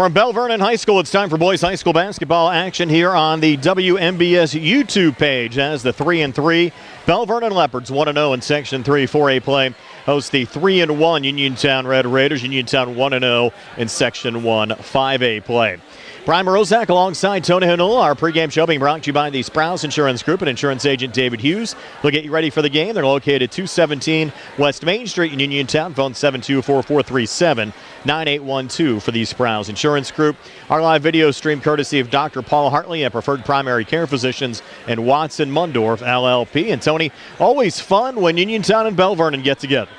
From Belle Vernon High School, it's time for boys high school basketball action here on the WMBS YouTube page as the 3-3 Belle Vernon Leopards 1-0 in Section 3 4A play host the 3-1 Uniontown Red Raiders. Uniontown 1-0 in Section 1 5A play. Brian Morozak alongside Tony Hanul. Our pregame show being brought to you by the Sprouse Insurance Group and insurance agent David Hughes. They'll get you ready for the game. They're located 217 West Main Street in Uniontown. Phone 724-437-9812 for the Sprouse Insurance Group. Our live video stream courtesy of Dr. Paul Hartley at Preferred Primary Care Physicians and Watson Mundorff LLP. And Tony, always fun when Uniontown and Belle Vernon get together.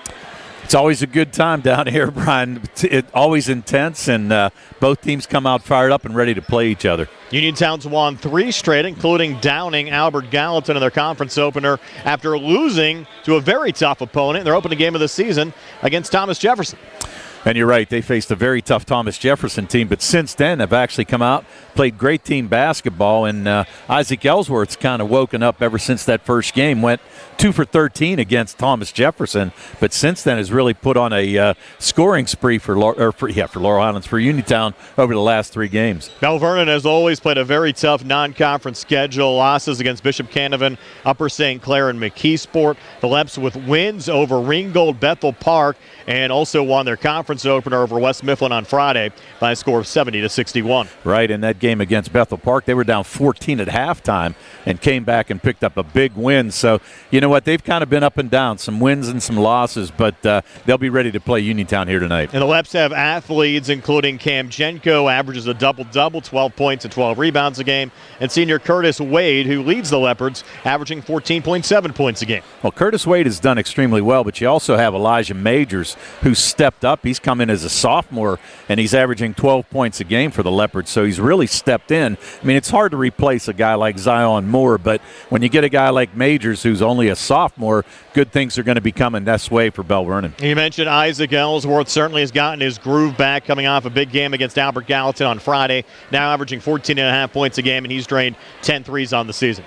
It's always a good time down here, Brian. It's always intense, and both teams come out fired up and ready to play each other. Uniontown's won 3 straight, including downing Albert Gallatin in their conference opener after losing to a very tough opponent in their opening game of the season against Thomas Jefferson. And you're right, they faced a very tough Thomas Jefferson team, but since then have actually come out, played great team basketball, and Isaac Ellsworth's kind of woken up ever since that first game, went 2 for 13 against Thomas Jefferson, but since then has really put on a scoring spree for Laurel Highlands, for Uniontown over the last 3 games. Belle Vernon has always played a very tough non-conference schedule. Losses against Bishop Canavan, Upper St. Clair, and McKeesport. The Leps with wins over Ringgold, Bethel Park, and also won their conference opener over West Mifflin on Friday by a score of 70-61. Right, in that game against Bethel Park, they were down 14 at halftime and came back and picked up a big win. So, you know what, they've kind of been up and down, some wins and some losses, but they'll be ready to play Uniontown here tonight. And the Leps have athletes, including Cam Jenko, averages a double-double, 12 points and 12 rebounds a game, and senior Curtis Wade, who leads the Leopards, averaging 14.7 points a game. Well, Curtis Wade has done extremely well, but you also have Elijah Majors, who's stepped up. He's come in as a sophomore, and he's averaging 12 points a game for the Leopards, so he's really stepped in. I mean, it's hard to replace a guy like Zion Moore, but when you get a guy like Majors, who's only a sophomore, good things are going to be coming this way for Belle Vernon. You mentioned Isaac Ellsworth certainly has gotten his groove back coming off a big game against Albert Gallatin on Friday, now averaging 14.5 points a game, and he's drained 10 threes on the season.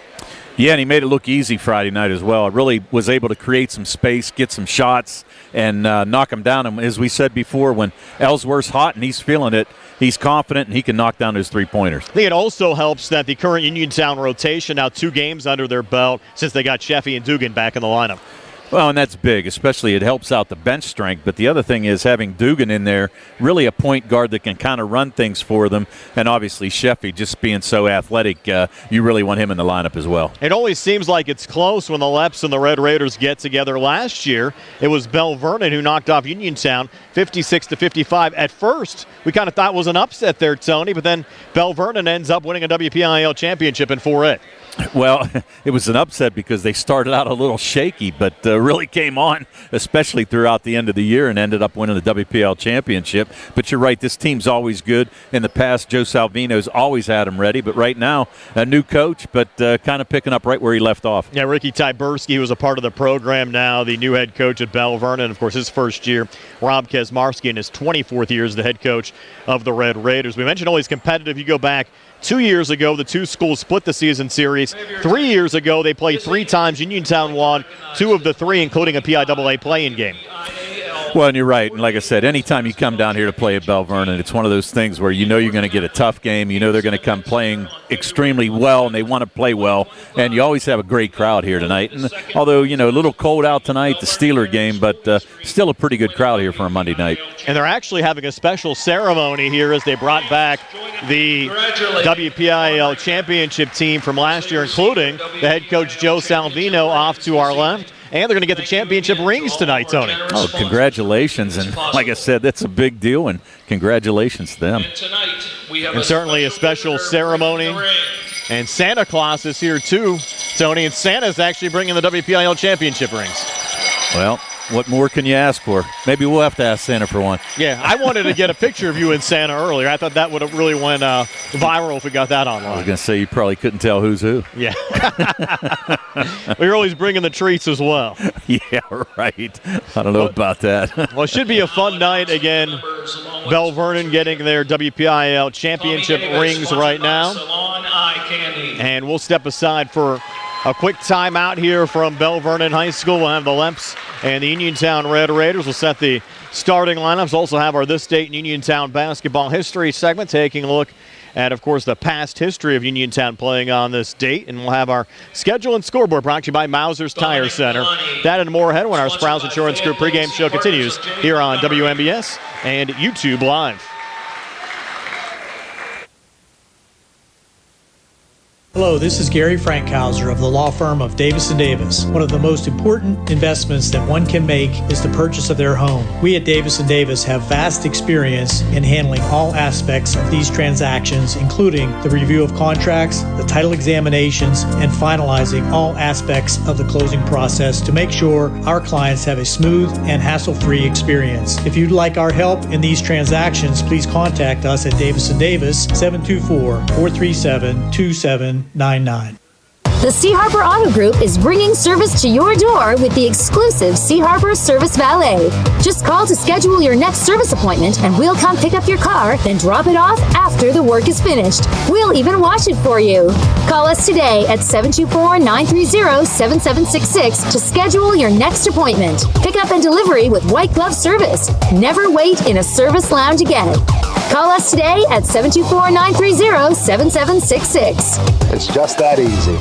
Yeah, and he made it look easy Friday night as well. Really was able to create some space, get some shots, and knock them down. And as we said before, when Ellsworth's hot and he's feeling it, he's confident and he can knock down those three-pointers. I think it also helps that the current Uniontown rotation, now 2 games under their belt since they got Sheffy and Dugan back in the lineup. Well, and that's big, especially it helps out the bench strength. But the other thing is having Dugan in there, really a point guard that can kind of run things for them. And obviously Sheffy just being so athletic, you really want him in the lineup as well. It always seems like it's close when the Leps and the Red Raiders get together. Last year, it was Belle Vernon who knocked off Uniontown 56-55. At first, we kind of thought it was an upset there, Tony, but then Belle Vernon ends up winning a WPIAL championship in 4A. Well, it was an upset because they started out a little shaky, but really came on, especially throughout the end of the year, and ended up winning the WPL championship. But you're right, this team's always good. In the past, Joe Salvino's always had them ready, but right now, a new coach, but kind of picking up right where he left off. Yeah, Ricky Tyberski, who's a part of the program now, the new head coach at Belle Vernon, of course, his first year. Rob Kesmarski in his 24th year as the head coach of the Red Raiders. We mentioned always competitive. You go back 2 years ago, the 2 schools split the season series. 3 years ago, they played 3 times. Uniontown won 2 of the 3, including a PIAA play-in game. Well, and you're right. And like I said, anytime you come down here to play at Belle Vernon, it's one of those things where you know you're going to get a tough game. You know they're going to come playing extremely well, and they want to play well. And you always have a great crowd here tonight. And although, you know, a little cold out tonight, the Steeler game, but still a pretty good crowd here for a Monday night. And they're actually having a special ceremony here as they brought back the WPIAL championship team from last year, including the head coach Joe Salvino off to our left. And they're going to get the championship rings tonight, Tony. Oh, congratulations. And like I said, that's a big deal, and congratulations to them. And certainly a special ceremony. And Santa Claus is here too, Tony. And Santa's actually bringing the WPIAL championship rings. Well, what more can you ask for? Maybe we'll have to ask Santa for one. Yeah, I wanted to get a picture of you and Santa earlier. I thought that would have really went viral if we got that online. I was going to say you probably couldn't tell who's who. Yeah. We're always bringing the treats as well. Yeah, right. I don't know about that. Well, it should be a fun night again. Belle Vernon getting their WPIAL championship rings right now. And we'll step aside for a quick timeout here from Belle Vernon High School. We'll have the Leps and the Uniontown Red Raiders will set the starting lineups. Also have our This State and Uniontown basketball history segment, taking a look at, of course, the past history of Uniontown playing on this date. And we'll have our schedule and scoreboard brought to you by Mauser's Tire Center. That and more ahead when our Sprouse Insurance Group pregame show continues here on WMBS and YouTube Live. Hello, this is Gary Frankhauser of the law firm of Davis & Davis. One of the most important investments that one can make is the purchase of their home. We at Davis & Davis have vast experience in handling all aspects of these transactions, including the review of contracts, the title examinations, and finalizing all aspects of the closing process to make sure our clients have a smooth and hassle-free experience. If you'd like our help in these transactions, please contact us at Davis & Davis, 724-437-2799. The Sea Harbor Auto Group is bringing service to your door with the exclusive Sea Harbor Service Valet. Just call to schedule your next service appointment and we'll come pick up your car, then drop it off after the work is finished. We'll even wash it for you. Call us today at 724-930-7766 to schedule your next appointment. Pickup and delivery with white glove service. Never wait in a service lounge again. Call us today at 724-930-7766. It's just that easy.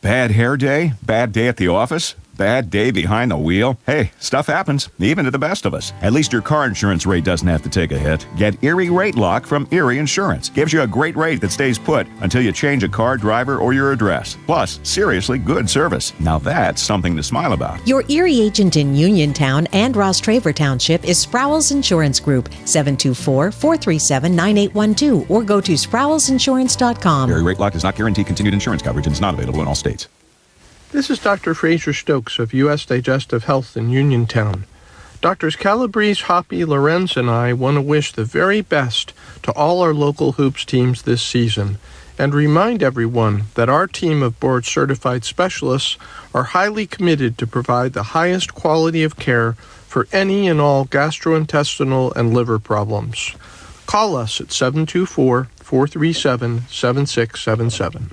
Bad hair day? Bad day at the office? Bad day behind the wheel? Hey, stuff happens, even to the best of us. At least your car insurance rate doesn't have to take a hit. Get Erie Rate Lock from Erie Insurance. Gives you a great rate that stays put until you change a car, driver, or your address. Plus, seriously good service. Now that's something to smile about. Your Erie agent in Uniontown and Ross Traver Township is Sproul's Insurance Group, 724-437-9812, or go to sproulsinsurance.com. Erie Rate Lock does not guarantee continued insurance coverage and is not available in all states. This is Dr. Fraser Stokes of U.S. Digestive Health in Uniontown. Doctors Calabrese, Hoppy, Lorenz, and I want to wish the very best to all our local hoops teams this season and remind everyone that our team of board-certified specialists are highly committed to provide the highest quality of care for any and all gastrointestinal and liver problems. Call us at 724-437-7677.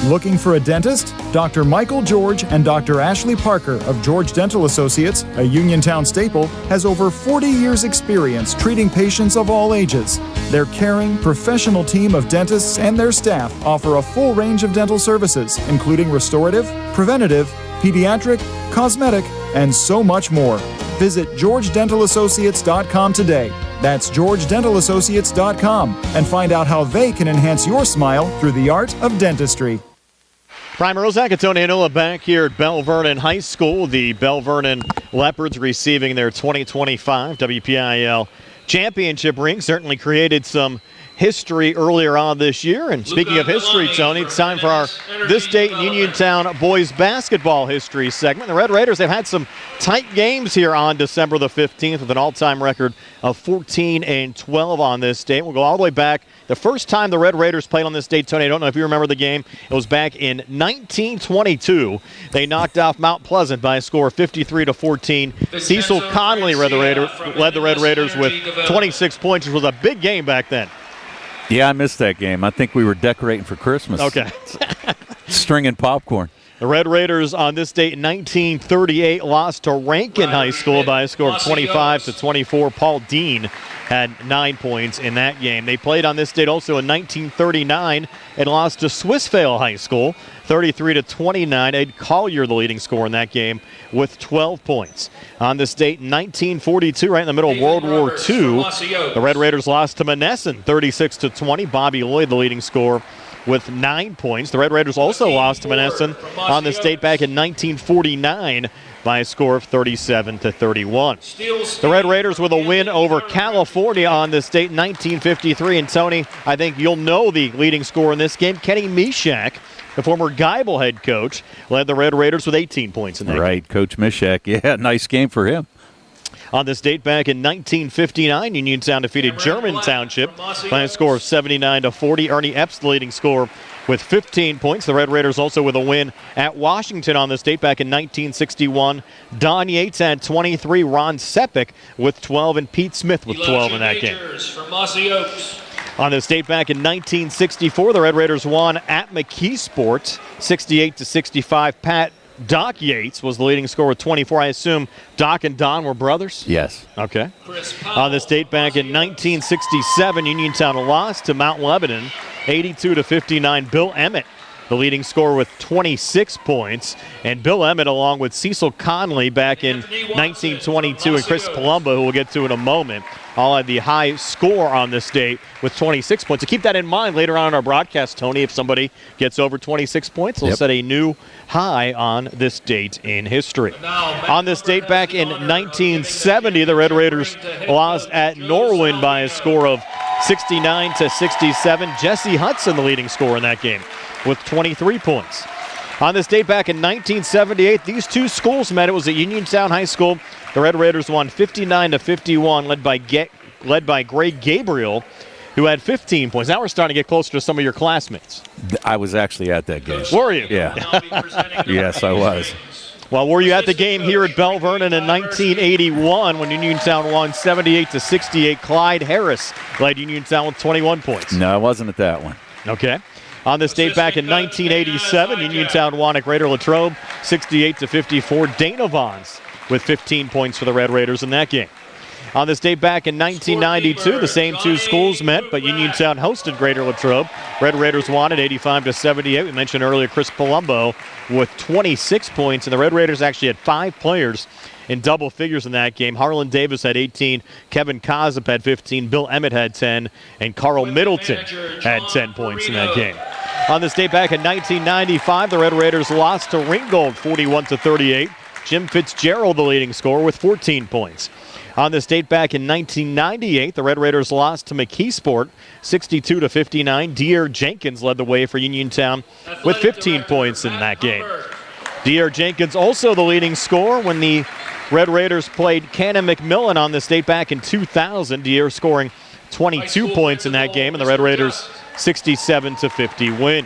Looking for a dentist? Dr. Michael George and Dr. Ashley Parker of George Dental Associates, a Uniontown staple, has over 40 years' experience treating patients of all ages. Their caring, professional team of dentists and their staff offer a full range of dental services, including restorative, preventative, pediatric, cosmetic, and so much more. Visit georgedentalassociates.com today. That's georgedentalassociates.com and find out how they can enhance your smile through the art of dentistry. Prime Rozak and Tony Hanola back here at Belle Vernon High School. The Belle Vernon Leopards receiving their 2025 WPIAL championship ring. Certainly created some history earlier on this year. And speaking of history, Tony, it's time for our This State and Uniontown boys basketball history segment. The Red Raiders have had some tight games here on December the 15th with an all-time record of 14-12 on this date. We'll go all the way back. The first time the Red Raiders played on this date, Tony, I don't know if you remember the game. It was back in 1922. They knocked off Mount Pleasant by a score of 53-14. Cecil Conley led the Red Raiders with 26 points, which was a big game back then. Yeah, I missed that game. I think we were decorating for Christmas. Okay. Stringing popcorn. The Red Raiders on this date in 1938 lost to Rankin High School by a score of 25-24. Paul Dean had 9 points in that game. They played on this date also in 1939 and lost to Swissvale High School 33-29. Ed Collier, the leading scorer in that game, with 12 points. On this date in 1942, right in the middle of World War II, the Red Raiders lost to Monessen 36-20. Bobby Lloyd, the leading scorer, with 9 points. The Red Raiders also lost to Monessen on this date back in 1949 by a score of 37-31. The Red Raiders with a win over California on this date in 1953. And Tony, I think you'll know the leading scorer in this game, Kenny Mishak, the former Geibel head coach, led the Red Raiders with 18 points in that game. Right, Coach Mishak. Yeah, nice game for him. On this date back in 1959, Uniontown defeated German Township by a score of 79-40. Ernie Epps, the leading scorer, with 15 points. The Red Raiders also with a win at Washington on this date back in 1961. Don Yates had 23, Ron Sepik with 12, and Pete Smith with 12 in that game. On this date back in 1964, the Red Raiders won at McKeesport 68-65. Pat Doc Yates was the leading scorer with 24. I assume Doc and Don were brothers? Yes. Okay. On this date back in 1967, Uniontown lost to Mount Lebanon, 82-59. Bill Emmett, the leading scorer with 26 points. And Bill Emmett, along with Cecil Conley back in 1922 and Chris Palumbo, who we'll get to in a moment, all had the high score on this date with 26 points. So keep that in mind later on in our broadcast, Tony. If somebody gets over 26 points, they'll set a new high on this date in history. On this date back in 1970, the Red Raiders lost at Norwin by a score of 69-67. Jesse Hudson, the leading scorer in that game, with 23 points. On this date back in 1978, these two schools met. It was at Uniontown High School. The Red Raiders won 59-51, led by Greg Gabriel, who had 15 points. Now we're starting to get closer to some of your classmates. I was actually at that game. Were you? Yeah. Yes, I was. Well, were you at the game here at Belle Vernon in 1981 when Uniontown won 78-68? Clyde Harris led Uniontown with 21 points. No, I wasn't at that one. Okay. On this date back in 1987, Uniontown won at Greater Latrobe 68-54. Dana Vons with 15 points for the Red Raiders in that game. On this date back in 1992, the same two schools met, but Uniontown hosted Greater Latrobe. Red Raiders won at 85-78. We mentioned earlier Chris Palumbo with 26 points, and the Red Raiders actually had 5 players in double figures in that game. Harlan Davis had 18, Kevin Kozub had 15, Bill Emmett had 10, and Carl Middleton had 10 points in that game. On this date back in 1995, the Red Raiders lost to Ringgold 41-38. Jim Fitzgerald, the leading scorer, with 14 points. On this date back in 1998, the Red Raiders lost to McKeesport 62-59. Deere Jenkins led the way for Uniontown with 15 points in that game. Deere Jenkins also the leading scorer when the Red Raiders played Cannon McMillan on this date back in 2000. Deere scoring 22 points in that game, and the Red Raiders 67-50 win.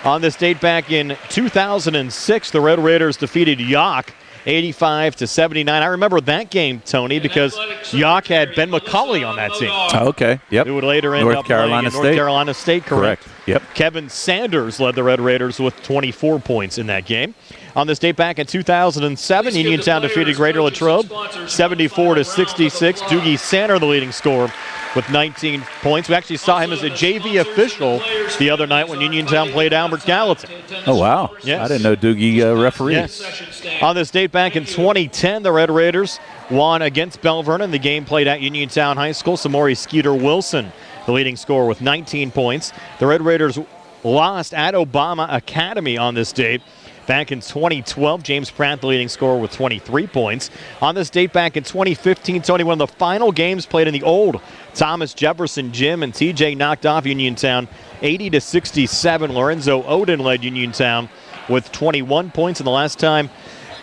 On this date back in 2006, the Red Raiders defeated York 85-79. I remember that game, Tony, because York had Ben McCulley on that team. Oh, okay. Yep. Who would later end up playing at North Carolina State, correct? Yep. Kevin Sanders led the Red Raiders with 24 points in that game. On this date back in 2007, Uniontown defeated Greater Latrobe 74-66. Doogie Sanner, the leading scorer, with 19 points. We actually saw him as a JV official the other night when Uniontown played Albert Gallatin. Oh, wow. Yes. I didn't know Doogie refereed. Yes. On this date back in 2010, the Red Raiders won against Belle Vernon. The game played at Uniontown High School. Samori Skeeter Wilson, the leading scorer, with 19 points. The Red Raiders lost at Obama Academy on this date. Back in 2012, James Pratt, the leading scorer, with 23 points. On this date back in 2015, Tony, one of the final games played in the old Thomas Jefferson Gym, and TJ knocked off Uniontown 80-67. Lorenzo Oden led Uniontown with 21 points. And the last time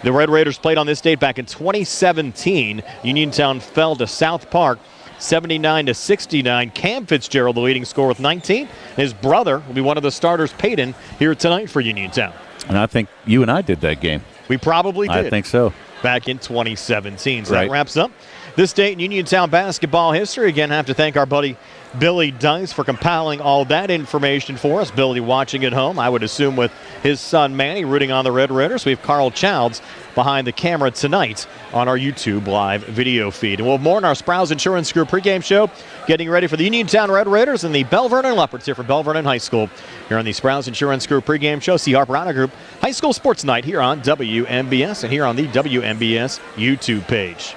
the Red Raiders played on this date back in 2017, Uniontown fell to South Park 79-69. Cam Fitzgerald, the leading scorer, with 19. His brother will be one of the starters, Peyton, here tonight for Uniontown. And I think you and I did that game. We probably did. I think so. Back in 2017. So right. That wraps up this date in Uniontown basketball history. Again, I have to thank our buddy Billy Dice for compiling all that information for us. Billy watching at home, I would assume, with his son Manny rooting on the Red Raiders. We have Carl Childs behind the camera tonight on our YouTube live video feed. And we'll have more in our Sprouse Insurance Group pregame show, getting ready for the Uniontown Red Raiders and the Belle Vernon Leopards here from Belle Vernon High School. Here on the Sprouse Insurance Group pregame show, C. Harper Auto Group High School Sports Night here on WMBS and here on the WMBS YouTube page.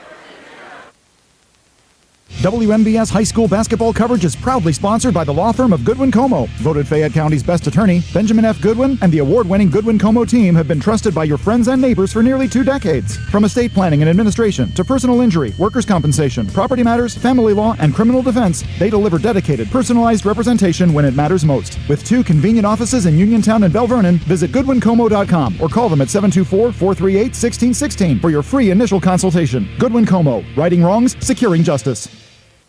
WMBS high school basketball coverage is proudly sponsored by the law firm of Goodwin Como. Voted Fayette County's best attorney, Benjamin F. Goodwin, and the award-winning Goodwin Como team have been trusted by your friends and neighbors for nearly 2 decades. From estate planning and administration to personal injury, workers' compensation, property matters, family law, and criminal defense, they deliver dedicated, personalized representation when it matters most. With 2 convenient offices in Uniontown and Belle Vernon, visit GoodwinComo.com or call them at 724-438-1616 for your free initial consultation. Goodwin Como, righting wrongs, securing justice.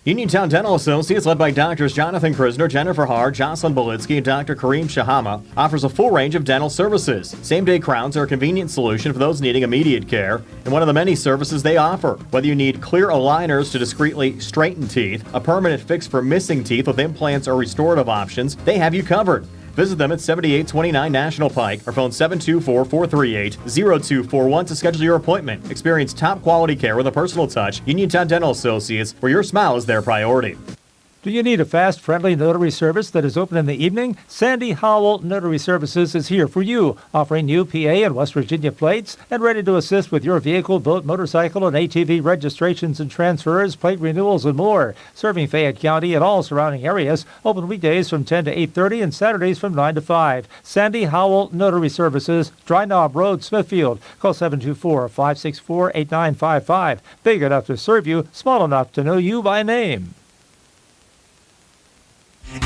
Uniontown Dental Associates, led by Doctors Jonathan Krisner, Jennifer Haar, Jocelyn Belitsky, and Dr. Kareem Shahama, offers a full range of dental services. Same-day crowns are a convenient solution for those needing immediate care, and one of the many services they offer. Whether you need clear aligners to discreetly straighten teeth, a permanent fix for missing teeth with implants or restorative options, they have you covered. Visit them at 7829 National Pike or phone 724-438-0241 to schedule your appointment. Experience top quality care with a personal touch. Uniontown Dental Associates, where your smile is their priority. Do you need a fast, friendly notary service that is open in the evening? Sandy Howell Notary Services is here for you, offering new PA and West Virginia plates and ready to assist with your vehicle, boat, motorcycle, and ATV registrations and transfers, plate renewals, and more. Serving Fayette County and all surrounding areas. Open weekdays from 10 to 8:30 and Saturdays from 9 to 5. Sandy Howell Notary Services, Dry Knob Road, Smithfield. Call 724-564-8955. Big enough to serve you, small enough to know you by name.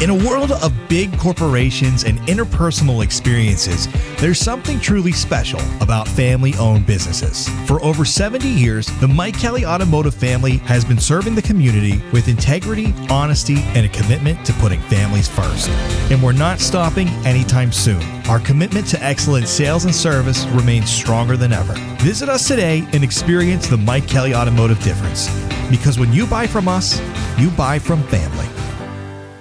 In a world of big corporations and interpersonal experiences, there's something truly special about family-owned businesses. For over 70 years, the Mike Kelly Automotive family has been serving the community with integrity, honesty, and a commitment to putting families first. And we're not stopping anytime soon. Our commitment to excellent sales and service remains stronger than ever. Visit us today and experience the Mike Kelly Automotive difference. Because when you buy from us, you buy from family.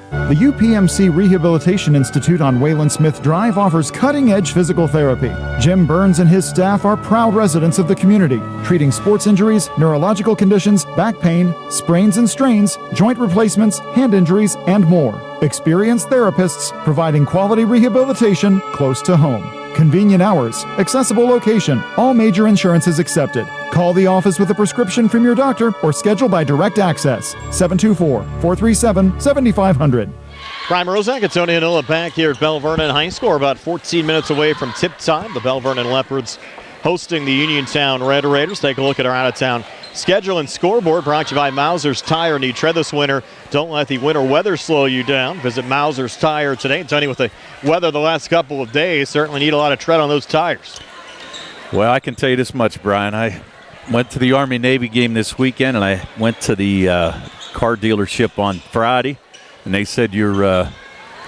The UPMC Rehabilitation Institute on Wayland Smith Drive offers cutting-edge physical therapy. Jim Burns and his staff are proud residents of the community, treating sports injuries, neurological conditions, back pain, sprains and strains, joint replacements, hand injuries, and more. Experienced therapists providing quality rehabilitation close to home. Convenient hours, accessible location, all major insurances accepted. Call the office with a prescription from your doctor or schedule by direct access. 724-437-7500. Prime Rozak and Tony Hanula back here at Belle Vernon High School. About 14 minutes away from tip time. The Belle Vernon Leopards hosting the Uniontown Red Raiders. Take a look at our out-of-town schedule and scoreboard brought to you by Mauser's Tire. Need tread this winter. Don't let the winter weather slow you down. Visit Mauser's Tire today. And Tony, with the weather the last couple of days, certainly need a lot of tread on those tires. Well, I can tell you this much, Brian. I went to the Army-Navy game this weekend, and I went to the car dealership on Friday, and they said your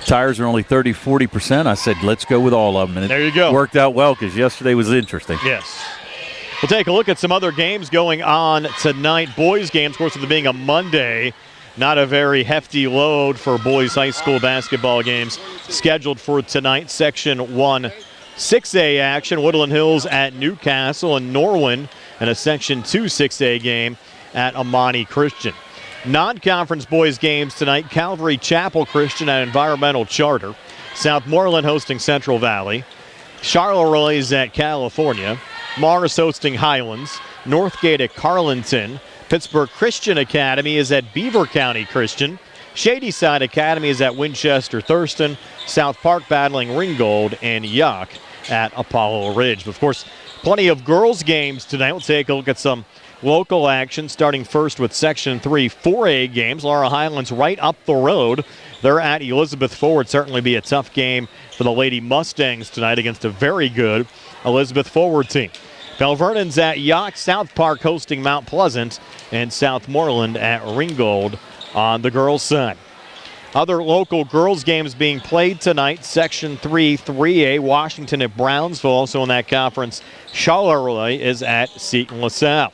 tires are only 30-40%. I said, let's go with all of them. And there you go. It worked out well because yesterday was interesting. Yes. We'll take a look at some other games going on tonight. Boys games, of course, with it being a Monday, not a very hefty load for boys high school basketball games scheduled for tonight. Section 1 6A action, Woodland Hills at Newcastle and Norwin, and a Section 2 6A game at Amani Christian. Non-conference boys games tonight, Calvary Chapel Christian at Environmental Charter, Southmoreland hosting Central Valley, Charleroi at California, Mars hosting Highlands, Northgate at Carlinton, Pittsburgh Christian Academy is at Beaver County Christian, Shadyside Academy is at Winchester Thurston, South Park battling Ringgold, and Yock at Apollo Ridge. But of course, plenty of girls games tonight. We'll take a look at some local action, starting first with Section 3 4A games. Laura Highlands right up the road. They're at Elizabeth Forward. Certainly be a tough game for the Lady Mustangs tonight against a very good Elizabeth Forward team. Belle Vernon's at Yock, South Park hosting Mount Pleasant, and Southmoreland at Ringgold on the girls' side. Other local girls' games being played tonight. Section 3 3A, Washington at Brownsville. Also in that conference, Charleroi is at Seton LaSalle.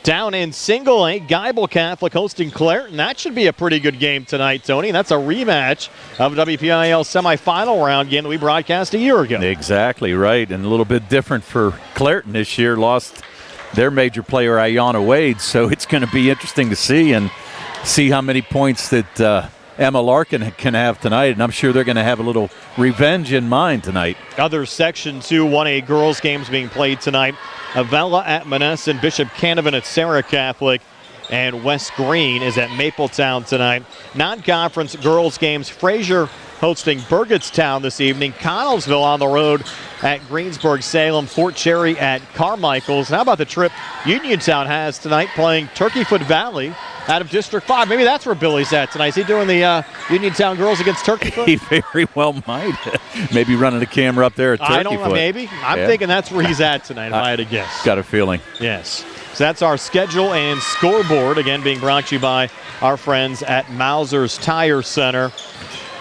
Down in Single A, Geibel Catholic hosting Clareton. That should be a pretty good game tonight, Tony. That's a rematch of WPIAL semifinal round game that we broadcast a year ago. Exactly right, and a little bit different for Clareton this year. Lost their major player, Ayanna Wade, so it's going to be interesting to see how many points that Emma Larkin can have tonight, and I'm sure they're going to have a little revenge in mind tonight. Other Section 2 1A girls games being played tonight. Avella at Monessen, Bishop Canavan at Sarah Catholic, and West Green is at Mapletown tonight. Non-conference girls games, Fraser hosting Burgettstown this evening, Connellsville on the road at Greensburg-Salem, Fort Cherry at Carmichael's. And how about the trip Uniontown has tonight, playing Turkeyfoot Valley out of District 5. Maybe that's where Billy's at tonight. Is he doing the Uniontown girls against Turkeyfoot? He very well might. Maybe running the camera up there at Turkeyfoot. I don't know, maybe. I'm thinking that's where he's at tonight, if I had to guess. Got a feeling. Yes. So that's our schedule and scoreboard, again being brought to you by our friends at Mauser's Tire Center.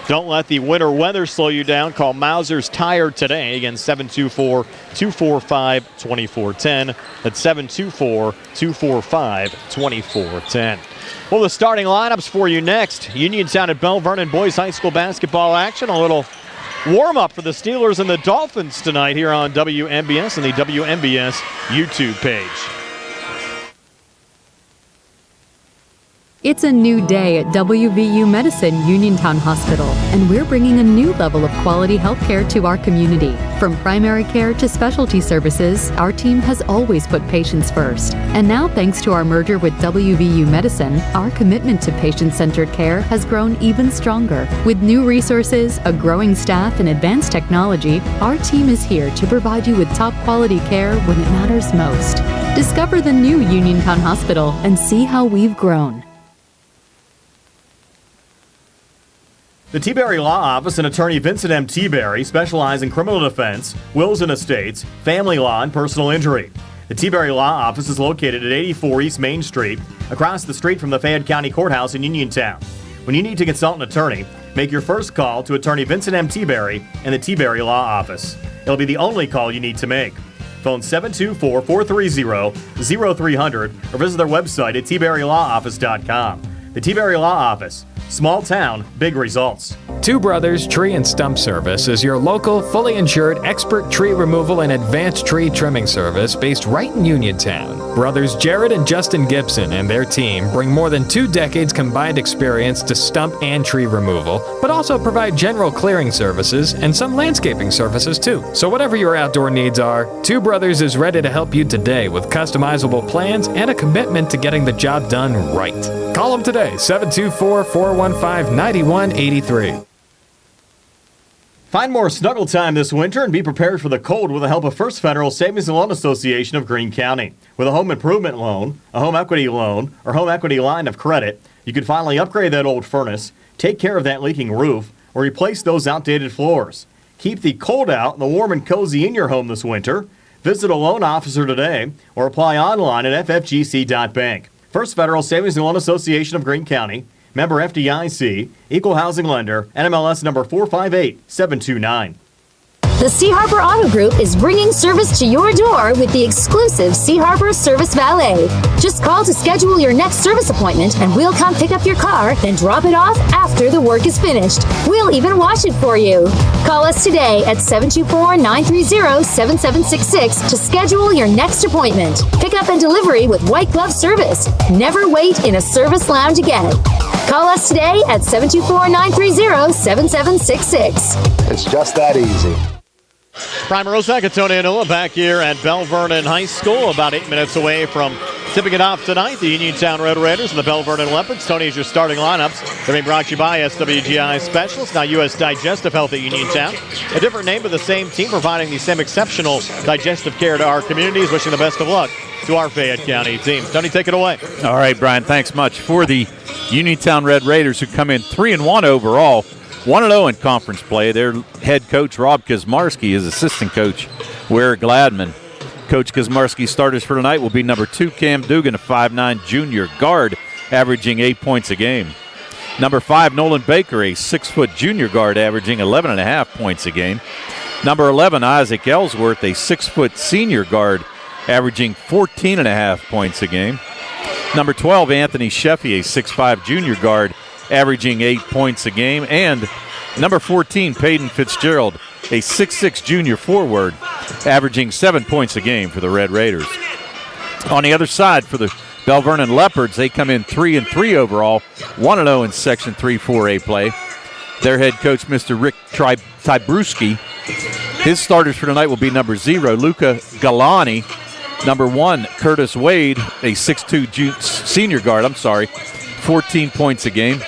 Don't let the winter weather slow you down. Call Mauser's Tire today. Again, 724-245-2410. That's 724-245-2410. Well, the starting lineups for you next. Uniontown at Belle Vernon boys high school basketball action. A little warm-up for the Steelers and the Dolphins tonight here on WMBS and the WMBS YouTube page. It's a new day at WVU Medicine Uniontown Hospital, and we're bringing a new level of quality health care to our community. From primary care to specialty services, our team has always put patients first. And now, thanks to our merger with WVU Medicine, our commitment to patient-centered care has grown even stronger. With new resources, a growing staff, and advanced technology, our team is here to provide you with top-quality care when it matters most. Discover the new Uniontown Hospital and see how we've grown. The T-Berry Law Office and attorney Vincent M. T-Berry specialize in criminal defense, wills and estates, family law, and personal injury. The T-Berry Law Office is located at 84 East Main Street, across the street from the Fayette County Courthouse in Uniontown. When you need to consult an attorney, make your first call to attorney Vincent M. T-Berry and the T-Berry Law Office. It'll be the only call you need to make. Phone 724-430-0300 or visit their website at tberrylawoffice.com. The T-Berry Law Office. Small town, big results. Two Brothers Tree and Stump Service is your local, fully insured, expert tree removal and advanced tree trimming service based right in Uniontown. Brothers Jared and Justin Gibson and their team bring more than 2 decades combined experience to stump and tree removal, but also provide general clearing services and some landscaping services too. So whatever your outdoor needs are, Two Brothers is ready to help you today with customizable plans and a commitment to getting the job done right. Call them today, 724-415-9183. Find more snuggle time this winter and be prepared for the cold with the help of First Federal Savings and Loan Association of Greene County. With a home improvement loan, a home equity loan, or home equity line of credit, you can finally upgrade that old furnace, take care of that leaking roof, or replace those outdated floors. Keep the cold out and the warm and cozy in your home this winter. Visit a loan officer today or apply online at ffgc.bank. First Federal Savings and Loan Association of Greene County, member FDIC, equal housing lender, NMLS number 458729. The Sea Harbor Auto Group is bringing service to your door with the exclusive Sea Harbor Service Valet. Just call to schedule your next service appointment and we'll come pick up your car, then drop it off after the work is finished. We'll even wash it for you. Call us today at 724-930-7766 to schedule your next appointment. Pickup and delivery with white glove service. Never wait in a service lounge again. Call us today at 724-930-7766. It's just that easy. Prime Rosak and Tony Anoa back here at Belle Vernon High School, about 8 minutes away from tipping it off tonight. The Uniontown Red Raiders and the Belle Vernon Leopards. Tony, is your starting lineups. They're being brought to you by SWGI Specialists, now U.S. Digestive Health at Uniontown. A different name, but the same team, providing the same exceptional digestive care to our communities. Wishing the best of luck to our Fayette County team. Tony, take it away. All right, Brian, thanks much. For the Uniontown Red Raiders, who come in 3-1 overall, 1-0 in conference play. Their head coach, Rob Kazmarski, is assistant coach, Ware Gladman. Coach Kazmarski's starters for tonight will be number 2, Cam Dugan, a 5'9 junior guard, averaging 8 points a game. Number 5, Nolan Baker, a 6-foot junior guard, averaging 11.5 points a game. Number 11, Isaac Ellsworth, a 6-foot senior guard, averaging 14.5 points a game. Number 12, Anthony Sheffy, a 6'5 junior guard, averaging 8 points a game. And number 14, Peyton Fitzgerald, a 6'6 junior forward, averaging 7 points a game for the Red Raiders. On the other side, for the Belle Vernon Leopards, they come in 3-3 overall, 1-0 in Section 3-4A play. Their head coach, Mr. Rick Tybruski. His starters for tonight will be number 0, Luca Galani. Number 1, Curtis Wade, a 6'2 senior guard, 14 points a game.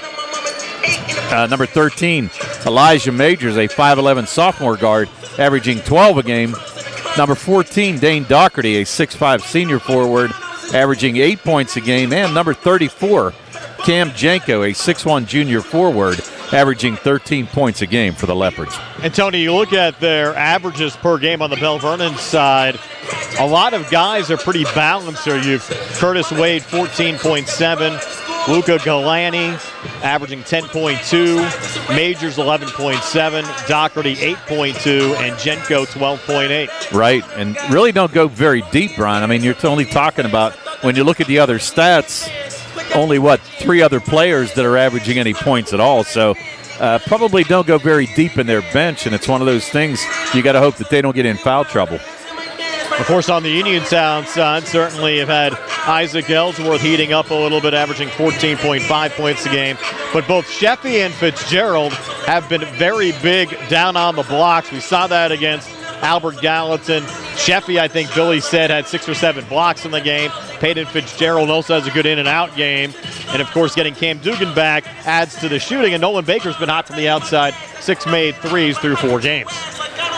Number 13, Elijah Majors, a 5'11 sophomore guard, averaging 12 a game. Number 14, Dane Doherty, a 6'5 senior forward, averaging 8 points a game. And number 34, Cam Janko, a 6'1 junior forward, averaging 13 points a game for the Leopards. And Tony, you look at their averages per game on the Belle Vernon side, a lot of guys are pretty balanced here. You've Curtis Wade, 14.7, Luca Galani averaging 10.2, Majors 11.7, Doherty 8.2, and Jenko 12.8. Right, and really don't go very deep, Brian. I mean, you're only talking about, when you look at the other stats, only, 3 other players that are averaging any points at all. So probably don't go very deep in their bench, and it's one of those things you got to hope that they don't get in foul trouble. Of course, on the Uniontown side, certainly have had Isaac Ellsworth heating up a little bit, averaging 14.5 points a game. But both Sheffy and Fitzgerald have been very big down on the blocks. We saw that against Albert Gallatin. Sheffy, I think Billy said, had 6 or 7 blocks in the game. Peyton Fitzgerald also has a good in-and-out game. And, of course, getting Cam Dugan back adds to the shooting. And Nolan Baker's been hot from the outside, 6 made threes through 4 games.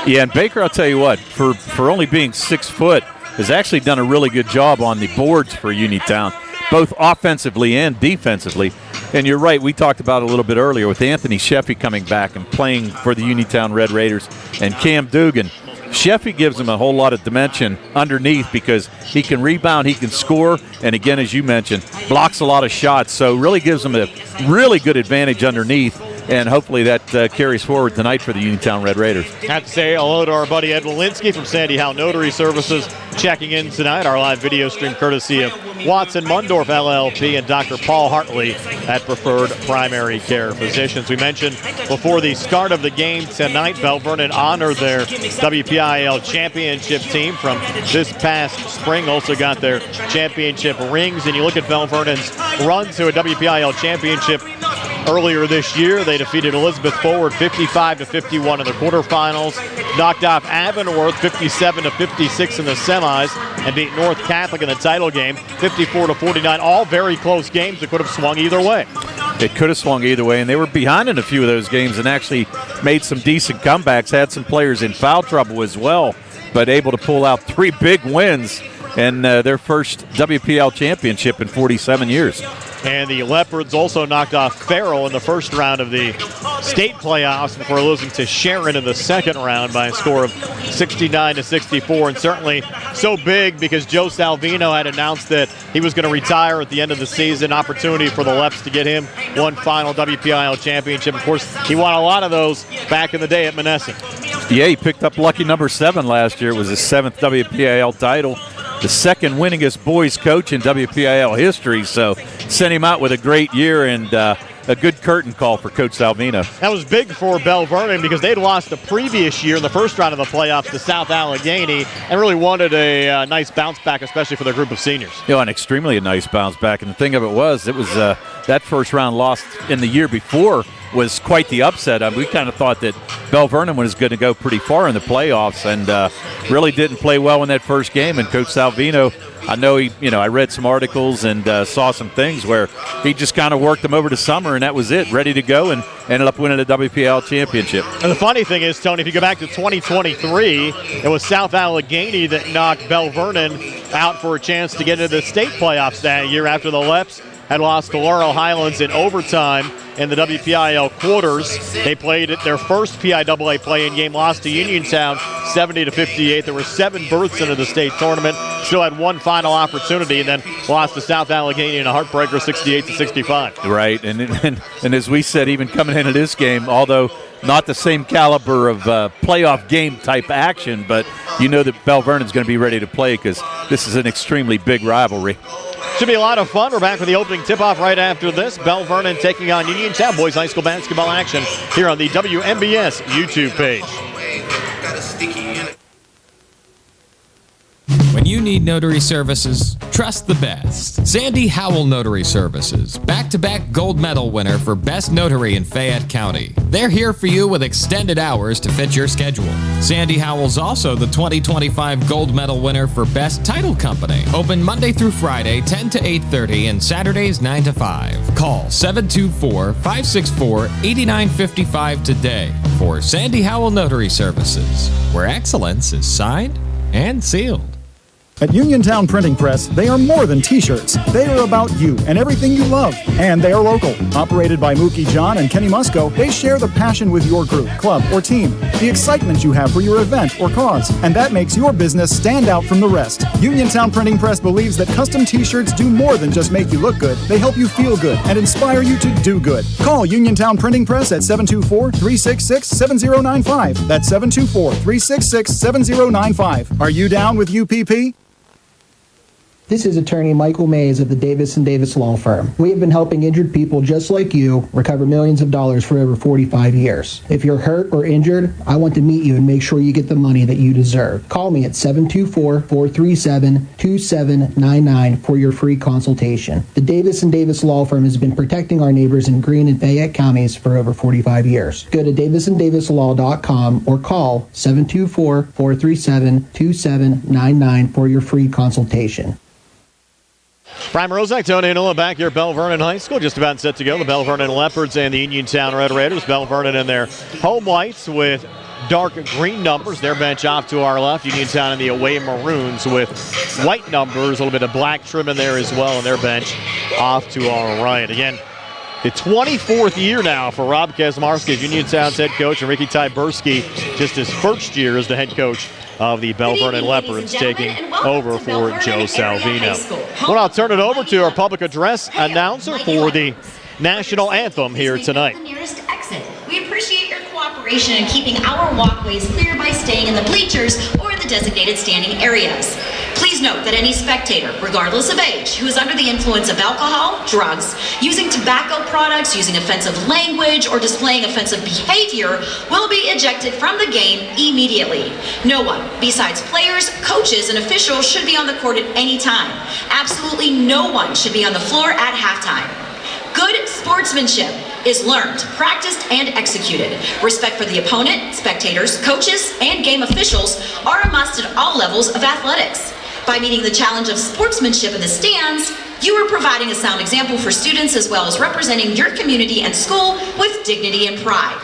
Yeah, and Baker, I'll tell you what, for only being 6 foot, has actually done a really good job on the boards for Uniontown, both offensively and defensively. And you're right, we talked about it a little bit earlier with Anthony Sheffy coming back and playing for the Uniontown Red Raiders and Cam Dugan. Sheffy gives him a whole lot of dimension underneath because he can rebound, he can score, and again, as you mentioned, blocks a lot of shots. So really gives him a really good advantage underneath. And hopefully that carries forward tonight for the Uniontown Red Raiders. I have to say hello to our buddy Ed Walensky from Sandy Howe Notary Services checking in tonight. Our live video stream courtesy of Watson Mundorff LLP and Dr. Paul Hartley at Preferred Primary Care Physicians. We mentioned before the start of the game tonight, Belle Vernon honored their WPIAL championship team from this past spring. Also got their championship rings. And you look at Belle Vernon's run to a WPIAL championship earlier this year. They defeated Elizabeth Forward 55-51 in the quarterfinals, knocked off Avonworth 57-56 in the semis, and beat North Catholic in the title game 54-49. All very close games that could have swung either way. It could have swung either way, and they were behind in a few of those games and actually made some decent comebacks, had some players in foul trouble as well, but able to pull out 3 big wins and their first WPL championship in 47 years. And the Leopards also knocked off Farrell in the first round of the state playoffs before losing to Sharon in the second round by a score of 69-64. And certainly so big because Joe Salvino had announced that he was going to retire at the end of the season. Opportunity for the Leps to get him one final WPIAL championship. Of course, he won a lot of those back in the day at Monessen. Yeah, he picked up lucky number 7 last year. It was his 7th WPIAL title. The second winningest boys coach in WPIAL history, so sent him out with a great year and a good curtain call for Coach Salvino. That was big for Belle Vernon because they'd lost the previous year in the first round of the playoffs to South Allegheny and really wanted a nice bounce back, especially for their group of seniors. You know, an extremely nice bounce back, and the thing of it was that first round loss in the year before was quite the upset. I mean, we kind of thought that Belle Vernon was going to go pretty far in the playoffs and really didn't play well in that first game. And Coach Salvino, I know I read some articles and saw some things where he just kind of worked them over the summer, and that was it, ready to go, and ended up winning a WPIAL championship. And the funny thing is, Tony, if you go back to 2023, it was South Allegheny that knocked Belle Vernon out for a chance to get into the state playoffs that year after the Leps had lost to Laurel Highlands in overtime in the WPIAL quarters. They played their first PIAA play-in game, lost to Uniontown 70-58. There were 7 berths into the state tournament. Still had one final opportunity, and then lost to South Allegheny in a heartbreaker 68-65. Right, and as we said, even coming into this game, although not the same caliber of playoff game type action, but you know that Belle Vernon's going to be ready to play because this is an extremely big rivalry. Should be a lot of fun. We're back with the opening tip-off right after this. Belle Vernon taking on Uniontown boys high school basketball action here on the WMBS YouTube page. When you need notary services, trust the best. Sandy Howell Notary Services, back-to-back gold medal winner for Best Notary in Fayette County. They're here for you with extended hours to fit your schedule. Sandy Howell's also the 2025 gold medal winner for Best Title Company. Open Monday through Friday, 10 to 8:30, and Saturdays, 9 to 5. Call 724-564-8955 today for Sandy Howell Notary Services, where excellence is signed and sealed. At Uniontown Printing Press, they are more than t-shirts. They are about you and everything you love. And they are local. Operated by Mookie John and Kenny Musco, they share the passion with your group, club, or team, the excitement you have for your event or cause, and that makes your business stand out from the rest. Uniontown Printing Press believes that custom t-shirts do more than just make you look good. They help you feel good and inspire you to do good. Call Uniontown Printing Press at 724-366-7095. That's 724-366-7095. Are you down with UPP? This is attorney Michael Mays of the Davis & Davis Law Firm. We have been helping injured people just like you recover millions of dollars for over 45 years. If you're hurt or injured, I want to meet you and make sure you get the money that you deserve. Call me at 724-437-2799 for your free consultation. The Davis & Davis Law Firm has been protecting our neighbors in Greene and Fayette counties for over 45 years. Go to davisanddavislaw.com or call 724-437-2799 for your free consultation. Brian Rozak, Tony Anola back here at Belle Vernon High School. Just about set to go. The Belle Vernon Leopards and the Uniontown Red Raiders. Belle Vernon in their home whites with dark green numbers. Their bench off to our left. Uniontown in the away maroons with white numbers. A little bit of black trim in there as well. And their bench off to our right. Again, the 24th year now for Rob Kaczmarski as Uniontown's head coach, and Ricky Tyberski just his first year as the head coach of the Belle Vernon Leopards, taking over for Joe Salvino. Well, I'll turn it over to our public address announcer for the national anthem here tonight. We appreciate your cooperation in keeping our walkways clear by staying in the bleachers or the designated standing areas. Please note that any spectator, regardless of age, who is under the influence of alcohol, drugs, using tobacco products, using offensive language, or displaying offensive behavior will be ejected from the game immediately. No one, besides players, coaches, and officials, should be on the court at any time. Absolutely no one should be on the floor at halftime. Good sportsmanship is learned, practiced, and executed. Respect for the opponent, spectators, coaches, and game officials are a must at all levels of athletics. By meeting the challenge of sportsmanship in the stands, you are providing a sound example for students as well as representing your community and school with dignity and pride.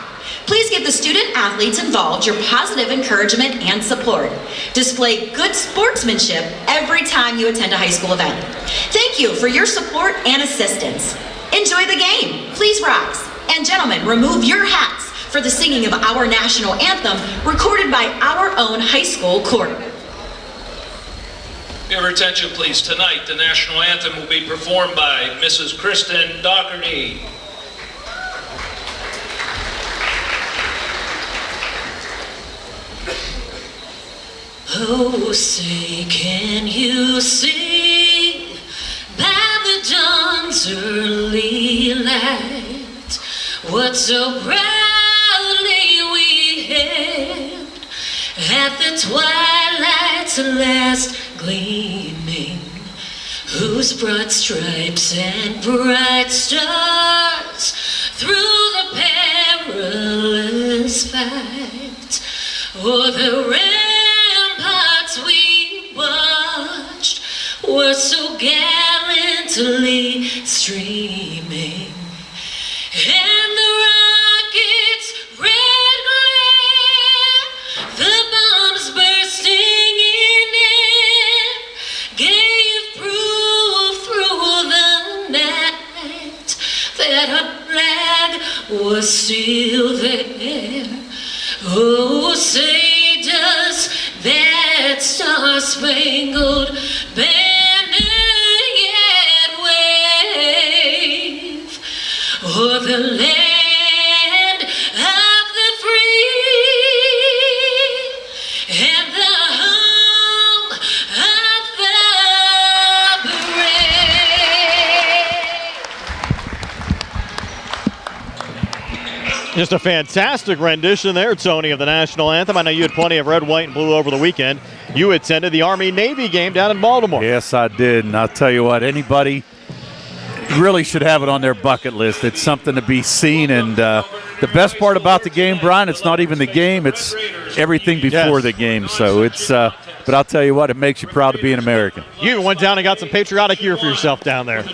Please give the student athletes involved your positive encouragement and support. Display good sportsmanship every time you attend a high school event. Thank you for your support and assistance. Enjoy the game. Please rise. And gentlemen, remove your hats for the singing of our national anthem recorded by our own high school choir. Your attention, please. Tonight, the national anthem will be performed by Mrs. Kristen Dougherty. Oh, say, can you see by the dawn's early light what so proudly we hailed at the twilight's last gleaming, whose broad stripes and bright stars through the perilous fight o'er the ramparts we watched were so gallantly streaming, and the rockets' red glare, the bombs bursting in air, gave proof through the night that our flag was still there. Oh, say does that star-spangled banner yet wave o'er the land of the free and the home of the brave. Just a fantastic rendition there, Tony, of the national anthem. I know you had plenty of red, white, and blue over the weekend. You attended the Army-Navy game down in Baltimore. Yes, I did, and I'll tell you what, anybody really should have it on their bucket list. It's something to be seen, and the best part about the game, Brian, it's not even the game, it's everything before the game. So it's but I'll tell you what, it makes you proud to be an American. You even went down and got some patriotic gear for yourself down there.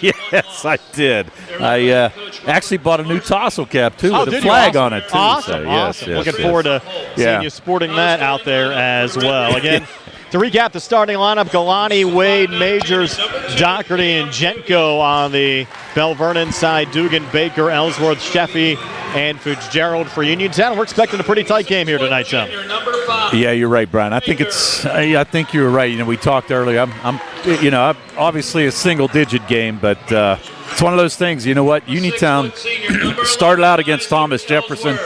Yes, I did. I actually bought a new tassel cap, too, with a flag on it, too. Awesome, so, awesome. Yes, Looking forward to seeing you sporting that out there as well. Again, to recap the starting lineup, Galani, Wade, Majors, Doherty, and Jenko on the Belle Vernon side. Dugan, Baker, Ellsworth, Sheffy, and Fitzgerald for Uniontown. We're expecting a pretty tight game here tonight, Tom. Yeah, you're right, Brian. I think you're right. You know, we talked earlier. I'm obviously a single-digit game, but it's one of those things. You know what? Uniontown started out against Thomas Jefferson.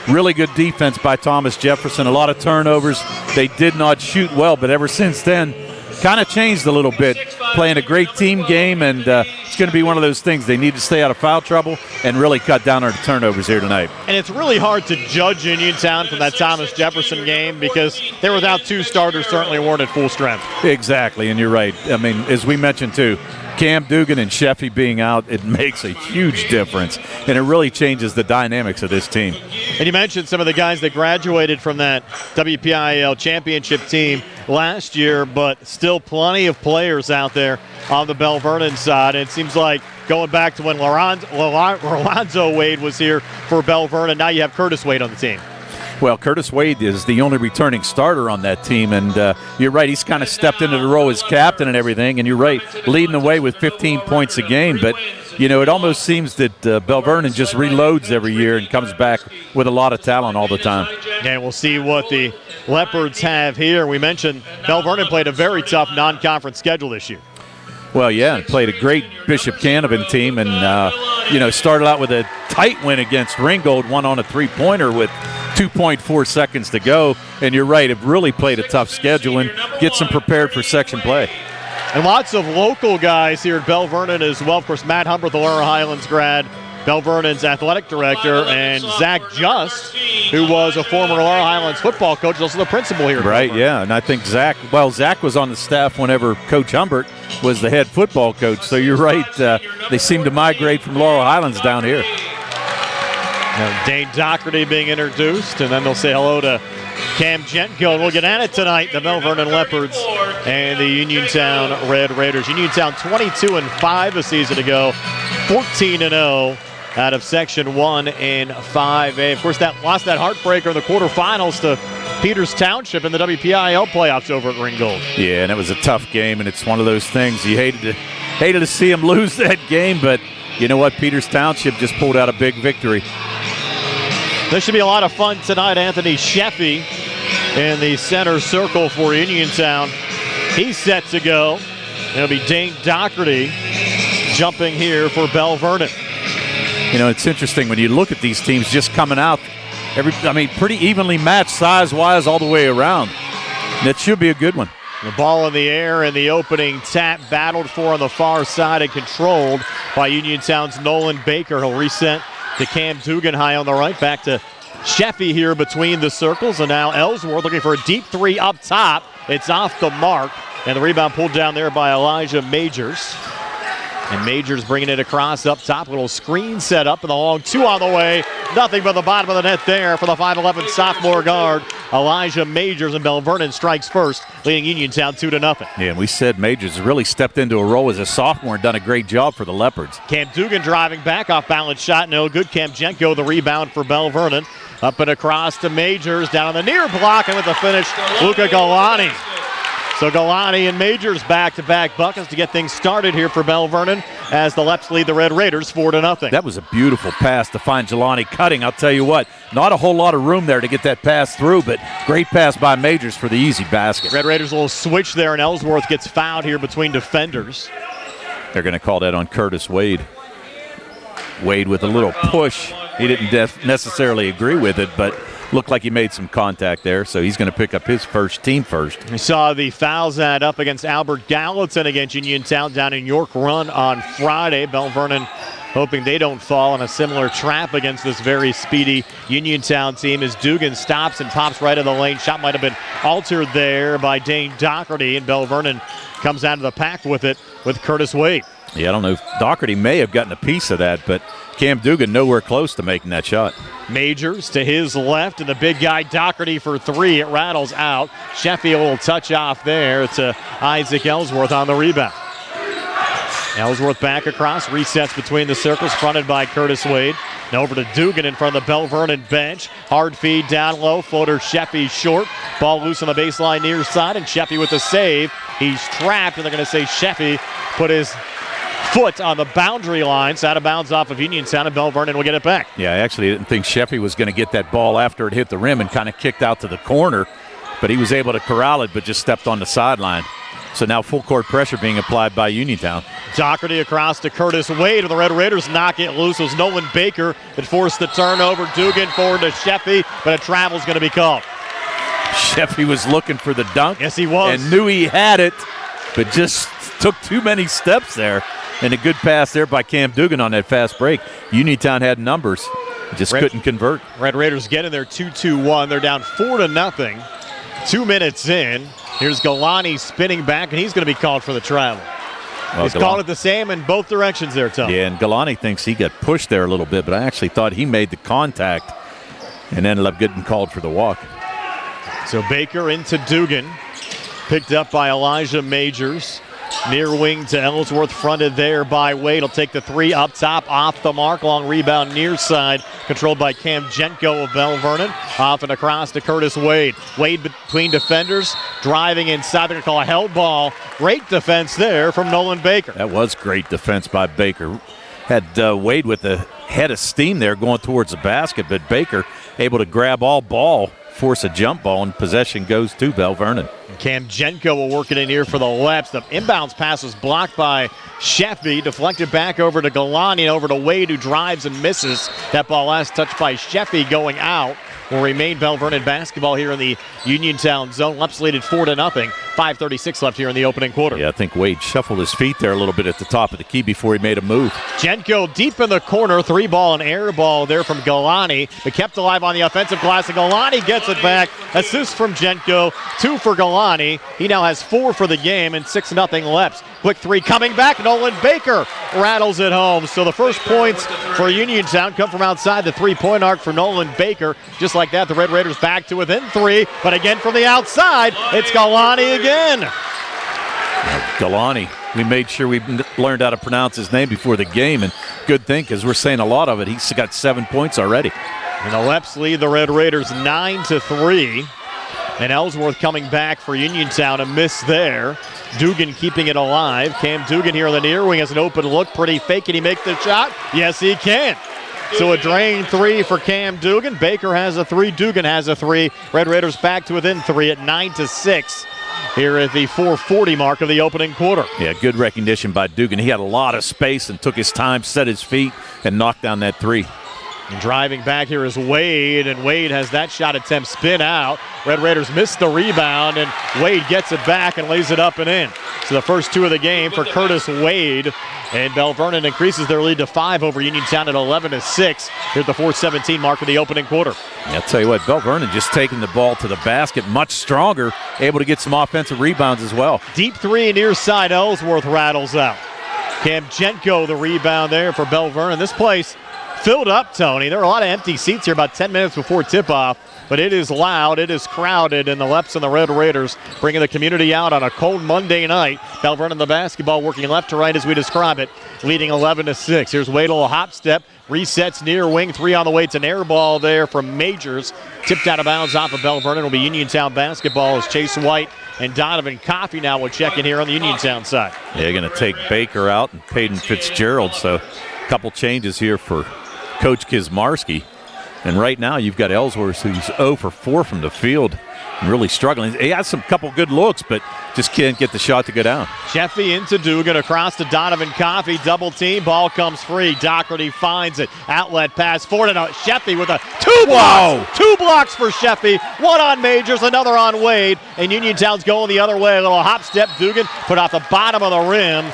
Really good defense by Thomas Jefferson. A lot of turnovers. They did not shoot well, but ever since then, kind of changed a little bit, playing a great team game, and it's going to be one of those things. They need to stay out of foul trouble and really cut down on the turnovers here tonight. And it's really hard to judge Uniontown from that Thomas Jefferson game because they were without two starters, certainly weren't at full strength. Exactly, and you're right. I mean, as we mentioned too, Cam Dugan and Sheffy being out, it makes a huge difference, and it really changes the dynamics of this team. And you mentioned some of the guys that graduated from that WPIAL championship team last year, but still plenty of players out there on the Belle Vernon side. And it seems like going back to when Lorenzo Wade was here for Belle Vernon, now you have Curtis Wade on the team. Well, Curtis Wade is the only returning starter on that team, and you're right, he's kind of stepped into the role as captain and everything, and you're right, leading the way with 15 points a game. But, you know, it almost seems that Belle Vernon just reloads every year and comes back with a lot of talent all the time. And we'll see what the Leopards have here. We mentioned Belle Vernon played a very tough non-conference schedule this year. Well, yeah, played a great Bishop Canavan team, and, you know, started out with a tight win against Ringgold, won on a three-pointer with 2.4 seconds to go. And you're right, have really played a tough schedule and gets them prepared for section play. And lots of local guys here at Belle Vernon as well. Of course, Matt Humbert, the Laurel Highlands grad, Belle Vernon's athletic director, and Zach Just, who was a former Laurel Highlands football coach, also the principal here. Right, yeah, and I think Zach was on the staff whenever Coach Humbert was the head football coach. So you're right, they seem to migrate from Laurel Highlands down here. Now, Dane Doherty being introduced, and then they'll say hello to Cam Gentgo. And we'll get at it tonight, the Belle Vernon Leopards and the Uniontown Red Raiders. Uniontown 22-5 a season ago, 14-0 out of Section 1 in 5A. Of course, that lost that heartbreaker in the quarterfinals to Peters Township in the WPIAL playoffs over at Ringgold. Yeah, and it was a tough game, and it's one of those things you hated to see them lose that game, but you know what? Peters Township just pulled out a big victory. This should be a lot of fun tonight. Anthony Sheffy in the center circle for Uniontown. He's set to go. It'll be Dane Doherty jumping here for Belle Vernon. You know, it's interesting when you look at these teams just coming out, pretty evenly matched size-wise all the way around. That should be a good one. The ball in the air and the opening tap battled for on the far side and controlled by Uniontown's Nolan Baker. He'll reset to Cam Dugan high on the right. Back to Sheffy here between the circles. And now Ellsworth looking for a deep three up top. It's off the mark. And the rebound pulled down there by Elijah Majors. And Majors bringing it across up top. Little screen set up and the long two on the way. Nothing but the bottom of the net there for the 5'11 sophomore guard, Elijah Majors. And Belle Vernon strikes first, leading Uniontown 2-0. Yeah, and we said Majors has really stepped into a role as a sophomore and done a great job for the Leopards. Cam Dugan driving back off balance shot. No good. Cam Gentgo the rebound for Belle Vernon. Up and across to Majors. Down on the near block and with the finish, Luca Galani. So Galani and Majors back-to-back buckets to get things started here for Belle Vernon as the Leps lead the Red Raiders 4-0. That was a beautiful pass to find Jelani cutting. I'll tell you what, not a whole lot of room there to get that pass through, but great pass by Majors for the easy basket. Red Raiders a little switch there, and Ellsworth gets fouled here between defenders. They're going to call that on Curtis Wade. Wade with a little push. He didn't necessarily agree with it, but looked like he made some contact there, so he's going to pick up his team first. We saw the fouls add up against Albert Gallatin against Uniontown down in York Run on Friday. Belle Vernon hoping they don't fall in a similar trap against this very speedy Uniontown team as Dugan stops and pops right in the lane. Shot might have been altered there by Dane Doherty, and Belle Vernon comes out of the pack with it with Curtis Wade. Yeah, I don't know if Doherty may have gotten a piece of that, but Cam Dugan nowhere close to making that shot. Majors to his left, and the big guy Doherty for three. It rattles out. Sheffy a little touch off there to Isaac Ellsworth on the rebound. Ellsworth back across, resets between the circles, fronted by Curtis Wade. Now over to Dugan in front of the Belle Vernon bench. Hard feed down low, floater Sheffy short. Ball loose on the baseline near side, and Sheffy with the save. He's trapped, and they're going to say Sheffy put his foot on the boundary line. So out of bounds off of Uniontown, and Belle Vernon will get it back. Yeah, I actually didn't think Sheffy was going to get that ball after it hit the rim and kind of kicked out to the corner, but he was able to corral it, but just stepped on the sideline. So now full court pressure being applied by Uniontown. Doherty across to Curtis Wade, and the Red Raiders knock it loose. It was Nolan Baker that forced the turnover. Dugan forward to Sheffy, but a travel's going to be called. Sheffy was looking for the dunk. Yes, he was. And knew he had it, but just took too many steps there. And a good pass there by Cam Dugan on that fast break. Uniontown had numbers, just couldn't convert. Red Raiders get in there 2-2-1. They're down 4-0. 2 minutes in. Here's Galani spinning back, and he's going to be called for the travel. Well, He's called it the same in both directions there, Tom. Yeah, and Galani thinks he got pushed there a little bit, but I actually thought he made the contact and ended up getting called for the walk. So Baker into Dugan. Picked up by Elijah Majors. Near wing to Ellsworth, fronted there by Wade. He'll take the three up top, off the mark. Long rebound near side, controlled by Cam Jenko of Belle Vernon. Off and across to Curtis Wade. Wade between defenders, driving inside. They're going to call a held ball. Great defense there from Nolan Baker. That was great defense by Baker. Had Wade with a head of steam there going towards the basket, but Baker able to grab all ball, force a jump ball, and possession goes to Belle Vernon. Cam Jenko will work it in here for the Leps. The inbounds pass was blocked by Sheffy, deflected back over to Galani and over to Wade, who drives and misses. That ball last touched by Sheffy going out. Will remain Belle Vernon basketball here in the Uniontown zone. Leps lead at 4-0. 5:36 left here in the opening quarter. Yeah, I think Wade shuffled his feet there a little bit at the top of the key before he made a move. Jenko deep in the corner. 3-ball and air ball there from Galani, but kept alive on the offensive glass. And Galani gets it back. Assist from Jenko. 2 for Galani. He now has 4 for the game and 6-0 Leps. Quick three coming back. Nolan Baker rattles it home. So the first points for Uniontown come from outside the 3-point arc for Nolan Baker. Just like that, the Red Raiders back to within 3. But again from the outside, it's Galani again. Galani, we made sure we learned how to pronounce his name before the game, and good thing because we're saying a lot of it. He's got 7 points already. And the Leps lead the Red Raiders 9-3. And Ellsworth coming back for Uniontown, a miss there. Dugan keeping it alive. Cam Dugan here on the near wing has an open look, pretty fake. Can he make the shot? Yes, he can. So a drain 3 for Cam Dugan. Baker has a 3. Dugan has a 3. Red Raiders back to within 3 at 9-6. Here at the 4:40 mark of the opening quarter. Yeah, good recognition by Dugan. He had a lot of space and took his time, set his feet, and knocked down that 3. And driving back here is Wade, and Wade has that shot attempt spin out. Red Raiders missed the rebound, and Wade gets it back and lays it up and in. So the first 2 of the game for Curtis Wade. And Belle Vernon increases their lead to 5 over Uniontown at 11-6 here at the 4:17 mark of the opening quarter. I'll tell you what, Belle Vernon just taking the ball to the basket much stronger, able to get some offensive rebounds as well. Deep 3 near side, Ellsworth rattles out. Cam Jenko the rebound there for Belle Vernon. This place filled up, Tony. There are a lot of empty seats here about 10 minutes before tip-off, but it is loud, it is crowded, and the Leps and the Red Raiders bringing the community out on a cold Monday night. Belle Vernon the basketball working left to right as we describe it, leading 11-6. Here's Wade, a little hop step, resets near wing, 3 on the way. It's an air ball there from Majors, tipped out of bounds off of Belle Vernon. It'll be Uniontown basketball as Chase White and Donovan Coffey now will check in here on the Uniontown side. They're going to take Baker out and Peyton Fitzgerald, so a couple changes here for Coach Kizmarski. And right now you've got Ellsworth, who's 0 for 4 from the field and really struggling. He has some couple good looks, but just can't get the shot to go down. Sheffy into Dugan, across to Donovan Coffey. Double team, ball comes free. Doherty finds it. Outlet pass forward. And Sheffy with a 2 blocks. 2 blocks for Sheffy. 1 on Majors, another on Wade. And Uniontown's going the other way. A little hop step. Dugan put off the bottom of the rim.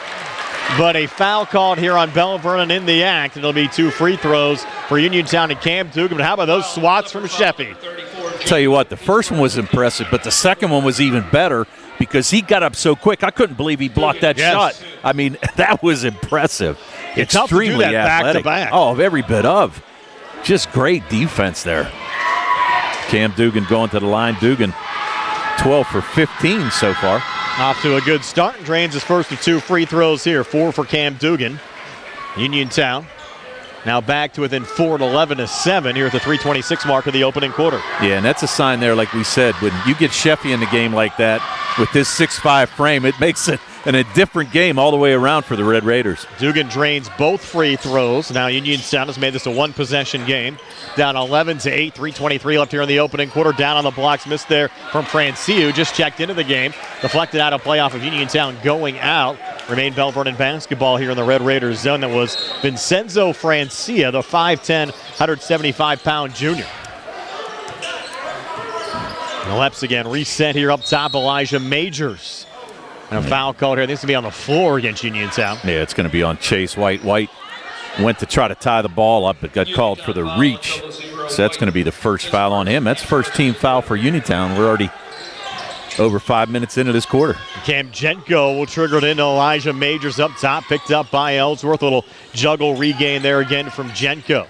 But a foul called here on Belle Vernon in the act. It'll be 2 free throws for Uniontown and Cam Dugan. But how about those swats from Sheffy? Tell you what, the first one was impressive, but the second one was even better because he got up so quick. I couldn't believe he blocked that shot. I mean, that was impressive. It's extremely tough to do that athletic. Back to back. Oh, every bit of. Just great defense there. Cam Dugan going to the line. Dugan 12 for 15 so far. Off to a good start and drains his first of 2 free throws here. 4 for Cam Dugan. Uniontown now back to within 4 at 11-7 here at the 3:26 mark of the opening quarter. Yeah, and that's a sign there, like we said, when you get Sheffy in the game like that with this 6'5" frame, it makes it a different game all the way around for the Red Raiders. Dugan drains both free throws. Now Uniontown has made this a 1-possession game. Down 11-8, 3:23 left here in the opening quarter. Down on the blocks, missed there from Franciu. Just checked into the game. Deflected out of play off of Uniontown going out. Remain Belle Vernon basketball here in the Red Raiders zone. That was Vincenzo Francia, the 5'10", 175-pound junior. The Leps again reset here up top. Elijah Majors And a foul called here. This will be on the floor against Uniontown. Yeah, it's going to be on Chase White. White went to try to tie the ball up, but got called for the reach. So that's going to be the first foul on him. That's first team foul for Uniontown. We're already over 5 minutes into this quarter. Cam Jenko will trigger it into Elijah Majors up top. Picked up by Ellsworth. A little juggle regain there again from Jenko.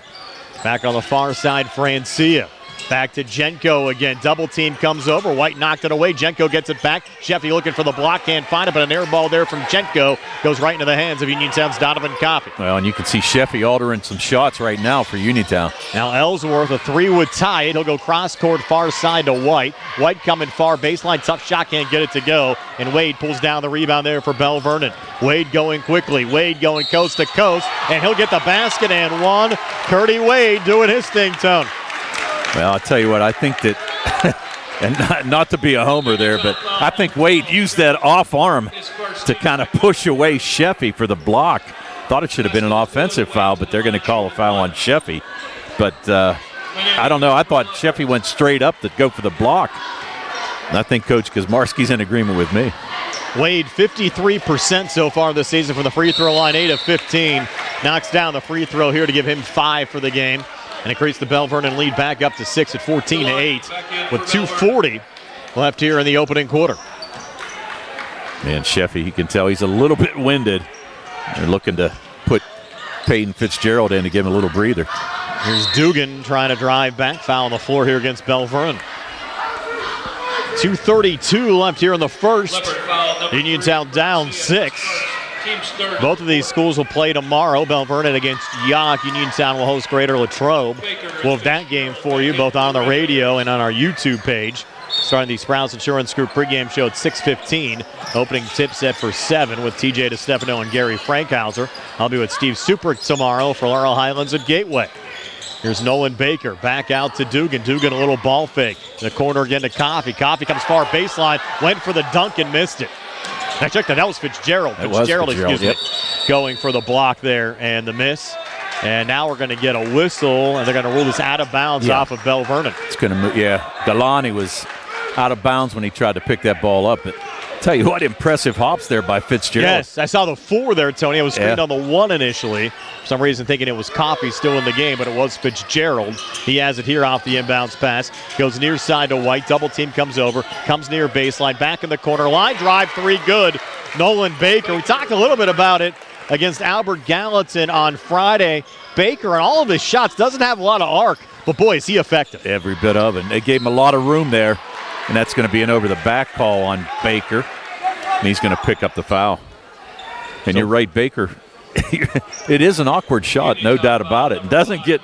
Back on the far side, Francia. Back to Jenko again. Double team comes over. White knocked it away. Jenko gets it back. Sheffy looking for the block. Can't find it, but an air ball there from Jenko goes right into the hands of Uniontown's Donovan Coffey. Well, and you can see Sheffy altering some shots right now for Uniontown. Now Ellsworth, a three would tie it. He'll go cross court far side to White. White coming far baseline. Tough shot, can't get it to go. And Wade pulls down the rebound there for Belle Vernon. Wade going quickly. Wade going coast to coast. And he'll get the basket and one. Curdy Wade doing his thing, Tone. Well, I'll tell you what, I think that, and not to be a homer there, but I think Wade used that off arm to kind of push away Sheffy for the block. Thought it should have been an offensive foul, but they're going to call a foul on Sheffy. But I don't know. I thought Sheffy went straight up to go for the block. And I think Coach Kazmarski's in agreement with me. Wade, 53% so far this season from the free throw line, 8 of 15. Knocks down the free throw here to give him 5 for the game. And it creates the Belle Vernon lead back up to 6 at 14-8 with 2:40 left here in the opening quarter. Man, Sheffy, you can tell he's a little bit winded. They're looking to put Peyton Fitzgerald in to give him a little breather. Here's Dugan trying to drive back. Foul on the floor here against Belle Vernon. 2:32 left here in the first. Uniontown down 6. Both of these schools will play tomorrow. Belle Vernon against York. Uniontown will host Greater Latrobe. We'll have that game for you both on the radio and on our YouTube page. Starting the Sprouts Insurance Group pregame show at 6:15. Opening tip set for 7 with TJ DeStefano and Gary Frankhauser. I'll be with Steve Suprick tomorrow for Laurel Highlands at Gateway. Here's Nolan Baker back out to Dugan. Dugan a little ball fake. In the corner again to Coffey. Coffey comes far baseline. Went for the dunk and missed it. I checked that was Fitzgerald. Fitzgerald, excuse me. Going for the block there and the miss. And now we're going to get a whistle, and they're going to rule this out of bounds off of Belle Vernon. It's going to move. Yeah, Galani was out of bounds when he tried to pick that ball up. But tell you what, impressive hops there by Fitzgerald. Yes, I saw the 4 there, Tony. I was screened on the 1 initially. For some reason thinking it was Coffey still in the game, but it was Fitzgerald. He has it here off the inbounds pass. Goes near side to White. Double team comes over. Comes near baseline. Back in the corner. Line drive 3 good. Nolan Baker. We talked a little bit about it against Albert Gallatin on Friday. Baker, on all of his shots, doesn't have a lot of arc, but boy, is he effective. Every bit of it. They gave him a lot of room there, and that's going to be an over-the-back call on Baker, and he's going to pick up the foul. And you're right, Baker. It is an awkward shot, no doubt about it. Doesn't get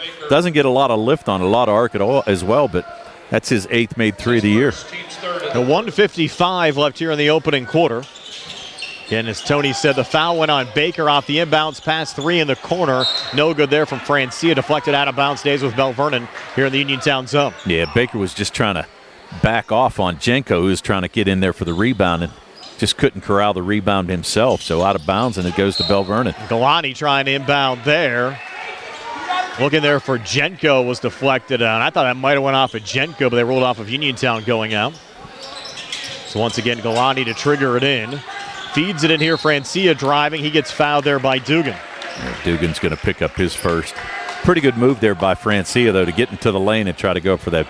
a lot of lift on, a lot of arc at all as well, but that's his 8th made 3 of the year. The 1:55 left here in the opening quarter. And as Tony said, the foul went on Baker off the inbounds pass, 3 in the corner. No good there from Francia. Deflected out of bounds, stays with Belle Vernon here in the Uniontown zone. Yeah, Baker was just trying to back off on Jenko, who was trying to get in there for the rebound and just couldn't corral the rebound himself. So out of bounds, and it goes to Belle Vernon. Galani trying to inbound there. Looking there for Jenko was deflected out. I thought that might have went off of Jenko, but they rolled off of Uniontown going out. So once again, Galani to trigger it in. Feeds it in here, Francia driving. He gets fouled there by Dugan. Yeah, Dugan's going to pick up his first. Pretty good move there by Francia, though, to get into the lane and try to go for that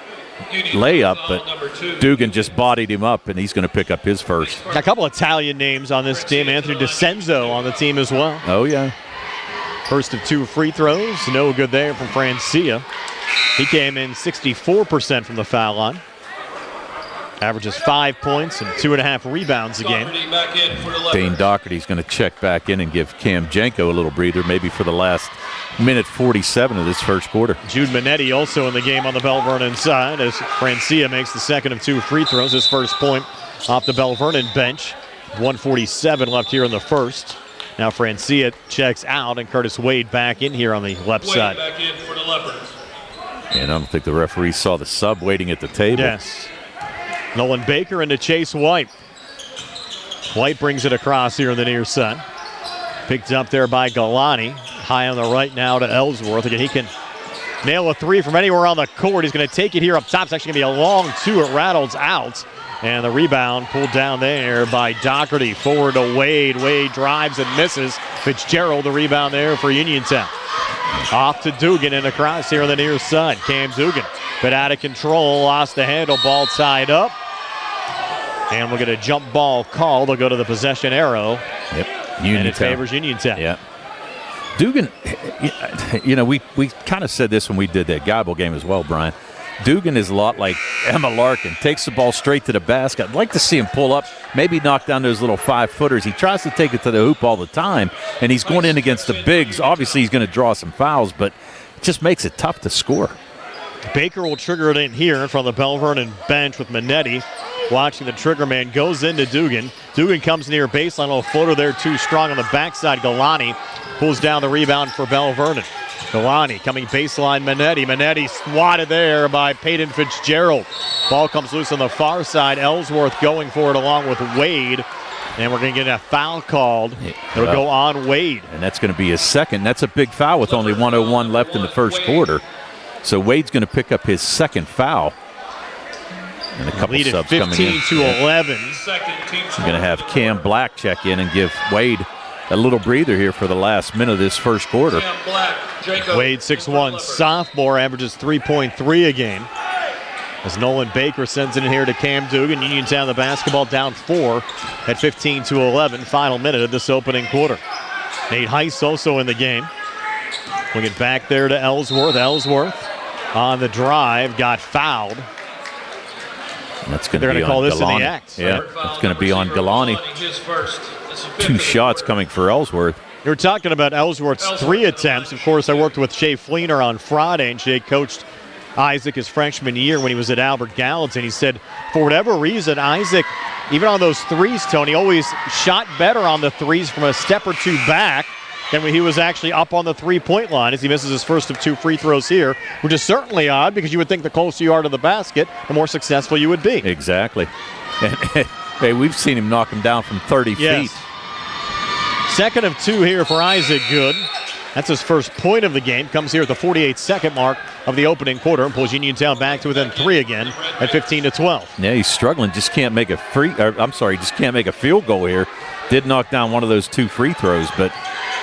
layup, but Dugan just bodied him up, and he's going to pick up his first. A couple Italian names on this team. Anthony DiCenzo on the team as well. Oh, yeah. First of 2 free throws. No good there from Francia. He came in 64% from the foul line. Averages 5 points and 2.5 rebounds a game. Dane Doherty's going to check back in and give Cam Jenko a little breather, maybe for the last minute 47 of this first quarter. Jude Minetti also in the game on the Belle Vernon side as Francia makes the second of 2 free throws. His first point off the Belle Vernon bench. 1:47 left here in the first. Now Francia checks out and Curtis Wade back in here on the left side. Back in for the Leopards. And I don't think the referee saw the sub waiting at the table. Yes. Nolan Baker into Chase White. White brings it across here in the near side. Picked up there by Galani. High on the right now to Ellsworth. Again, he can nail a 3 from anywhere on the court. He's going to take it here up top. It's actually going to be a long 2. It rattles out. And the rebound pulled down there by Doherty. Forward to Wade. Wade drives and misses. Fitzgerald the rebound there for Uniontown. Off to Dugan and across here on the near side. Cam Dugan, but out of control, lost the handle, ball tied up. And we'll get a jump ball call. They'll go to the possession arrow. Yep. And it favors Uniontown. Yeah. Dugan, we kind of said this when we did that Geibel game as well, Brian. Dugan is a lot like Emma Larkin, takes the ball straight to the basket. I'd like to see him pull up, maybe knock down those little 5-footers. He tries to take it to the hoop all the time, and he's going in against the bigs. Obviously, he's going to draw some fouls, but it just makes it tough to score. Baker will trigger it in here in front of the Belle Vernon bench with Minetti. Watching the trigger man, goes into Dugan. Dugan comes near baseline, a little floater there too strong on the backside. Galani pulls down the rebound for Belle Vernon. Galani coming baseline, Minetti. Minetti swatted there by Peyton Fitzgerald. Ball comes loose on the far side. Ellsworth going for it along with Wade. And we're going to get a foul called. It'll go on Wade. And that's going to be his second. That's a big foul with only 1:01 left in the first quarter. So Wade's going to pick up his second foul. And a couple subs coming in. 15-11. We're going to have Cam Black check in and give Wade a little breather here for the last minute of this first quarter. Wade, 6'1", sophomore, averages 3.3 a game. As Nolan Baker sends it in here to Cam Dugan. Uniontown the basketball down 4 at 15-11. Final minute of this opening quarter. Nate Heiss also in the game. Bring it back there to Ellsworth. Ellsworth on the drive, got fouled. And that's going They're to be going to call on this Galani. in the act. Yeah, it's going to be on Galani. 2 shots coming for Ellsworth. You're talking about Ellsworth's 3 attempts. Of course, I worked with Shea Fleener on Friday, and Shea coached Isaac his freshman year when he was at Albert Gallatin. He said, for whatever reason, Isaac, even on those threes, Tony, always shot better on the threes from a step or two back than when he was actually up on the three-point line as he misses his first of 2 free throws here, which is certainly odd because you would think the closer you are to the basket, the more successful you would be. Exactly. And, hey, we've seen him knock him down from 30 feet. Second of 2 here for Isaac Good. That's his first point of the game. Comes here at the 48-second mark of the opening quarter and pulls Uniontown back to within 3 again at 15-12. Yeah, he's struggling. Just can't make a just can't make a field goal here. Did knock down one of those 2 free throws, but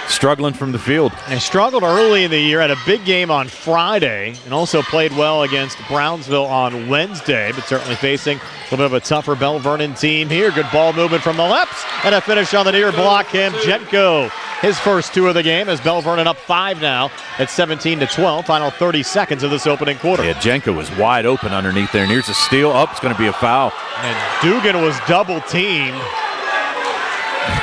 struggling from the field. And struggled early in the year, had a big game on Friday, and also played well against Brownsville on Wednesday, but certainly facing a little bit of a tougher Belle Vernon team here. Good ball movement from the left, and a finish on the near block. Kemchenko, his first 2 of the game, as Belle Vernon up 5 now at 17-12. Final 30 seconds of this opening quarter. Yeah, Jenko was wide open underneath there, and here's a steal. Oh, it's going to be a foul. And Dugan was double-teamed.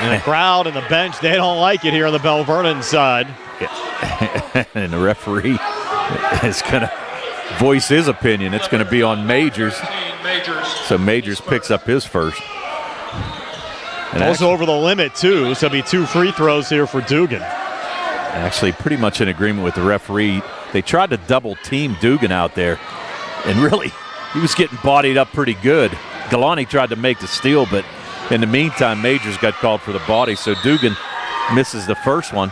And the crowd and the bench, they don't like it here on the Belle Vernon side. Yeah. And the referee is going to voice his opinion. It's going to be on Majors. So Majors picks up his first. And also over the limit, too. So it'll be 2 free throws here for Dugan. Actually, pretty much in agreement with the referee. They tried to double-team Dugan out there. And really, he was getting bodied up pretty good. Galani tried to make the steal, but in the meantime, Majors got called for the body, so Dugan misses the first one.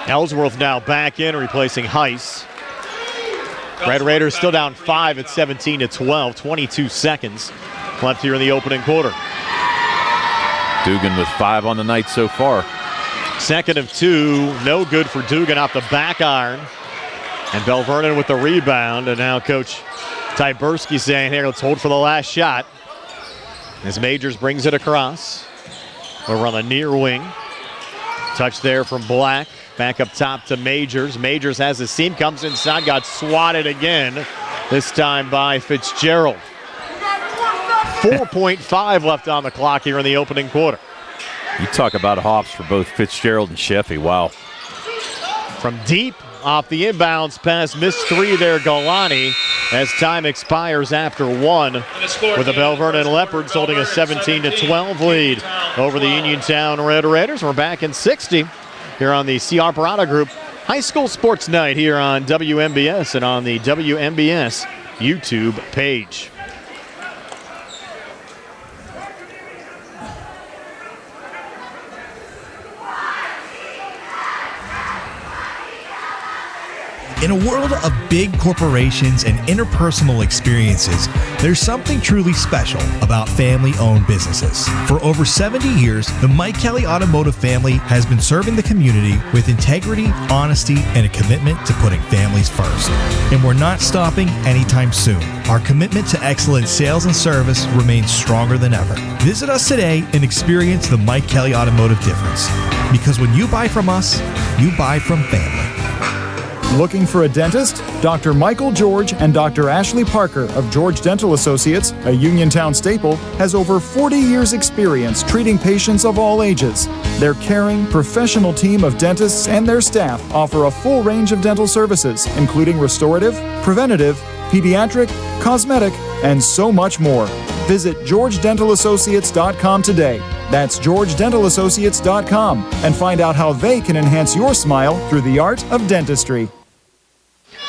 Ellsworth now back in, replacing Heiss. Red Raiders still down 5 at 17-12. 22 seconds left here in the opening quarter. Dugan with 5 on the night so far. Second of 2, no good for Dugan off the back iron. And Belle Vernon with the rebound, and now Coach Tyberski saying, here, let's hold for the last shot. As Majors brings it across. Over on the near wing. Touch there from Black. Back up top to Majors. Majors has his seam, comes inside, got swatted again. This time by Fitzgerald. 4.5 left on the clock here in the opening quarter. You talk about hops for both Fitzgerald and Sheffy. Wow. From deep off the inbounds pass, missed 3 there, Galani, as time expires after 1, with the Belle Vernon Leopards holding a 17-12 lead over the Uniontown Red Raiders. We're back in 60 here on the C. Harper Auto Group High School Sports Night here on WMBS and on the WMBS YouTube page. In a world of big corporations and interpersonal experiences, there's something truly special about family-owned businesses. For over 70 years, the Mike Kelly Automotive family has been serving the community with integrity, honesty, and a commitment to putting families first. And we're not stopping anytime soon. Our commitment to excellent sales and service remains stronger than ever. Visit us today and experience the Mike Kelly Automotive difference. Because when you buy from us, you buy from family. Looking for a dentist? Dr. Michael George and Dr. Ashley Parker of George Dental Associates, a Uniontown staple, has over 40 years' experience treating patients of all ages. Their caring, professional team of dentists and their staff offer a full range of dental services, including restorative, preventative, pediatric, cosmetic, and so much more. Visit GeorgeDentalAssociates.com today. That's GeorgeDentalAssociates.com and find out how they can enhance your smile through the art of dentistry.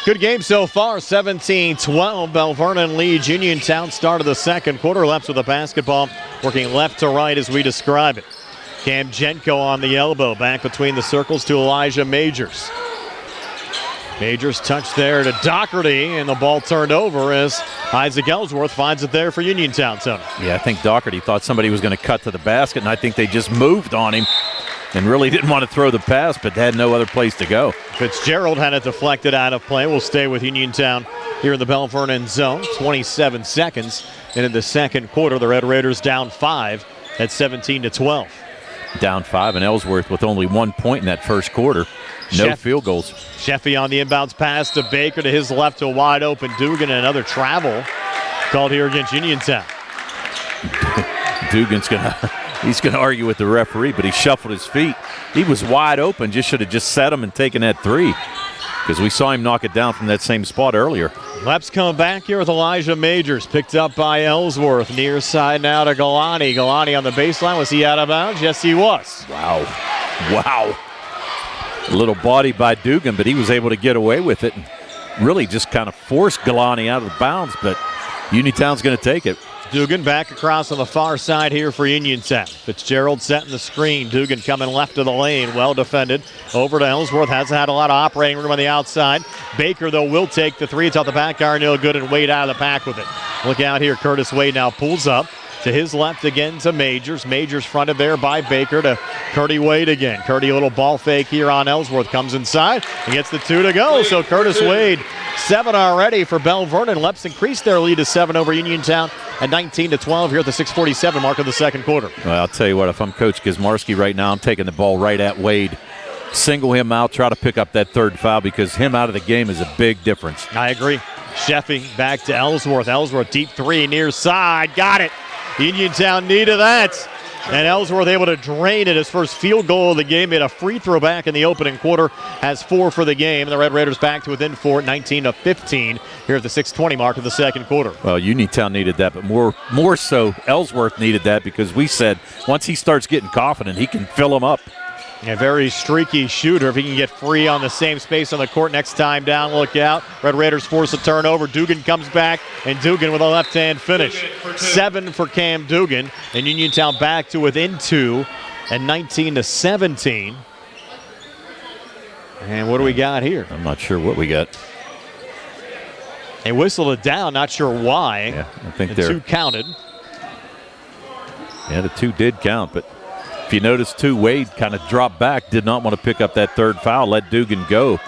Good game so far, 17-12. Belle Vernon leads Uniontown. Start of the second quarter. Left with the basketball, working left to right as we describe it. Cam Jenko on the elbow, back between the circles to Elijah Majors. Majors touched there to Doherty, and the ball turned over as Isaac Ellsworth finds it there for Uniontown. Yeah, I think Doherty thought somebody was going to cut to the basket, and I think they just moved on him and really didn't want to throw the pass, but had no other place to go. Fitzgerald had it deflected out of play. We'll stay with Uniontown here in the Belle Vernon zone. 27 seconds into the second quarter. The Red Raiders down 5 at 17-12. Down 5, and Ellsworth with only 1 point in that first quarter. No field goals. Sheffy on the inbounds pass to Baker, to his left to a wide open Dugan, and another travel called here against Uniontown. Dugan's he's gonna argue with the referee, but he shuffled his feet. He was wide open, should have just set him and taken that three, because we saw him knock it down from that same spot earlier. Leps coming back here with Elijah Majors, picked up by Ellsworth. Near side now to Galani. Galani on the baseline. Was he out of bounds? Yes, he was. Wow. A little body by Dugan, but he was able to get away with it and really just kind of forced Galani out of bounds, but Uniontown's going to take it. Dugan back across on the far side here for Uniontown. Fitzgerald setting the screen. Dugan coming left of the lane. Well defended. Over to Ellsworth. Hasn't had a lot of operating room on the outside. Baker, though, will take the three. It's off the back iron. No good, and Wade out of the pack with it. Look out here. Curtis Wade now pulls up. To his left again to Majors. Majors fronted there by Baker to Curdy Wade again. Curdy, a little ball fake here on Ellsworth. Comes inside and gets the two to go. So Curtis Wade, 7 already for Belle Vernon. Leps increased their lead to 7 over Uniontown at 19-12 here at the 6:47 mark of the second quarter. Well, I'll tell you what, if I'm Coach Gizmarski right now, I'm taking the ball right at Wade. Single him out, try to pick up that third foul, because him out of the game is a big difference. I agree. Sheffy back to Ellsworth. Ellsworth deep three near side. Got it. Uniontown needed that. And Ellsworth able to drain it. His first field goal of the game. Made a free throw back in the opening quarter. Has 4 for the game. The Red Raiders back to within 4 at 19-15 here at the 6:20 mark of the second quarter. Well, Uniontown needed that, but more so Ellsworth needed that, because we said once he starts getting confident, he can fill them up. A very streaky shooter. If he can get free on the same space on the court next time down, look out. Red Raiders force a turnover. Dugan comes back, and Dugan with a left-hand finish. 7 for Cam Dugan, and Uniontown back to within 2 at 19-17. And what do we got here? I'm not sure what we got. They whistled it down, not sure why. Yeah, I think the 2 counted. Yeah, the 2 did count, but if you notice too, Wade kind of dropped back, did not want to pick up that third foul, let Dugan go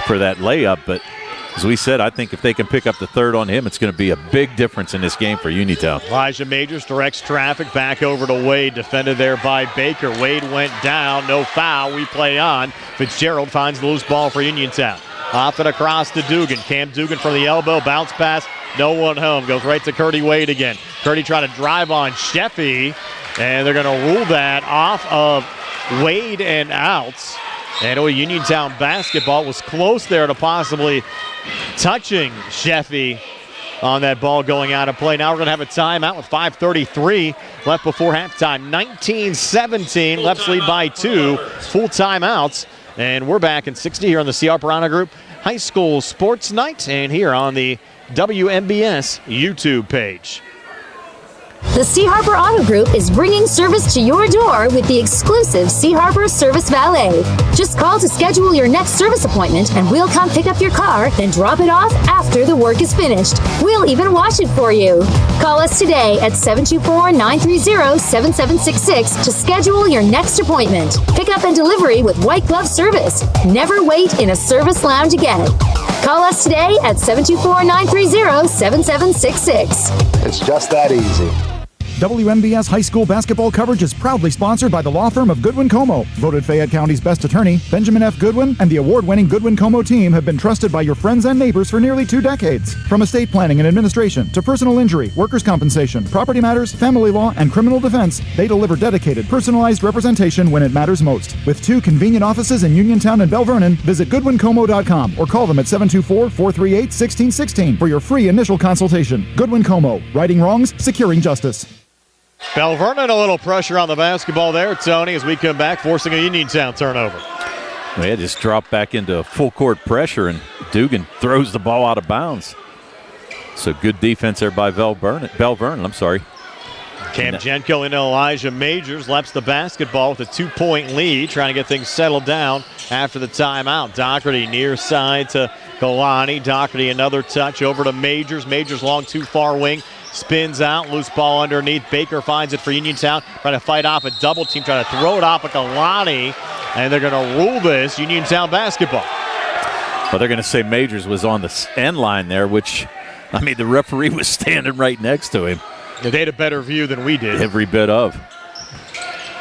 for that layup. But as we said, I think if they can pick up the third on him, it's going to be a big difference in this game for Uniontown. Elijah Majors directs traffic back over to Wade, defended there by Baker. Wade went down, no foul, we play on. Fitzgerald finds the loose ball for Uniontown. Off and across to Dugan. Cam Dugan from the elbow, bounce pass, no one home. Goes right to Curdy Wade again. Curdy trying to drive on Sheffy, and they're going to rule that off of Wade and outs. And Uniontown basketball was close there to possibly touching Sheffy on that ball going out of play. Now we're going to have a timeout with 5:33 left before halftime. 19-17, Leps lead by 2. Full timeouts. And we're back in 60 here on the C. Harper Honor Group High School Sports Night, and here on the WMBS YouTube page. The Sea Harbor Auto Group is bringing service to your door with the exclusive Sea Harbor Service Valet. Just call to schedule your next service appointment and we'll come pick up your car, then drop it off after the work is finished. We'll even wash it for you. Call us today at 724-930-7766 to schedule your next appointment. Pickup and delivery with white glove service. Never wait in a service lounge again. Call us today at 724-930-7766. It's just that easy. WMBS high school basketball coverage is proudly sponsored by the law firm of Goodwin Como. Voted Fayette County's best attorney, Benjamin F. Goodwin, and the award-winning Goodwin Como team have been trusted by your friends and neighbors for nearly 2 decades. From estate planning and administration to personal injury, workers' compensation, property matters, family law, and criminal defense, they deliver dedicated, personalized representation when it matters most. With 2 convenient offices in Uniontown and Belle Vernon, visit GoodwinComo.com or call them at 724-438-1616 for your free initial consultation. Goodwin Como, righting wrongs, securing justice. Belle Vernon, a little pressure on the basketball there, Tony, as we come back, forcing a Uniontown turnover. They just dropped back into full court pressure, and Dugan throws the ball out of bounds. So good defense there by Belle Vernon. Cam Jenko and Elijah Majors laps the basketball with a 2-point lead, trying to get things settled down after the timeout. Doherty near side to Galani. Doherty another touch over to Majors. Majors long too far wing. Spins out, loose ball underneath. Baker finds it for Uniontown, trying to fight off a double team, trying to throw it off at Galani, and they're going to rule this Uniontown basketball. Well, they're going to say Majors was on the end line there, which, I mean, the referee was standing right next to him. They had a better view than we did. Every bit of.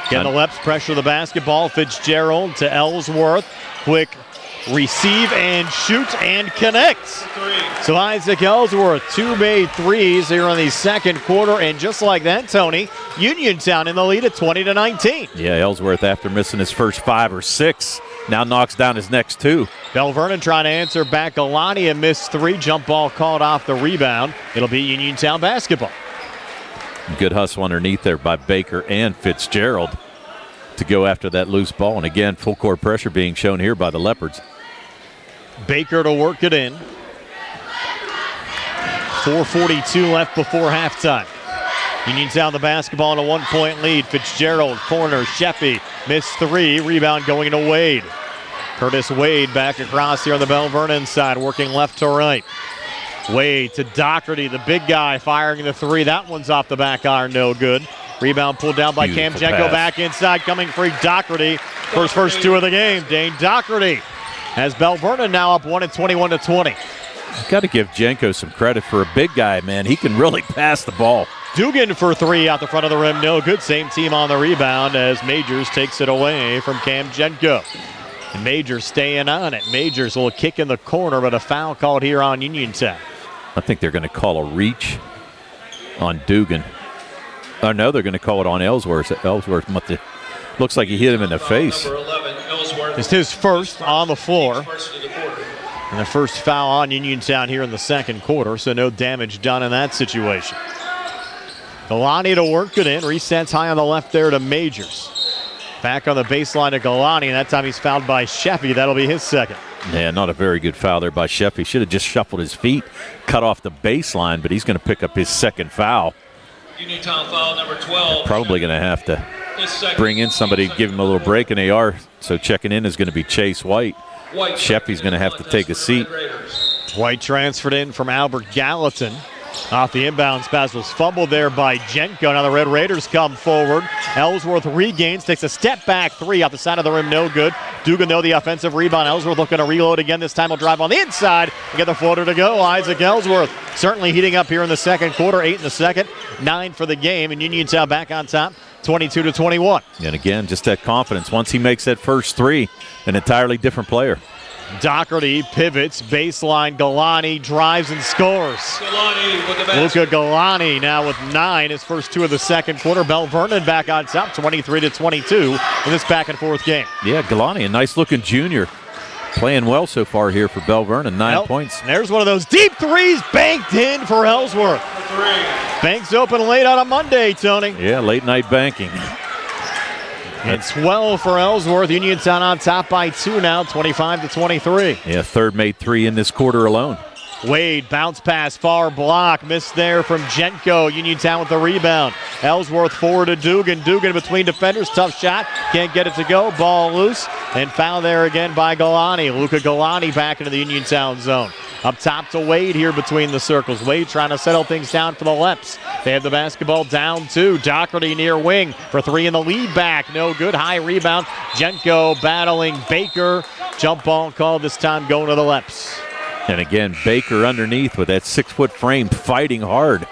Getting the left pressure the basketball. Fitzgerald to Ellsworth. Quick receive and shoot and connects. So Isaac Ellsworth, 2 made threes here in the second quarter, and just like that, Tony, Uniontown in the lead at 20-19. Yeah, Ellsworth, after missing his first 5 or 6, now knocks down his next 2. Belle Vernon trying to answer back. Galani a missed 3. Jump ball called off the rebound. It'll be Uniontown basketball. Good hustle underneath there by Baker and Fitzgerald to go after that loose ball. And again, full court pressure being shown here by the Leopards. Baker to work it in. 4:42 left before halftime. Uniontown the basketball in a 1-point lead. Fitzgerald, corner, Sheffy, missed 3. Rebound going to Wade. Curtis Wade back across here on the Belle Vernon side, working left to right. Wade to Doherty, the big guy, firing the 3. That one's off the back iron, no good. Rebound pulled down by Cam Jenko, back inside, coming free, Doherty. First 2 of the game, Dane Doherty has Belle Vernon now up 1 at 21-20. Got to give Jenko some credit for a big guy, man. He can really pass the ball. Dugan for 3 out the front of the rim, no good. Same team on the rebound as Majors takes it away from Cam Jenko. And Majors staying on it. Majors will kick in the corner, but a foul called here on Uniontown. I think they're going to call a reach on Dugan. Oh, no, they're going to call it on Ellsworth. Ellsworth looks like he hit him in the face. It's his first on the floor. And the first foul on Uniontown here in the second quarter, so no damage done in that situation. Galani to work it in. Resets high on the left there to Majors. Back on the baseline to Galani, and that time he's fouled by Sheffy. That'll be his second. Yeah, not a very good foul there by Sheffy. Should have just shuffled his feet, cut off the baseline, but he's going to pick up his second foul. Uniontown foul number 12. Probably going to have to bring in somebody, give him a little break, and they are. So checking in is going to be Chase White. Sheffy's going to have to take a seat. White transferred in from Albert Gallatin. Off the inbounds pass was fumbled there by Jenko. Now the Red Raiders come forward. Ellsworth regains, takes a step back 3 off the side of the rim, no good. Dugan, though, the offensive rebound. Ellsworth looking to reload again. This time he'll drive on the inside and get the floater to go. Isaac Ellsworth certainly heating up here in the second quarter. 8 in the second, 9 for the game. And Uniontown back on top, 22-21. And again, just that confidence. Once he makes that first 3, an entirely different player. Doherty pivots, baseline, Galani drives and scores. Galani with the basket. Luca Galani now with 9, his first 2 of the second quarter. Belle Vernon back on top, 23-22 in this back and forth game. Yeah, Galani, a nice looking junior. Playing well so far here for Belle Vernon, 9 points. There's one of those deep threes banked in for Ellsworth. Banks open late on a Monday, Tony. Yeah, late night banking. And 12 for Ellsworth. Uniontown on top by 2 now, 25-23. Yeah, third made 3 in this quarter alone. Wade, bounce pass, far block, missed there from Jenko. Uniontown with the rebound. Ellsworth forward to Dugan. Dugan between defenders, tough shot, can't get it to go. Ball loose, and foul there again by Galani. Luca Galani back into the Uniontown zone. Up top to Wade here between the circles. Wade trying to settle things down for the Leps. They have the basketball down 2. Doherty near wing for 3 in the lead back. No good. High rebound. Jenko battling Baker. Jump ball called this time going to the Leps. And again, Baker underneath with that 6-foot frame fighting hard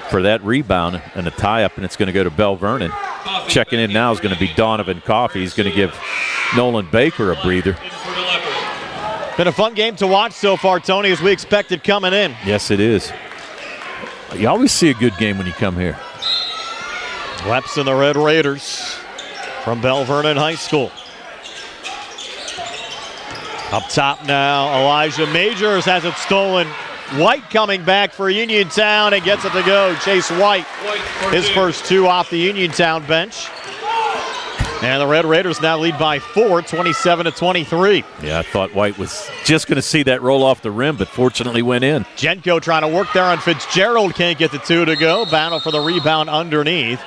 for that rebound and a tie-up, and it's going to go to Belle Vernon. Checking in now is going to be Donovan Coffey. He's going to give Nolan Baker a breather. Been a fun game to watch so far, Tony, as we expected coming in. Yes, it is. You always see a good game when you come here. Leps and the Red Raiders from Belle Vernon High School. Up top now, Elijah Majors has it stolen. White coming back for Uniontown and gets it to go. Chase White, his first 2 off the Uniontown bench. And the Red Raiders now lead by 4, 27-23. Yeah, I thought White was just going to see that roll off the rim, but fortunately went in. Jenko trying to work there on Fitzgerald. Can't get the 2 to go. Battle for the rebound underneath.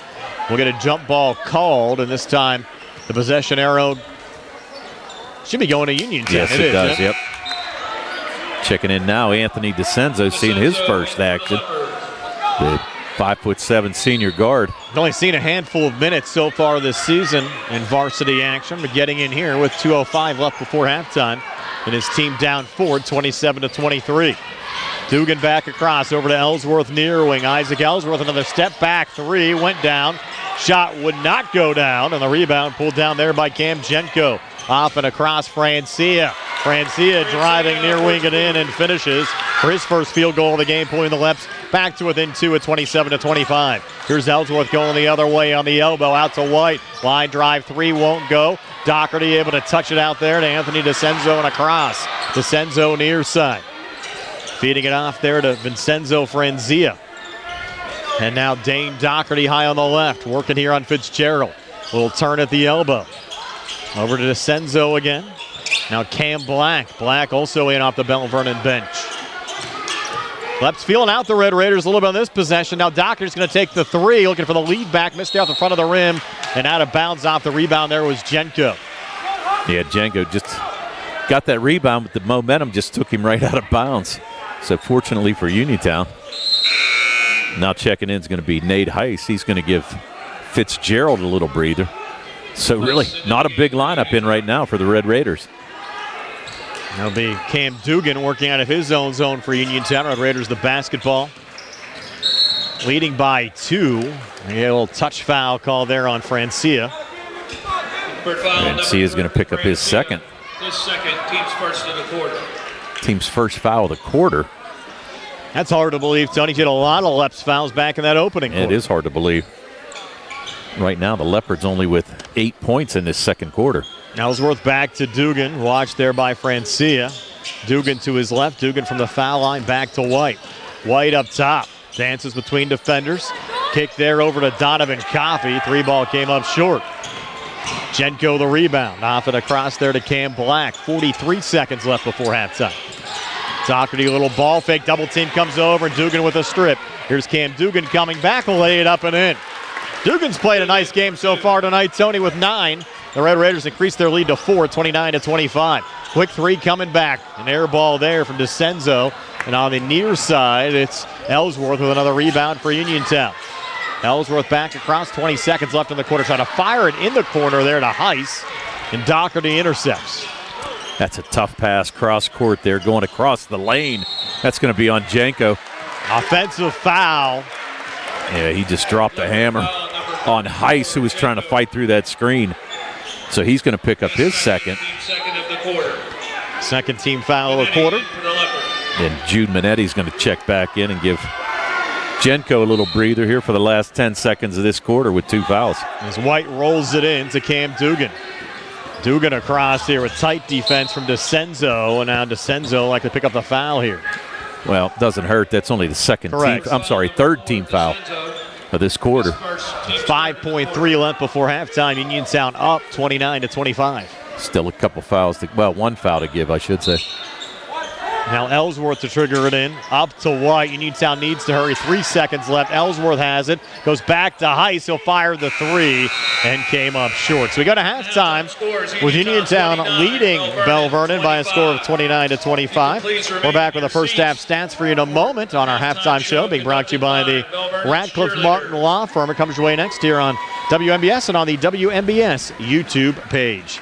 We'll get a jump ball called, and this time the possession arrow should be going to Uniontown. Yes, it does, yep. Checking in now, Anthony DeCenzo seeing his first action. The 5'7" senior guard. Only seen a handful of minutes so far this season in varsity action, but getting in here with 2:05 left before halftime, and his team down 4, 27-23. Dugan back across over to Ellsworth near wing. Isaac Ellsworth, another step back 3, went down. Shot would not go down, and the rebound pulled down there by Cam Jenko. Off and across Francia. Francia driving near wing it in and finishes for his first field goal of the game, pulling the Leps back to within 2 at 27-25. Here's Ellsworth going the other way on the elbow, out to White. Line drive 3 won't go. Doherty able to touch it out there to Anthony DeCenzo and across. DeCenzo near side. Feeding it off there to Vincenzo Franzia. And now Dane Doherty high on the left, working here on Fitzgerald. Little turn at the elbow. Over to DeCenzo again. Now Cam Black. Black also in off the Belle Vernon bench. Leps feeling out the Red Raiders a little bit on this possession. Now Doherty's going to take the 3, looking for the lead back. Missed out the front of the rim and out of bounds off the rebound there was Jenko. Yeah, Jenko just got that rebound, but the momentum just took him right out of bounds. So fortunately for Uniontown. Now checking in is going to be Nate Heiss. He's going to give Fitzgerald a little breather. So really not a big lineup in right now for the Red Raiders. That'll be Cam Dugan working out of his own zone for Uniontown. Red Raiders the basketball. Leading by 2. A little touch foul call there on Francia. Francia is going to pick up his second. His second, team's first of the quarter. Team's first foul of the quarter. That's hard to believe, Tony. He had a lot of Leps fouls back in that opening quarter. It is hard to believe. Right now, the Leopards only with 8 points in this second quarter. Ellsworth back to Dugan. Watched there by Francia. Dugan to his left. Dugan from the foul line back to White. White up top. Dances between defenders. Kick there over to Donovan Coffey. 3-ball came up short. Jenko the rebound. Off and across there to Cam Black. 43 seconds left before halftime. Doherty, a little ball fake. Double team comes over and Dugan with a strip. Here's Cam Dugan coming back. Will lay it up and in. Dugan's played a nice game so far tonight, Tony, with 9. The Red Raiders increased their lead to 4, 29-25. Quick 3 coming back. An air ball there from DeCenzo. And on the near side, it's Ellsworth with another rebound for Uniontown. Ellsworth back across, 20 seconds left in the quarter. Trying to fire it in the corner there to Heiss. And Doherty intercepts. That's a tough pass cross court there going across the lane. That's going to be on Jenko. Offensive foul. Yeah, he just dropped a hammer on Heiss, who was trying to fight through that screen. So he's going to pick up his second. Second of the quarter. Second team foul of the quarter. And Jude Minetti's going to check back in and give Jenko a little breather here for the last 10 seconds of this quarter with 2 fouls. As White rolls it in to Cam Dugan. Dugan across here with tight defense from DeCenzo. And now DeCenzo like to pick up the foul here. Well, it doesn't hurt. That's only the third team foul of this quarter. 5.3 left before halftime. Uniontown up 29-25. Still a couple fouls, one foul to give, I should say. Now Ellsworth to trigger it in. Up to White. Uniontown needs to hurry. 3 seconds left. Ellsworth has it. Goes back to Heiss. He'll fire the three and came up short. So we go to halftime with Uniontown leading Belle Vernon by a score of 29-25. We're back with the first half stats for you in a moment on our halftime show, being brought to you by the Radcliffe Martin Law Firm. It comes your way next here on WMBS and on the WMBS YouTube page.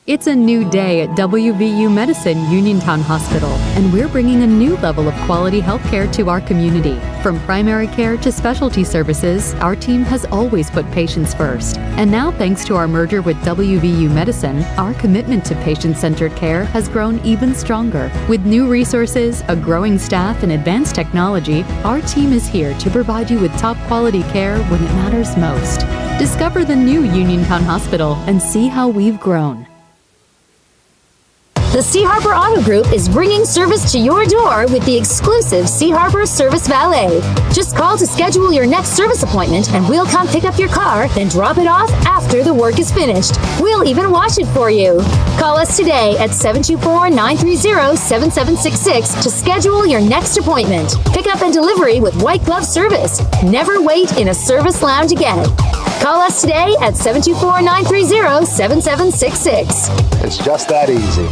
It's a new day at WVU Medicine Uniontown Hospital, and we're bringing a new level of quality health care to our community. From primary care to specialty services, our team has always put patients first. And now, thanks to our merger with WVU Medicine, our commitment to patient-centered care has grown even stronger. With new resources, a growing staff, and advanced technology, our team is here to provide you with top-quality care when it matters most. Discover the new Uniontown Hospital and see how we've grown. The Sea Harbor Auto Group is bringing service to your door with the exclusive Sea Harbor Service Valet. Just call to schedule your next service appointment and we'll come pick up your car, then drop it off after the work is finished. We'll even wash it for you. Call us today at 724-930-7766 to schedule your next appointment. Pickup and delivery with white glove service. Never wait in a service lounge again. Call us today at 724-930-7766. It's just that easy.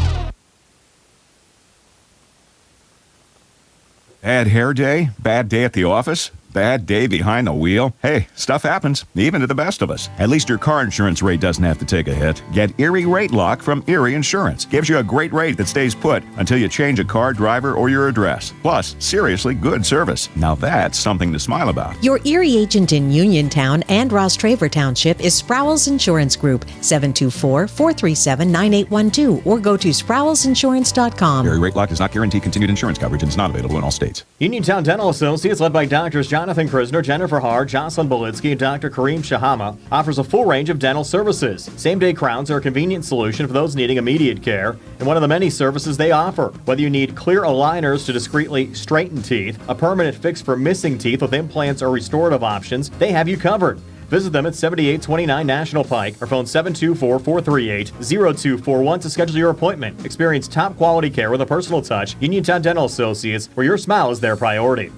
Bad hair day? Bad day at the office? Bad day behind the wheel? Hey, stuff happens, even to the best of us. At least your car insurance rate doesn't have to take a hit. Get Erie Rate Lock from Erie Insurance. Gives you a great rate that stays put until you change a car, driver, or your address. Plus, seriously good service. Now that's something to smile about. Your Erie agent in Uniontown and Ross Traver Township is Sprowls Insurance Group, 724-437-9812, or go to sprowlsinsurance.com. Erie Rate Lock does not guarantee continued insurance coverage and is not available in all states. Uniontown Dental Associates, led by Drs. Jonathan Krisner, Jennifer Haar, Jocelyn Bolitsky, and Dr. Kareem Shahama, offers a full range of dental services. Same-day crowns are a convenient solution for those needing immediate care, and one of the many services they offer. Whether you need clear aligners to discreetly straighten teeth, a permanent fix for missing teeth with implants or restorative options, they have you covered. Visit them at 7829 National Pike or phone 724-438-0241 to schedule your appointment. Experience top quality care with a personal touch. Uniontown Dental Associates, where your smile is their priority.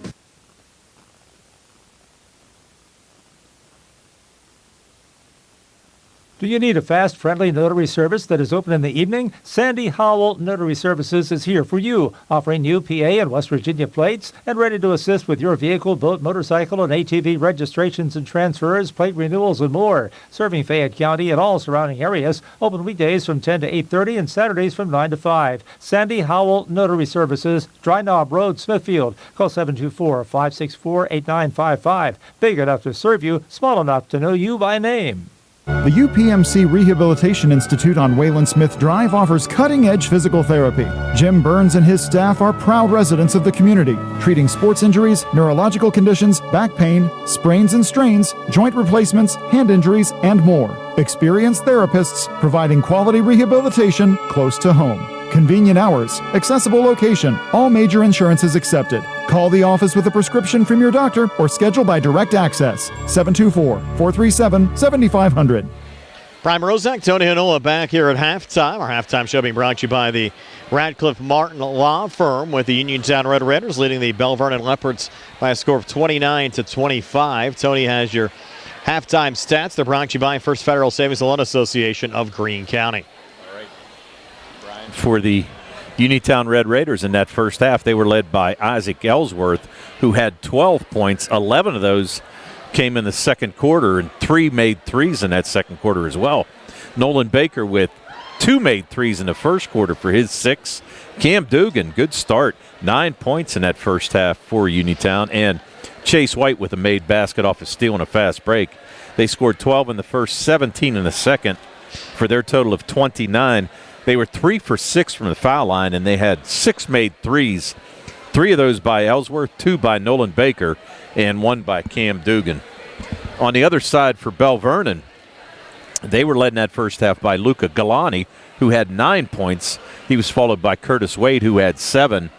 Do you need a fast, friendly notary service that is open in the evening? Sandy Howell Notary Services is here for you, offering new PA and West Virginia plates and ready to assist with your vehicle, boat, motorcycle, and ATV registrations and transfers, plate renewals, and more. Serving Fayette County and all surrounding areas. Open weekdays from 10 to 8:30 and Saturdays from 9 to 5. Sandy Howell Notary Services, Dry Knob Road, Smithfield. Call 724-564-8955. Big enough to serve you, small enough to know you by name. The UPMC Rehabilitation Institute on Wayland Smith Drive offers cutting-edge physical therapy. Jim Burns and his staff are proud residents of the community, treating sports injuries, neurological conditions, back pain, sprains and strains, joint replacements, hand injuries, and more. Experienced therapists providing quality rehabilitation close to home. Convenient hours, accessible location, all major insurances accepted. Call the office with a prescription from your doctor or schedule by direct access. 724-437-7500. Prime Rozak, Tony Hanola back here at halftime. Our halftime show being brought to you by the Radcliffe Martin Law Firm, with the Uniontown Red Raiders leading the Belle Vernon Leopards by a score of 29-25. Tony has your halftime stats. They're brought to you by First Federal Savings and Loan Association of Greene County. For the Uniontown Red Raiders in that first half, they were led by Isaac Ellsworth, who had 12 points. 11 of those came in the second quarter, and 3 made threes in that second quarter as well. Nolan Baker with 2 made threes in the first quarter for his 6. Cam Dugan, good start, 9 points in that first half for Uniontown, and Chase White with a made basket off a steal and a fast break. They scored 12 in the first, 17 in the second for their total of 29. They were 3 for 6 from the foul line, and they had 6 made threes. 3 of those by Ellsworth, 2 by Nolan Baker, and 1 by Cam Dugan. On the other side for Belle Vernon, they were led in that first half by Luca Galani, who had 9 points. He was followed by Curtis Wade, who had 7.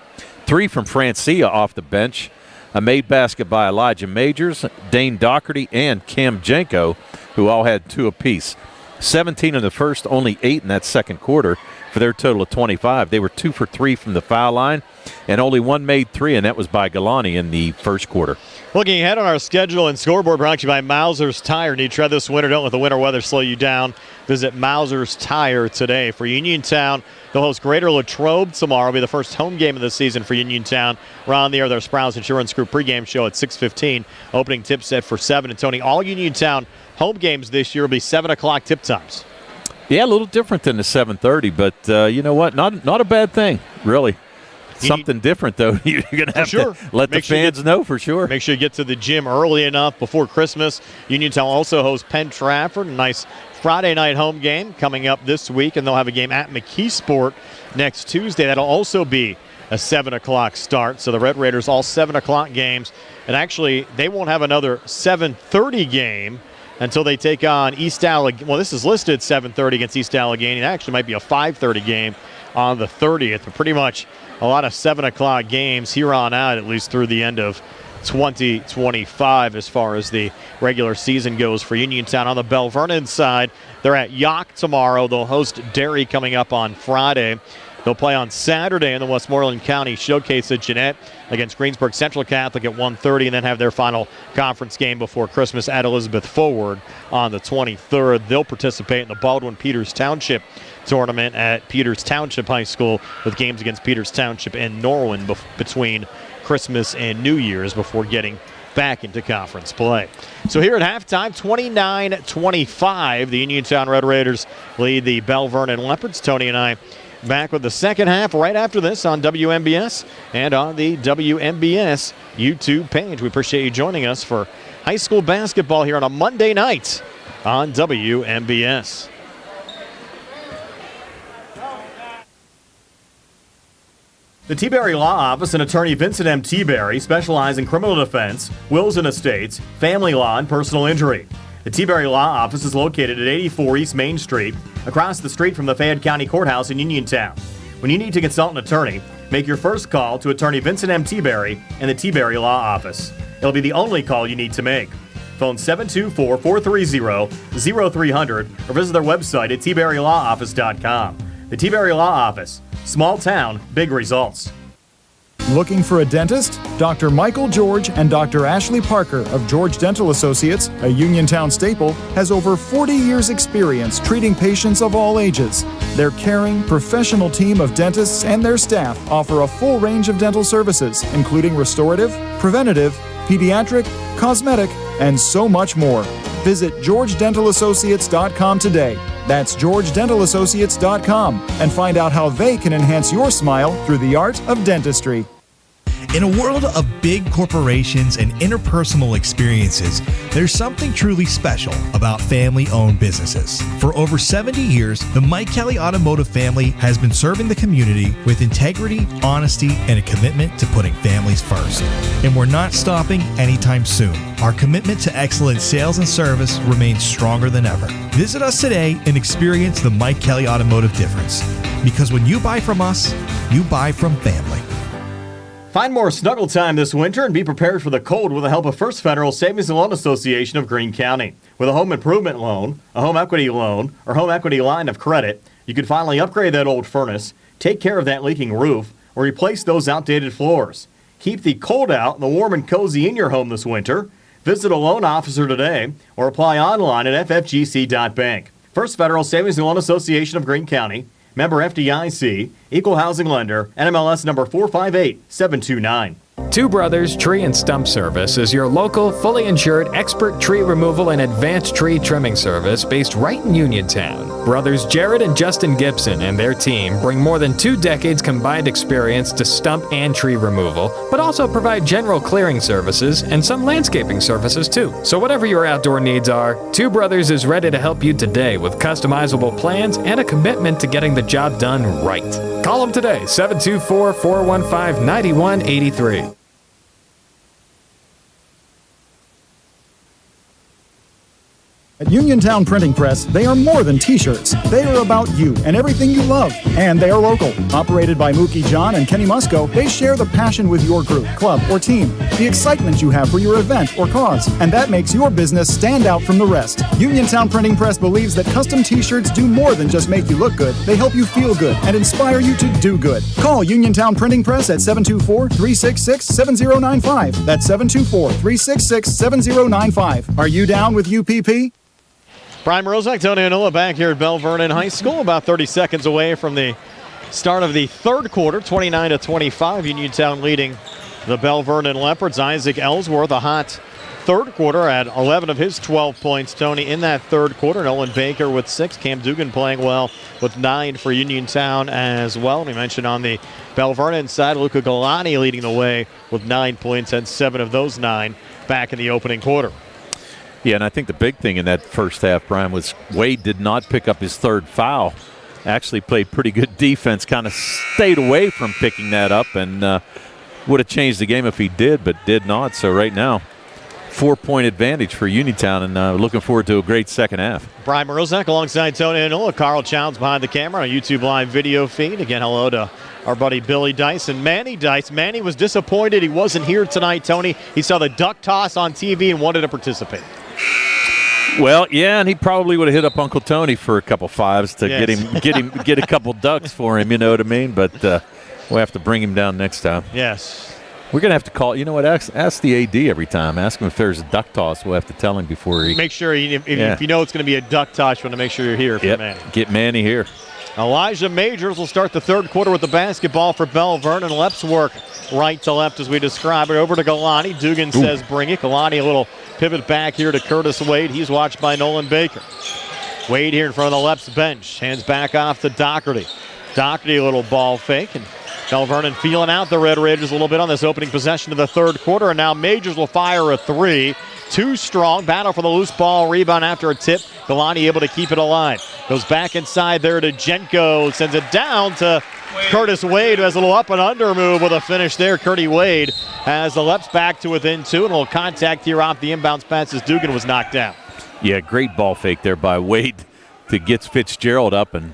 3 from Francia off the bench. A made basket by Elijah Majors, Dane Doherty, and Cam Jenko, who all had 2 apiece. 17 in the first, only 8 in that second quarter for their total of 25. They were 2 for 3 from the foul line, and only one made 3, and that was by Galani in the first quarter. Looking ahead on our schedule and scoreboard brought to you by Mauser's Tire. Need tread this winter? Don't let the winter weather slow you down. Visit Mauser's Tire today. For Uniontown, they'll host Greater Latrobe tomorrow. It'll be the first home game of the season for Uniontown. We're on the air with our Sprouse Insurance Group pregame show at 6:15. Opening tip set for 7. And Tony, all Uniontown home games this year will be 7 o'clock tip times. Yeah, a little different than the 7:30, but you know what? Not a bad thing, really. Something different, though. You're going to have to let the fans know for sure. Make sure you get to the gym early enough before Christmas. Uniontown also hosts Penn Trafford. A nice Friday night home game coming up this week, and they'll have a game at McKeesport next Tuesday. That'll also be a 7 o'clock start. So the Red Raiders, all 7 o'clock games. And actually, they won't have another 7:30 game until they take on East Allegheny. Well, this is listed 7:30 against East Allegheny. It actually might be a 5:30 game on the 30th. But pretty much a lot of 7 o'clock games here on out, at least through the end of 2025 as far as the regular season goes for Uniontown. On the Belle Vernon side, they're at Yock tomorrow. They'll host Derry coming up on Friday. They'll play on Saturday in the Westmoreland County Showcase at Jeanette against Greensburg Central Catholic at 1:30, and then have their final conference game before Christmas at Elizabeth Forward on the 23rd. They'll participate in the Baldwin-Peters Township tournament at Peters Township High School with games against Peters Township and Norwin between Christmas and New Year's before getting back into conference play. So here at halftime, 29-25, the Uniontown Red Raiders lead the Belle Vernon Leopards. Tony and I back with the second half right after this on WMBS and on the WMBS YouTube page. We appreciate you joining us for high school basketball here on a Monday night on WMBS. The T-Berry Law Office and attorney Vincent M. T-Berry specialize in criminal defense, wills and estates, family law, and personal injury. The T-Berry Law Office is located at 84 East Main Street, across the street from the Fayette County Courthouse in Uniontown. When you need to consult an attorney, make your first call to attorney Vincent M. T-Berry and the T-Berry Law Office. It'll be the only call you need to make. Phone 724-430-0300 or visit their website at tberrylawoffice.com. The T-Berry Law Office. Small town, big results. Looking for a dentist? Dr. Michael George and Dr. Ashley Parker of George Dental Associates, a Uniontown staple, has over 40 years' experience treating patients of all ages. Their caring, professional team of dentists and their staff offer a full range of dental services, including restorative, preventative, pediatric, cosmetic, and so much more. Visit georgedentalassociates.com today. That's georgedentalassociates.com, and find out how they can enhance your smile through the art of dentistry. In a world of big corporations and interpersonal experiences, there's something truly special about family-owned businesses. For over 70 years, the Mike Kelly Automotive family has been serving the community with integrity, honesty, and a commitment to putting families first. And we're not stopping anytime soon. Our commitment to excellent sales and service remains stronger than ever. Visit us today and experience the Mike Kelly Automotive difference. Because when you buy from us, you buy from family. Find more snuggle time this winter and be prepared for the cold with the help of First Federal Savings and Loan Association of Greene County. With a home improvement loan, a home equity loan, or home equity line of credit, you can finally upgrade that old furnace, take care of that leaking roof, or replace those outdated floors. Keep the cold out and the warm and cozy in your home this winter. Visit a loan officer today or apply online at ffgc.bank. First Federal Savings and Loan Association of Greene County, member FDIC, equal housing lender, NMLS number 458729. Two Brothers Tree and Stump Service is your local, fully insured, expert tree removal and advanced tree trimming service based right in Uniontown. Brothers Jared and Justin Gibson and their team bring more than 2 decades combined experience to stump and tree removal, but also provide general clearing services and some landscaping services too. So whatever your outdoor needs are, Two Brothers is ready to help you today with customizable plans and a commitment to getting the job done right. Call them today, 724-415-9183. At Uniontown Printing Press, they are more than t-shirts. They are about you and everything you love. And they are local. Operated by Mookie John and Kenny Musco, they share the passion with your group, club, or team, the excitement you have for your event or cause, and that makes your business stand out from the rest. Uniontown Printing Press believes that custom t-shirts do more than just make you look good. They help you feel good and inspire you to do good. Call Uniontown Printing Press at 724-366-7095. That's 724-366-7095. Are you down with UPP? Brian Mrozek, Tony Anola back here at Belle Vernon High School, about 30 seconds away from the start of the third quarter, 29-25. Uniontown leading the Belle Vernon Leopards. Isaac Ellsworth, a hot third quarter at 11 of his 12 points, Tony, in that third quarter. Nolan Baker with 6. Cam Dugan playing well with 9 for Uniontown as well. And we mentioned on the Belle Vernon side, Luca Galani leading the way with 9 points, and 7 of those 9 back in the opening quarter. Yeah, and I think the big thing in that first half, Brian, was Wade did not pick up his third foul. Actually played pretty good defense, kind of stayed away from picking that up, and would have changed the game if he did, but did not. So right now, 4-point advantage for Uniontown, and looking forward to a great second half. Brian Mrozek alongside Tony Anola. Carl Childs behind the camera on a YouTube live video feed. Again, hello to our buddy Billy Dice and Manny Dice. Manny was disappointed he wasn't here tonight, Tony. He saw the duck toss on TV and wanted to participate. Well, yeah, and he probably would have hit up Uncle Tony for a couple fives to get a couple ducks for him, you know what I mean? But we'll have to bring him down next time. Yes. We're going to have to call, you know what, ask the AD every time. Ask him if there's a duck toss. We'll have to tell him before he... Make sure, if you know it's going to be a duck toss, you want to make sure you're here for Manny. Get Manny here. Elijah Majors will start the third quarter with the basketball for Belle Vernon. Leps work right to left as we describe it. Over to Galani. Dugan says bring it. Galani a little pivot back here to Curtis Wade. He's watched by Nolan Baker. Wade here in front of the Leps bench. Hands back off to Doherty. Doherty a little ball fake. And Belle Vernon feeling out the Red Raiders a little bit on this opening possession of the third quarter. And now Majors will fire a three. Too strong. Battle for the loose ball. Rebound after a tip. Galani able to keep it alive. Goes back inside there to Jenko. Sends it down to Curtis Wade, who has a little up and under move with a finish there. Curtis Wade has the Leps back to within 2. And a little contact here off the inbounds pass as Dugan was knocked down. Yeah, great ball fake there by Wade to get Fitzgerald up and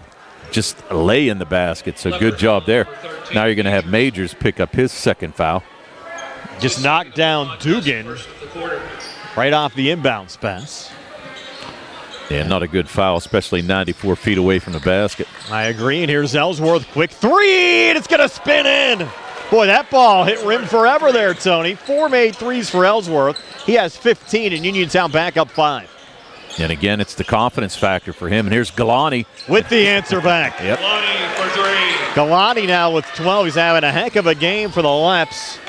just lay in the basket. So good job there. Now you're going to have Majors pick up his second foul. Just knocked down Dugan right off the inbounds pass. Yeah, not a good foul, especially 94 feet away from the basket. I agree, and here's Ellsworth. Quick three, and it's going to spin in. Boy, that ball hit rim forever there, Tony. 4 made threes for Ellsworth. He has 15, and Uniontown back up 5. And again, it's the confidence factor for him. And here's Galani. With the answer back. Yep. Galani for 3. Galani now with 12. He's having a heck of a game for the Leps.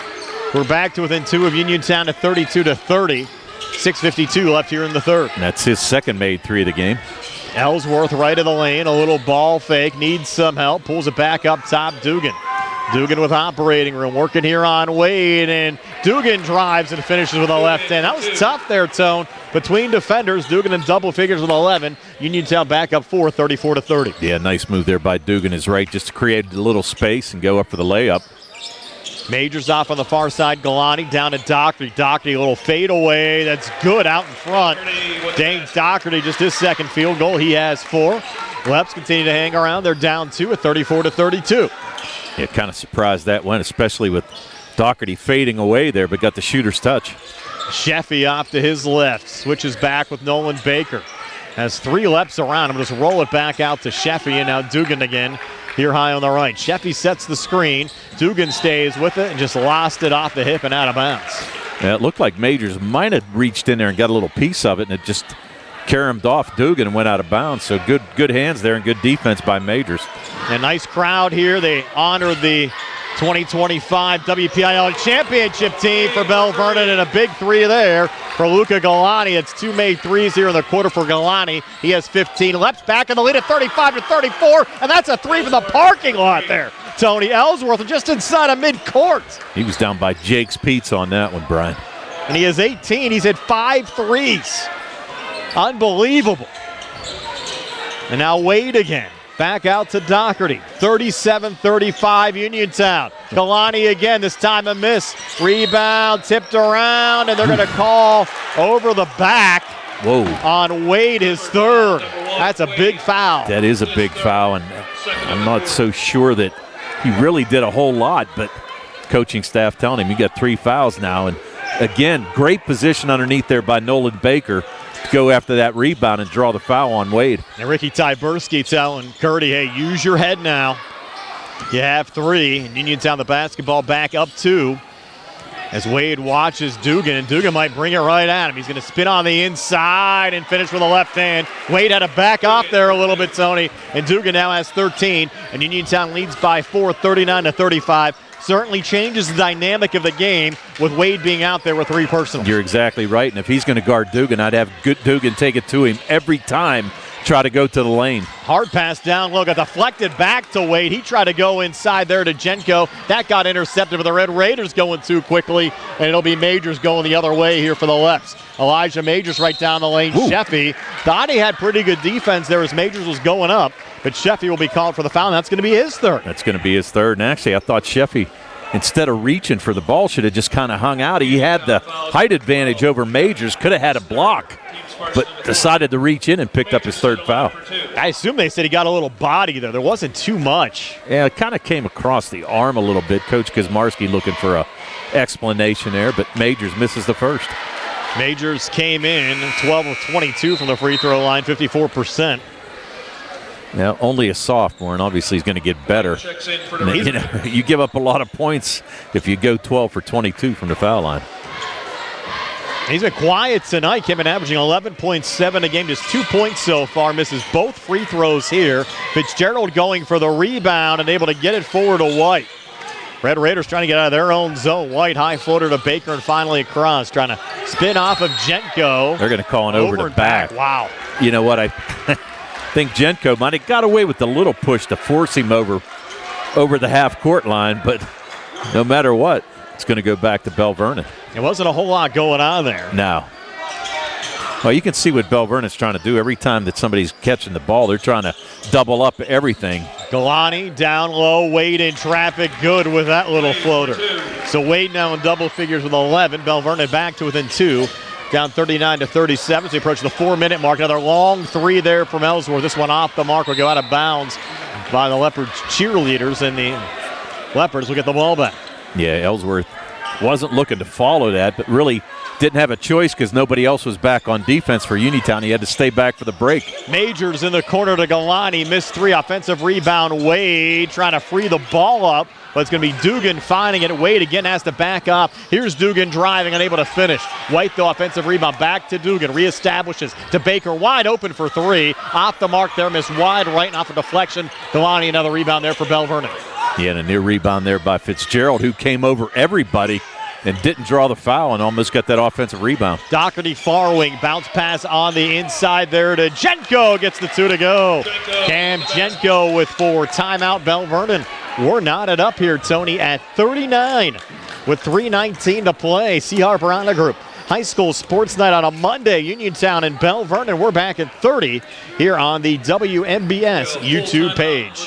We're back to within 2 of Uniontown at 32-30. 6:52 left here in the third. And that's his second made 3 of the game. Ellsworth right of the lane. A little ball fake. Needs some help. Pulls it back up top. Dugan. Dugan with operating room. Working here on Wade. And Dugan drives and finishes with a left hand. That was tough there, Tone. Between defenders. Dugan in double figures with 11. Uniontown back up 4, 34-30. Yeah, nice move there by Dugan. His right just to create a little space and go up for the layup. Majors off on the far side. Galani down to Doherty. Doherty, a little fade away. That's good out in front. Dang, Doherty, just his second field goal. He has 4. Leps continue to hang around. They're down 2 at 34-32. Yeah, kind of surprised that went, especially with Doherty fading away there, but got the shooter's touch. Sheffy off to his left. Switches back with Nolan Baker. Has 3 Leps around him. Just roll it back out to Sheffy, and now Dugan again. Here high on the right. Sheffy sets the screen. Dugan stays with it and just lost it off the hip and out of bounds. Yeah, it looked like Majors might have reached in there and got a little piece of it, and it just caromed off Dugan and went out of bounds. So good hands there and good defense by Majors. A nice crowd here. They honored the 2025 WPIAL championship team for Belle Vernon, and a big 3 there for Luca Galani. It's 2 made threes here in the quarter for Galani. He has 15. Leps back in the lead at 35-34, and that's a 3 from the parking lot there. Tony Ellsworth just inside of midcourt. He was down by Jake's Pizza on that one, Brian. And he has 18. He's hit 5 threes. Unbelievable. And now Wade again. Back out to Doherty. 37-35 Uniontown. Galani again, this time a miss. Rebound, tipped around, and they're going to call over the back Whoa. On Wade, his third. That's a big foul. That is a big foul, and I'm not so sure that he really did a whole lot, but coaching staff telling him, you got 3 fouls now. And again, great position underneath there by Nolan Baker to go after that rebound and draw the foul on Wade. And Ricky Tyberski telling Curdy, hey, use your head now. You have 3. And Uniontown the basketball back up 2. As Wade watches Dugan, and Dugan might bring it right at him. He's going to spin on the inside and finish with the left hand. Wade had to back off there a little bit, Tony, and Dugan now has 13, and Uniontown leads by 4, 39-35. Certainly changes the dynamic of the game with Wade being out there with 3 personals. You're exactly right, and if he's going to guard Dugan, I'd have good Dugan take it to him every time, try to go to the lane. Hard pass down low, got deflected back to Wade. He tried to go inside there to Jenko. That got intercepted, but the Red Raiders going too quickly, and it'll be Majors going the other way here for the lefts. Elijah Majors right down the lane. Ooh. Sheffy thought he had pretty good defense there as Majors was going up, but Sheffy will be called for the foul, and that's going to be his third. That's going to be his third, and actually I thought Sheffy, instead of reaching for the ball, should have just kind of hung out. He had the height advantage over Majors, could have had a block, but decided to reach in and picked up his third foul. I assume they said he got a little body there. There wasn't too much. Yeah, it kind of came across the arm a little bit. Coach Kazmarski looking for a explanation there, but Majors misses the first. Majors came in 12 of 22 from the free throw line, 54%. Now, only a sophomore, and obviously he's going to get better. You give up a lot of points if you go 12 for 22 from the foul line. He's been quiet tonight. Came in averaging 11.7 a game, just 2 points so far. Misses both free throws here. Fitzgerald going for the rebound and able to get it forward to White. Red Raiders trying to get out of their own zone. White high floater to Baker and finally across. Trying to spin off of Jenko. They're going to call it over to back. Wow. You know what? I think Jenko might have got away with the little push to force him over the half-court line, but no matter what, it's going to go back to Belle Vernon. There wasn't a whole lot going on there. No. Well, you can see what Belle Vernon's trying to do. Every time that somebody's catching the ball, they're trying to double up everything. Galani down low. Wade in traffic. Good with that little floater. So Wade now in double figures with 11. Belle Vernon back to within 2. Down 39-37. So they approach the 4-minute mark. Another long 3 there from Ellsworth. This one off the mark will go out of bounds by the Leopards cheerleaders, and the Leopards will get the ball back. Yeah, Ellsworth wasn't looking to follow that, but really didn't have a choice because nobody else was back on defense for Uniontown. He had to stay back for the break. Majors in the corner to Galani. Missed 3. Offensive rebound. Wade trying to free the ball up, but it's going to be Dugan finding it. Wade again has to back up. Here's Dugan driving, unable to finish. White, the offensive rebound. Back to Dugan. Reestablishes to Baker. Wide open for 3. Off the mark there. Missed wide right and off a deflection. Galani another rebound there for Belle Vernon. Yeah, and a near rebound there by Fitzgerald, who came over everybody and didn't draw the foul and almost got that offensive rebound. Doherty far wing, bounce pass on the inside there to Jenko, gets the 2 to go. Cam Jenko with 4. Timeout, Belle Vernon. We're knotted up here, Tony, at 39 with 3:19 to play. C. Harper Honda Group High School Sports Night on a Monday, Uniontown and Belle Vernon. We're back at 30 here on the WMBS YouTube page.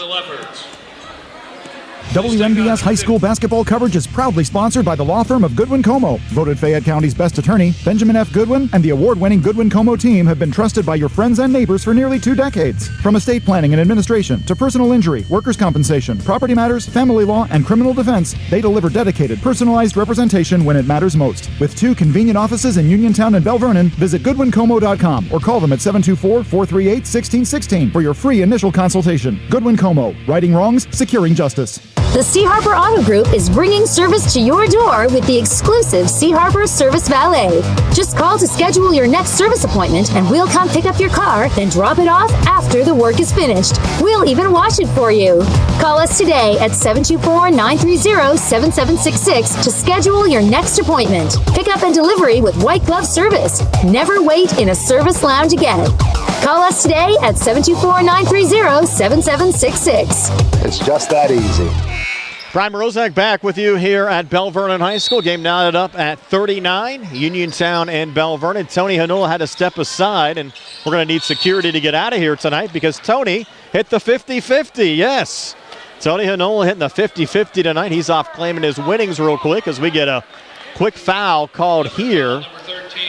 WMBS high school basketball coverage is proudly sponsored by the law firm of Goodwin Como. Voted Fayette County's best attorney, Benjamin F. Goodwin, and the award-winning Goodwin Como team have been trusted by your friends and neighbors for nearly 2 decades. From estate planning and administration to personal injury, workers' compensation, property matters, family law, and criminal defense, they deliver dedicated, personalized representation when it matters most. With 2 convenient offices in Uniontown and Belle Vernon, visit GoodwinComo.com or call them at 724-438-1616 for your free initial consultation. Goodwin Como, righting wrongs, securing justice. The C. Harper Auto Group is bringing service to your door with the exclusive C. Harper Service Valet. Just call to schedule your next service appointment and we'll come pick up your car, then drop it off after the work is finished. We'll even wash it for you. Call us today at 724-930-7766 to schedule your next appointment. Pickup and delivery with white glove service. Never wait in a service lounge again. Call us today at 724-930-7766. It's just that easy. Brian Morozak back with you here at Belle Vernon High School. Game knotted up at 39. Uniontown and Belle Vernon. Tony Hanula had to step aside, and we're going to need security to get out of here tonight because Tony hit the 50-50. Yes, Tony Hanula hitting the 50-50 tonight. He's off claiming his winnings real quick as we get a quick foul called here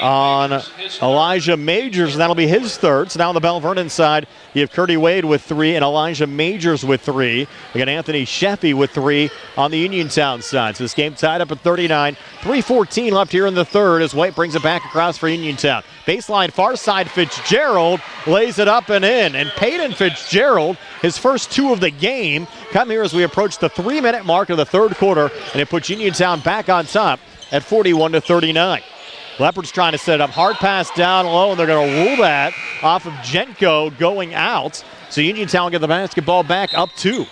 on Elijah Majors, and that'll be his third. So now on the Belle Vernon side, you have Curdy Wade with 3 and Elijah Majors with 3. We got Anthony Sheffy with 3 on the Uniontown side. So this game tied up at 39. 3:14 left here in the third as White brings it back across for Uniontown. Baseline far side, Fitzgerald lays it up and in. And Peyton Fitzgerald, his first 2 of the game, come here as we approach the 3-minute mark of the third quarter, and it puts Uniontown back on top at 41-39. Leopards trying to set it up. Hard pass down low, and they're going to rule that off of Jenko going out. So Uniontown get the basketball back up 2.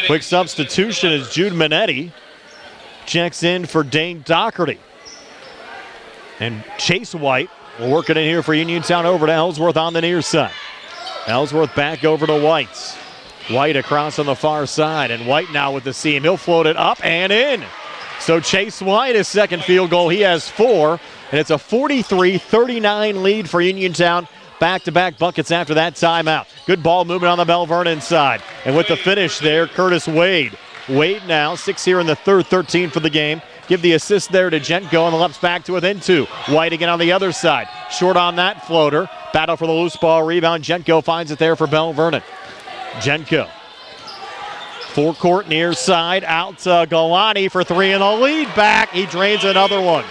Quick substitution as Jude Minetti checks in for Dane Doherty. And Chase White will work it in here for Uniontown over to Ellsworth on the near side. Ellsworth back over to White. White across on the far side, and White now with the seam. He'll float it up and in. So Chase White, his second field goal, he has 4, and it's a 43-39 lead for Uniontown. Back-to-back buckets after that timeout. Good ball movement on the Belle Vernon side. And with the finish there, Curtis Wade. Wade now, 6 here in the third, 13 for the game. Give the assist there to Jenko, and the Leps back to within 2. White again on the other side. Short on that floater. Battle for the loose ball rebound. Jenko finds it there for Belle Vernon. Jenko. Forecourt near side, out to Galani for 3, and the lead back. He drains another one.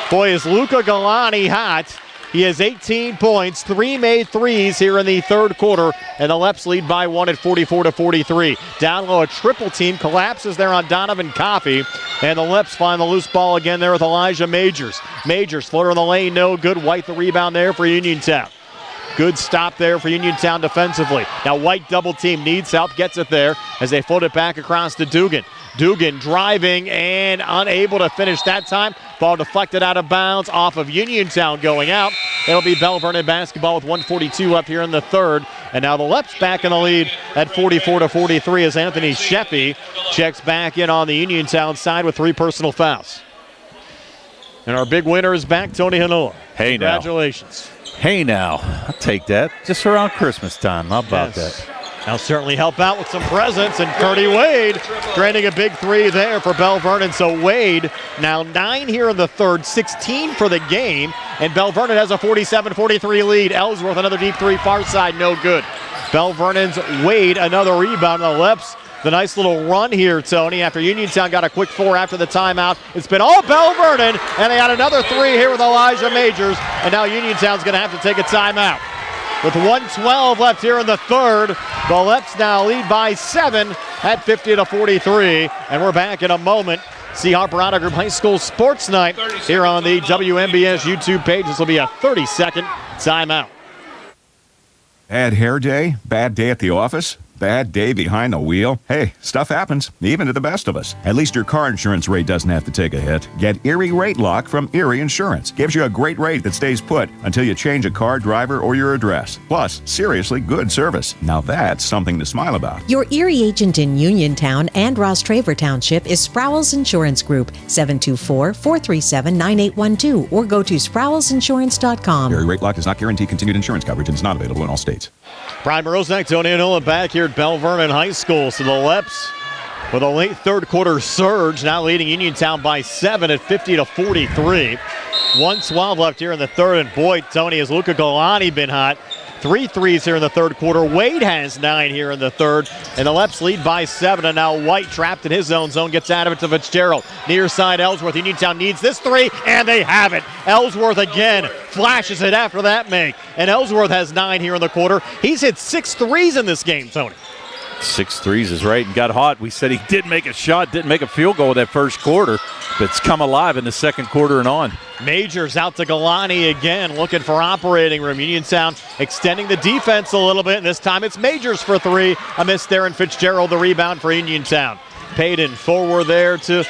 Boy, is Luca Galani hot. He has 18 points, 3 made threes here in the third quarter, and the Leps lead by 1 at 44-43. Down low, a triple team collapses there on Donovan Coffey, and the Leps find the loose ball again there with Elijah Majors. Majors, floater in the lane, no good. White the rebound there for Uniontown. Good stop there for Uniontown defensively. Now White double team, needs help, gets it there as they float it back across to Dugan. Dugan driving and unable to finish that time. Ball deflected out of bounds off of Uniontown going out. It'll be Belle Vernon basketball with 1:42 left here in the third. And now the Leps back in the lead at 44-43 as Anthony Sheffy checks back in on the Uniontown side with 3 personal fouls. And our big winner is back, Tony Hanoa. Hey, congratulations. Hey now, I'll take that. Just around Christmas time. How about that? Now certainly help out with some presents, and Curdy Wade draining a big 3 there for Belle Vernon. So Wade now 9 here in the third, 16 for the game, and Belle Vernon has a 47-43 lead. Ellsworth another deep 3 far side, no good. Belle Vernon's Wade another rebound. The Leps, the nice little run here, Tony, after Uniontown got a quick 4 after the timeout. It's been all Belle Vernon, and they had another 3 here with Elijah Majors, and now Uniontown's going to have to take a timeout. With 1:12 left here in the third, the Leps now lead by 7 at 50-43, and we're back in a moment. See Harper Auto Group High School Sports Night here on the WMBS YouTube page. This will be a 30-second timeout. Bad hair day? Bad day at the office? Bad day behind the wheel? Hey, stuff happens, even to the best of us. At least your car insurance rate doesn't have to take a hit. Get Erie Rate Lock from Erie Insurance. Gives you a great rate that stays put until you change a car, driver, or your address. Plus, seriously good service. Now that's something to smile about. Your Erie agent in Uniontown and Ross Traver Township is Sprowls Insurance Group, 724-437-9812, or go to sprowlsinsurance.com. Erie Rate Lock does not guarantee continued insurance coverage and is not available in all states. Brian Moroznak, Tony Hanoa back here at Belle Vernon High School. So the Leps with a late third quarter surge, now leading Uniontown by 7 at 50-43. 1:12 left here in the third, and boy, Tony, has Luca Galani been hot. 3 threes here in the third quarter. Wade has 9 here in the third, and the Leps lead by 7, and now White trapped in his own zone gets out of it to Fitzgerald. Near side Ellsworth. Uniontown needs this 3, and they have it. Ellsworth again flashes it after that make, and Ellsworth has 9 here in the quarter. He's hit 6 threes in this game, Tony. 6 threes is right, and got hot. We said he did make a shot, didn't make a field goal that first quarter, but it's come alive in the second quarter and on. Majors out to Galani again, looking for operating room. Uniontown extending the defense a little bit, and this time it's Majors for 3. A miss there, and Fitzgerald the rebound for Uniontown. Payton forward there to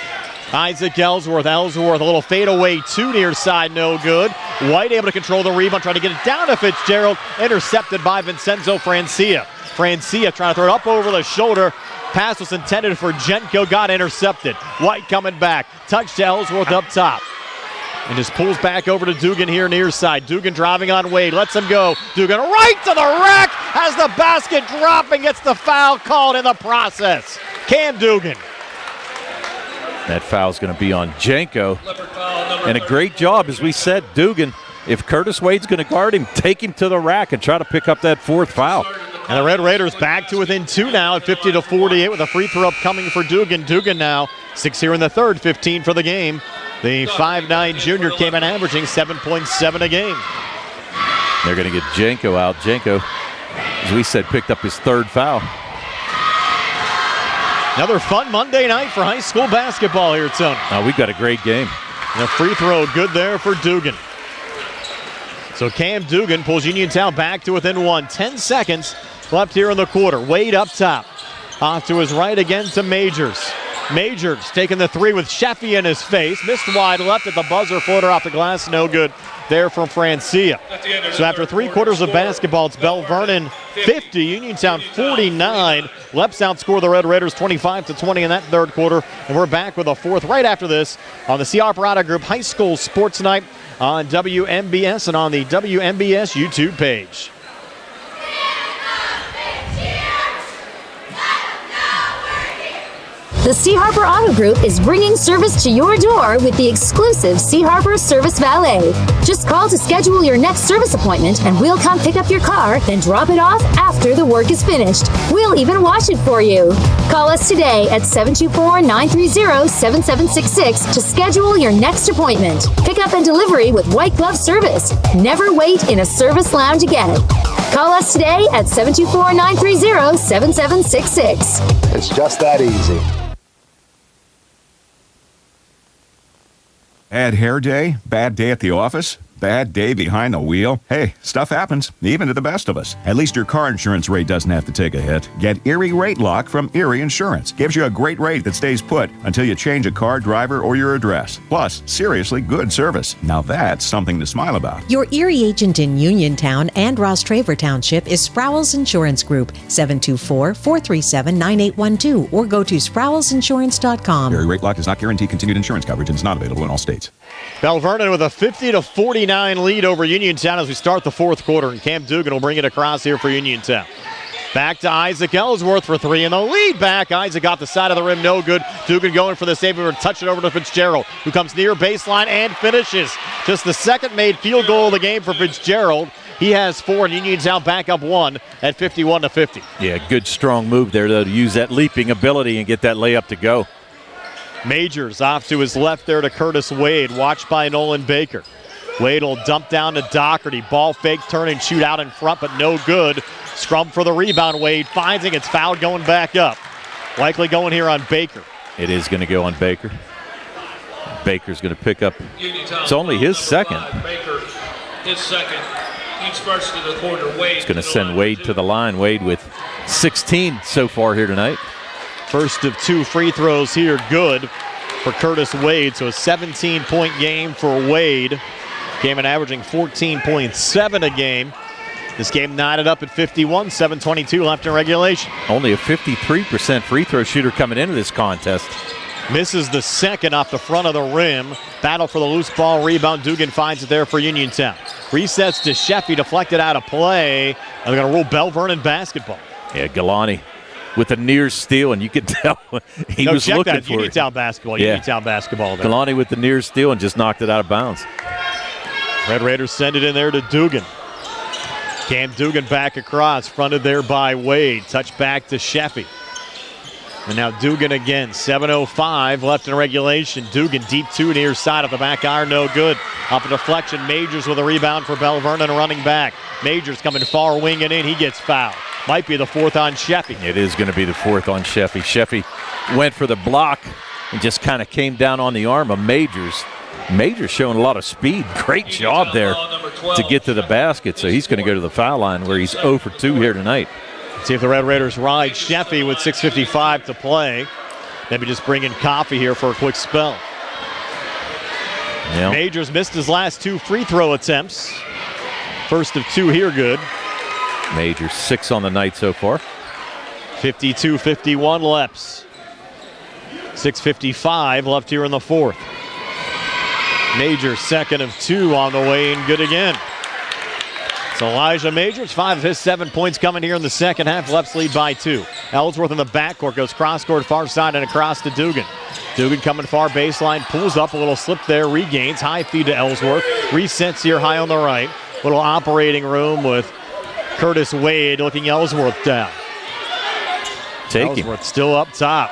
Isaac Ellsworth. Ellsworth, a little fadeaway 2 near side, no good. White able to control the rebound, trying to get it down to Fitzgerald. Intercepted by Vincenzo Francia. Francia trying to throw it up over the shoulder. Pass was intended for Jenko, got intercepted. White coming back. Touch to Ellsworth up top. And just pulls back over to Dugan here near side. Dugan driving on Wade, lets him go. Dugan right to the rack, has the basket drop and gets the foul called in the process. Cam Dugan. That foul's going to be on Janko. And a great job, as we said, Dugan. If Curtis Wade's going to guard him, take him to the rack and try to pick up that fourth foul. And the Red Raiders back to within 2 now at 50-48 with a free throw coming for Dugan. Dugan now 6 here in the third, 15 for the game. The 5'9 junior came in averaging 7.7 a game. They're going to get Janko out. Janko, as we said, picked up his third foul. Another fun Monday night for high school basketball here, Tony. We've got a great game. And a free throw good there for Dugan. So Cam Dugan pulls Uniontown back to within 1. 10 seconds left here in the quarter. Wade up top. Off to his right again to Majors. Majors taking the three with Sheffy in his face. Missed wide left at the buzzer. Floater off the glass. No good there from Francia. So after 3 quarters of basketball, it's Belle Vernon 50, Uniontown 49. Leps outscore the Red Raiders 25-20 in that third quarter. And we're back with a fourth right after this on the C. Harper Auto Group High School Sports Night on WMBS and on the WMBS YouTube page. The C. Harper Auto Group is bringing service to your door with the exclusive C. Harper Service Valet. Just call to schedule your next service appointment and we'll come pick up your car, then drop it off after the work is finished. We'll even wash it for you. Call us today at 724-930-7766 to schedule your next appointment. Pickup and delivery with white glove service. Never wait in a service lounge again. Call us today at 724-930-7766. It's just that easy. Bad hair day? Bad day at the office? Bad day behind the wheel? Hey, stuff happens, even to the best of us. At least your car insurance rate doesn't have to take a hit. Get Erie Rate Lock from Erie Insurance. Gives you a great rate that stays put until you change a car, driver, or your address. Plus, seriously good service. Now that's something to smile about. Your Erie agent in Uniontown and Ross Traver Township is Sprowls Insurance Group, 724-437-9812, or go to sprowlsinsurance.com. Erie Rate Lock does not guarantee continued insurance coverage and is not available in all states. Belle Vernon with a 50-49 lead over Uniontown as we start the fourth quarter, and Cam Dugan will bring it across here for Uniontown. Back to Isaac Ellsworth for three, and the lead back. Isaac off the side of the rim, no good. Dugan going for the save, and touch it over to Fitzgerald, who comes near baseline and finishes. Just the second made field goal of the game for Fitzgerald. He has 4, and Uniontown back up 1 at 51-50. Yeah, good strong move there, though, to use that leaping ability and get that layup to go. Majors off to his left there to Curtis Wade, watched by Nolan Baker. Wade will dump down to Doherty. Ball fake, turn and shoot out in front, but no good. Scrum for the rebound. Wade finds it. It's fouled going back up. Likely going here on Baker. It is going to go on Baker. Baker's going to pick up. It's only his second. Baker, his second. He's first to the quarter. Wade. It's going to send Wade to the line. Wade with 16 so far here tonight. First of 2 free throws here, good for Curtis Wade. So a 17-point game for Wade. Came in averaging 14.7 a game. This game knotted up at 51, 7:22 left in regulation. Only a 53% free throw shooter coming into this contest. Misses the second off the front of the rim. Battle for the loose ball rebound. Dugan finds it there for Uniontown. Resets to Sheffy, deflected out of play. And they're going to rule Belle Vernon basketball. Yeah, Galani with a near steal, and you could tell he was looking for Uniontown basketball. Yeah. Uniontown basketball there. Galani with the near steal and just knocked it out of bounds. Red Raiders send it in there to Dugan. Cam Dugan back across, fronted there by Wade. Touch back to Sheffy. And now Dugan again, 7:05 left in regulation. Dugan deep 2 near side of the back iron, no good. Off a deflection, Majors with a rebound for Belle Vernon running back. Majors coming far wing and in, he gets fouled. Might be the 4th on Sheffy. It is going to be the 4th on Sheffy. Sheffy went for the block and just kind of came down on the arm of Majors. Majors showing a lot of speed. Great job there to get to the basket. So he's going to go to the foul line where he's 0 for 2 here tonight. See if the Red Raiders ride Sheffy with 6:55 to play. Maybe just bring in Coffee here for a quick spell. Yeah. Majors missed his last 2 free throw attempts. First of 2 here, good. Majors 6 on the night so far. 52-51 Leps. 6:55 left here in the fourth. Majors second of 2 on the way and good again. So Elijah Majors, 5 of his 7 points coming here in the second half. Leps lead by 2. Ellsworth in the backcourt goes cross-court far side and across to Dugan. Dugan coming far baseline, pulls up a little slip there, regains, high feed to Ellsworth, resets here high on the right. Little operating room with Curtis Wade looking Ellsworth down. Ellsworth still up top.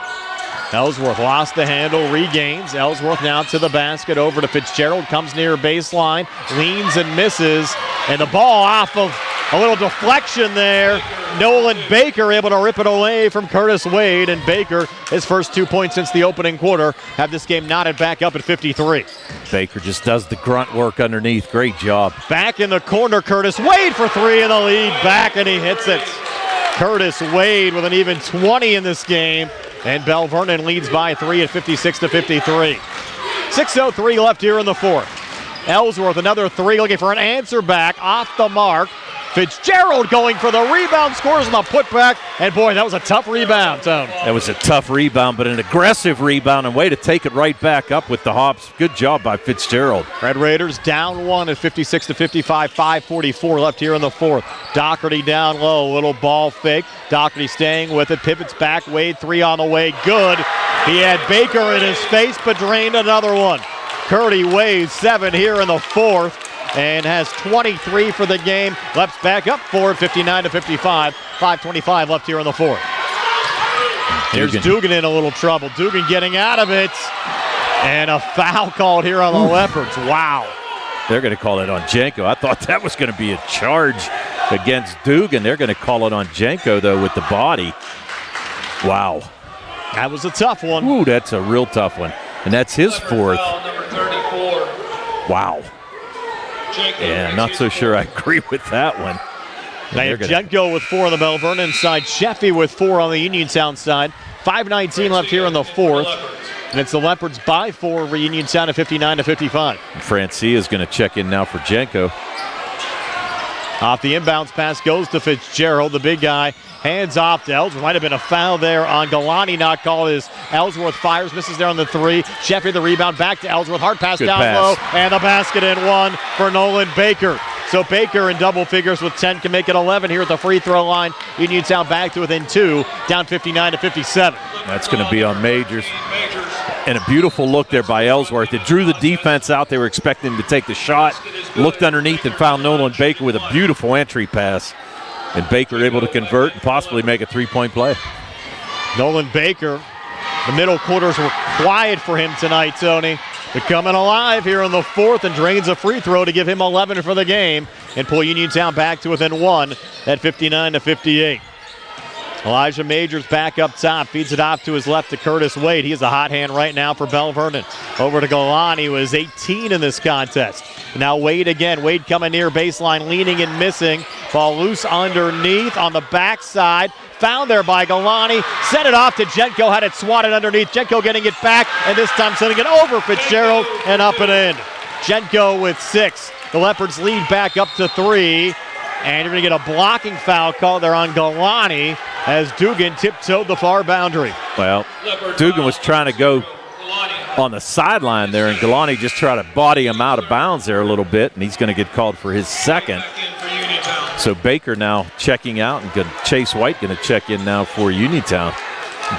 Ellsworth lost the handle, regains. Ellsworth now to the basket, over to Fitzgerald, comes near baseline, leans and misses, and the ball off of a little deflection there. Nolan Baker able to rip it away from Curtis Wade, and Baker, his first 2 points since the opening quarter, have this game knotted back up at 53. Baker just does the grunt work underneath. Great job. Back in the corner, Curtis Wade for three in the lead, back and he hits it. Curtis Wade with an even 20 in this game, and Belle Vernon leads by 3 at 56-53. 6:03 left here in the fourth. Ellsworth another three, looking for an answer back, off the mark. Fitzgerald going for the rebound, scores on the putback, and boy, that was a tough rebound, Tone. That was a tough rebound, but an aggressive rebound and way to take it right back up with the hops. Good job by Fitzgerald. Red Raiders down one at 56-55, 5:44 left here in the fourth. Doherty down low, little ball fake. Doherty staying with it, pivots back, Wade three on the way, good. He had Baker in his face, but drained another one. Curdy Wade, 7 here in the fourth, and has 23 for the game. Left back up for it, 59-55. 5:25 left here in the fourth. Here's Dugan in a little trouble. Dugan getting out of it. And a foul called here on the Leopards. Wow. They're going to call it on Janko. I thought that was going to be a charge against Dugan. They're going to call it on Janko, though, with the body. Wow. That was a tough one. Ooh, that's a real tough one. And that's his fourth. Number 34. Wow. Yeah, I'm not so sure I agree with that one. They have Jenko with 4 on the Belle Vernon side, Sheffy with 4 on the Uniontown side. 5:19 left here in the fourth. And it's the Leopards by 4 over Uniontown at 59-55. Francia is going to check in now for Jenko. Off the inbounds pass goes to Fitzgerald, the big guy. Hands off to Ellsworth. Might have been a foul there on Galani, not called as Ellsworth fires, misses there on the three. Sheffield the rebound, back to Ellsworth. Hard pass down low, and the basket in one for Nolan Baker. So Baker in double figures with 10 can make it 11 here at the free throw line. Uniontown back to within 2, down 59-57. That's going to be on Majors. And a beautiful look there by Ellsworth. It drew the defense out. They were expecting him to take the shot. Looked underneath and found Nolan Baker with a beautiful entry pass. And Baker able to convert and possibly make a three-point play. Nolan Baker, the middle quarters were quiet for him tonight, Tony. But coming alive here in the fourth and drains a free throw to give him 11 for the game and pull Uniontown back to within 1 at 59-58. Elijah Majors back up top, feeds it off to his left to Curtis Wade. He is a hot hand right now for Belle Vernon. Over to Galani, who is 18 in this contest. Now Wade again. Wade coming near baseline, leaning and missing. Ball loose underneath on the backside. Found there by Galani. Sent it off to Jenko, had it swatted underneath. Jenko getting it back, and this time sending it over Fitzgerald and up and in. Jenko with 6. The Leopards lead back up to 3. And you're going to get a blocking foul call there on Galani as Dugan tiptoed the far boundary. Well, Dugan was trying to go on the sideline there, and Galani just tried to body him out of bounds there a little bit, and he's going to get called for his second. So Baker now checking out, and Chase White going to check in now for Uniontown.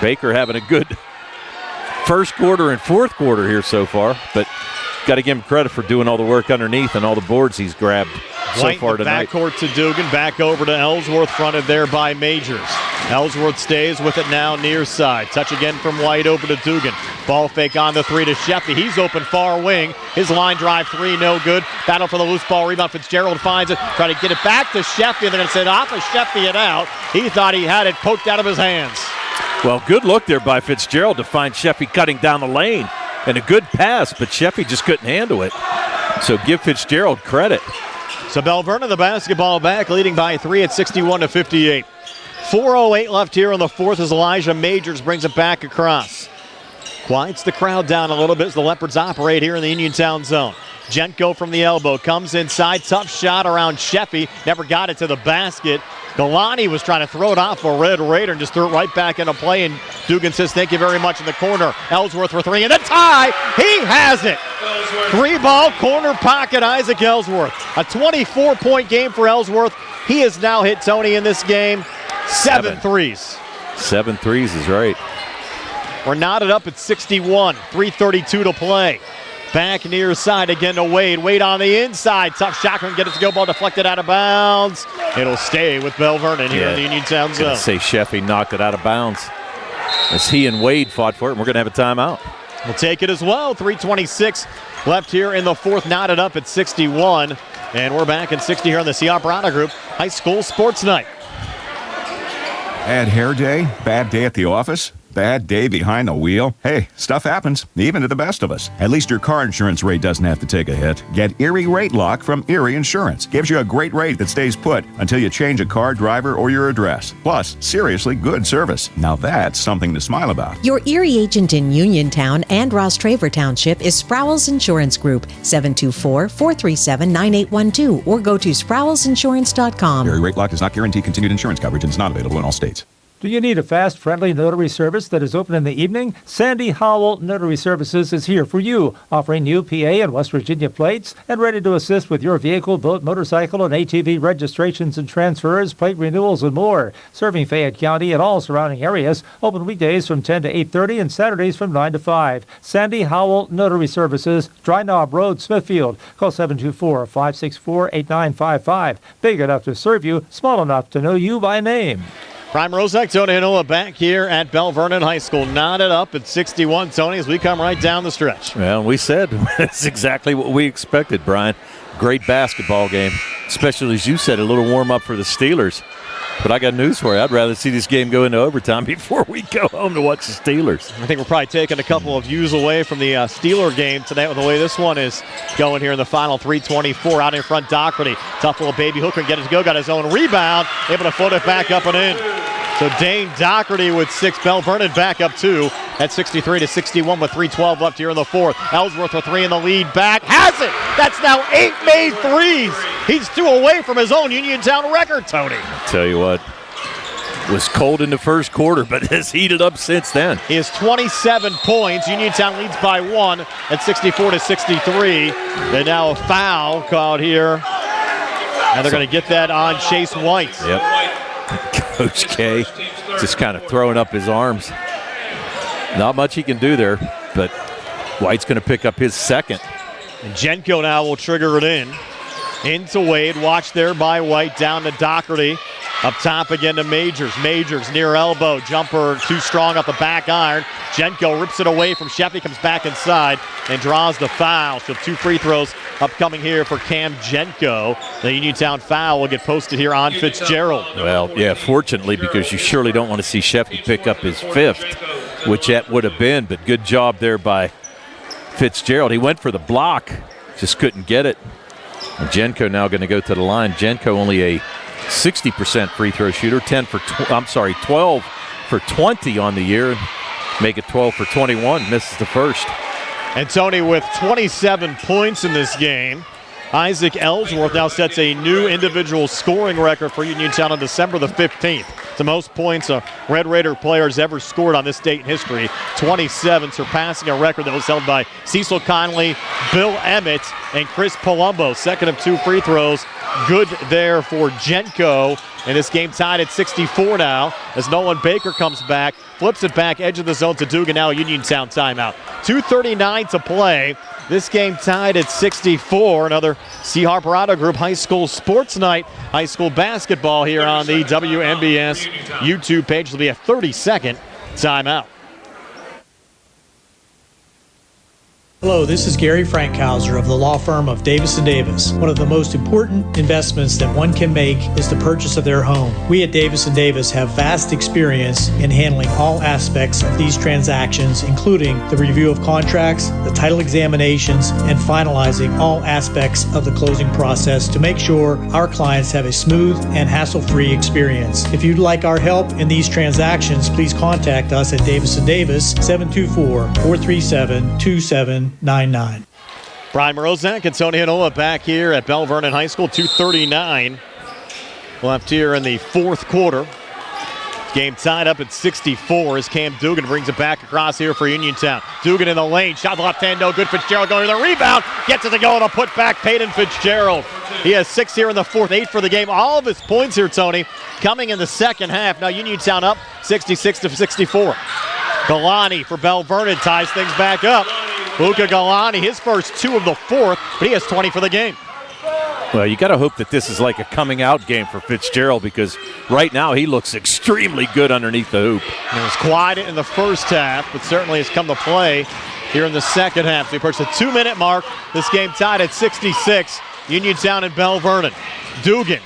Baker having a good first quarter and fourth quarter here so far, but got to give him credit for doing all the work underneath and all the boards he's grabbed so far tonight. Backcourt to Dugan, back over to Ellsworth, fronted there by Majors. Ellsworth stays with it now near side. Touch again from White over to Dugan. Ball fake on the 3 to Sheffy. He's open far wing. His line drive 3, no good. Battle for the loose ball rebound. Fitzgerald finds it. Try to get it back to Sheffy. They're going to set off of Sheffy it out. He thought he had it poked out of his hands. Well, good look there by Fitzgerald to find Sheffy cutting down the lane. And a good pass, but Sheffy just couldn't handle it. So give Fitzgerald credit. So Belle Vernon the basketball back, leading by 3 at 61-58. 4:08 left here in the fourth as Elijah Majors brings it back across. Quiets the crowd down a little bit as the Leopards operate here in the Uniontown zone. Jenko from the elbow comes inside, tough shot around Sheffy, never got it to the basket. Galani was trying to throw it off a Red Raider and just threw it right back into play, and Dugan says thank you very much in the corner. Ellsworth for 3, and the tie! He has it! 3-ball corner pocket, Isaac Ellsworth. A 24-point game for Ellsworth. He has now hit Tony in this game 7 threes. 7 threes is right. We're knotted up at 61. 3:32 to play. Back near side again to Wade. Wade on the inside. Tough shot. Couldn't get it to go. Ball deflected out of bounds. It'll stay with Belle Vernon here in the Uniontown zone. Say Sheffy knocked it out of bounds as he and Wade fought for it, and we're going to have a timeout. We'll take it as well. 3:26 left here in the fourth. Knotted up at 61. And we're back at 60 here on the C. Harper Auto Group High School Sports Night. Bad hair day? Bad day at the office? Bad day behind the wheel? Hey, stuff happens, even to the best of us. At least your car insurance rate doesn't have to take a hit. Get Erie Rate Lock from Erie Insurance. Gives you a great rate that stays put until you change a car, driver, or your address. Plus, seriously good service. Now that's something to smile about. Your Erie agent in Uniontown and Ross Traver Township is Sprowls Insurance Group, 724-437-9812, or go to sprowlsinsurance.com. Erie Rate Lock does not guarantee continued insurance coverage and is not available in all states. Do you need a fast, friendly notary service that is open in the evening? Sandy Howell Notary Services is here for you, offering new PA and West Virginia plates and ready to assist with your vehicle, boat, motorcycle, and ATV registrations and transfers, plate renewals, and more. Serving Fayette County and all surrounding areas. Open weekdays from 10 to 8:30 and Saturdays from 9 to 5. Sandy Howell Notary Services, Dry Knob Road, Smithfield. Call 724-564-8955. Big enough to serve you, small enough to know you by name. Prime Rozak, Tony Hanoa back here at Belle Vernon High School. Knotted up at 61, Tony, as we come right down the stretch. Well, we said that's exactly what we expected, Brian. Great basketball game, especially, as you said, a little warm-up for the Steelers. But I got news for you. I'd rather see this game go into overtime before we go home to watch the Steelers. I think we're probably taking a couple of views away from the Steeler game tonight with the way this one is going here in the final. 3:24 out in front, Doherty. Tough little baby hooker and get it to go. Got his own rebound. Able to float it back up and in. So Dane Doherty with 6. Belle Vernon back up 2 at 63-61 with 3:12 left here in the fourth. Ellsworth with 3 in the lead. Back. Has it. That's now 8 made threes. He's 2 away from his own Uniontown record, Tony. I'll tell you what. It was cold in the first quarter, but has heated up since then. He has 27 points. Uniontown leads by 1 at 64-63. And now a foul called here. And they're going to get that on Chase White. Yep. Coach K just kind of throwing up his arms. Not much he can do there, but White's going to pick up his second. And Jenko now will trigger it in. Into Wade, watched there by White, down to Doherty. Up top again to Majors. Majors near elbow. Jumper too strong off the back iron. Jenko rips it away from Sheffy, comes back inside and draws the foul. So 2 free throws upcoming here for Cam Jenko. The Uniontown foul will get posted here on Fitzgerald. Well, yeah, fortunately, because you surely don't want to see Sheffy pick up his 5th, which that would have been, but good job there by Fitzgerald. He went for the block, just couldn't get it. And Jenko now going to go to the line. Jenko only a 60% free throw shooter, 12 for 20 on the year. Make it 12 for 21, misses the first. And Tony with 27 points in this game. Isaac Ellsworth now sets a new individual scoring record for Uniontown on December the 15th. It's the most points a Red Raider player has ever scored on this date in history. 27, surpassing a record that was held by Cecil Conley, Bill Emmett, and Chris Palumbo. Second of 2 free throws. Good there for Jenko. And this game tied at 64 now as Nolan Baker comes back, flips it back, edge of the zone to Dugan. Now a Uniontown timeout. 2:39 to play. This game tied at 64. Another C. Harper Auto Group High School Sports Night. High school basketball here on the WMBS YouTube page. It'll be a 30-second timeout. Hello, this is Gary Frankhauser of the law firm of Davis & Davis. One of the most important investments that one can make is the purchase of their home. We at Davis & Davis have vast experience in handling all aspects of these transactions, including the review of contracts, the title examinations, and finalizing all aspects of the closing process to make sure our clients have a smooth and hassle-free experience. If you'd like our help in these transactions, please contact us at Davis & Davis, 724-437-2799. Brian Morozak and Tony Hanoa back here at Belle Vernon High School. 2:39 left here in the fourth quarter. Game tied up at 64 as Cam Dugan brings it back across here for Uniontown. Dugan in the lane, shot left hand, no good. Fitzgerald going to the rebound, gets it to go, and a put back, Peyton Fitzgerald. He has 6 here in the fourth, 8 for the game. All of his points here, Tony, coming in the second half. Now Uniontown up 66-64. Galani for Belle Vernon ties things back up. Luca Galani, his first 2 of the 4th, but he has 20 for the game. Well, you got to hope that this is like a coming out game for Fitzgerald, because right now he looks extremely good underneath the hoop. It was quiet in the first half, but certainly has come to play here in the second half. So he approached the 2-minute mark. This game tied at 66. Uniontown and Belle Vernon. Dugan,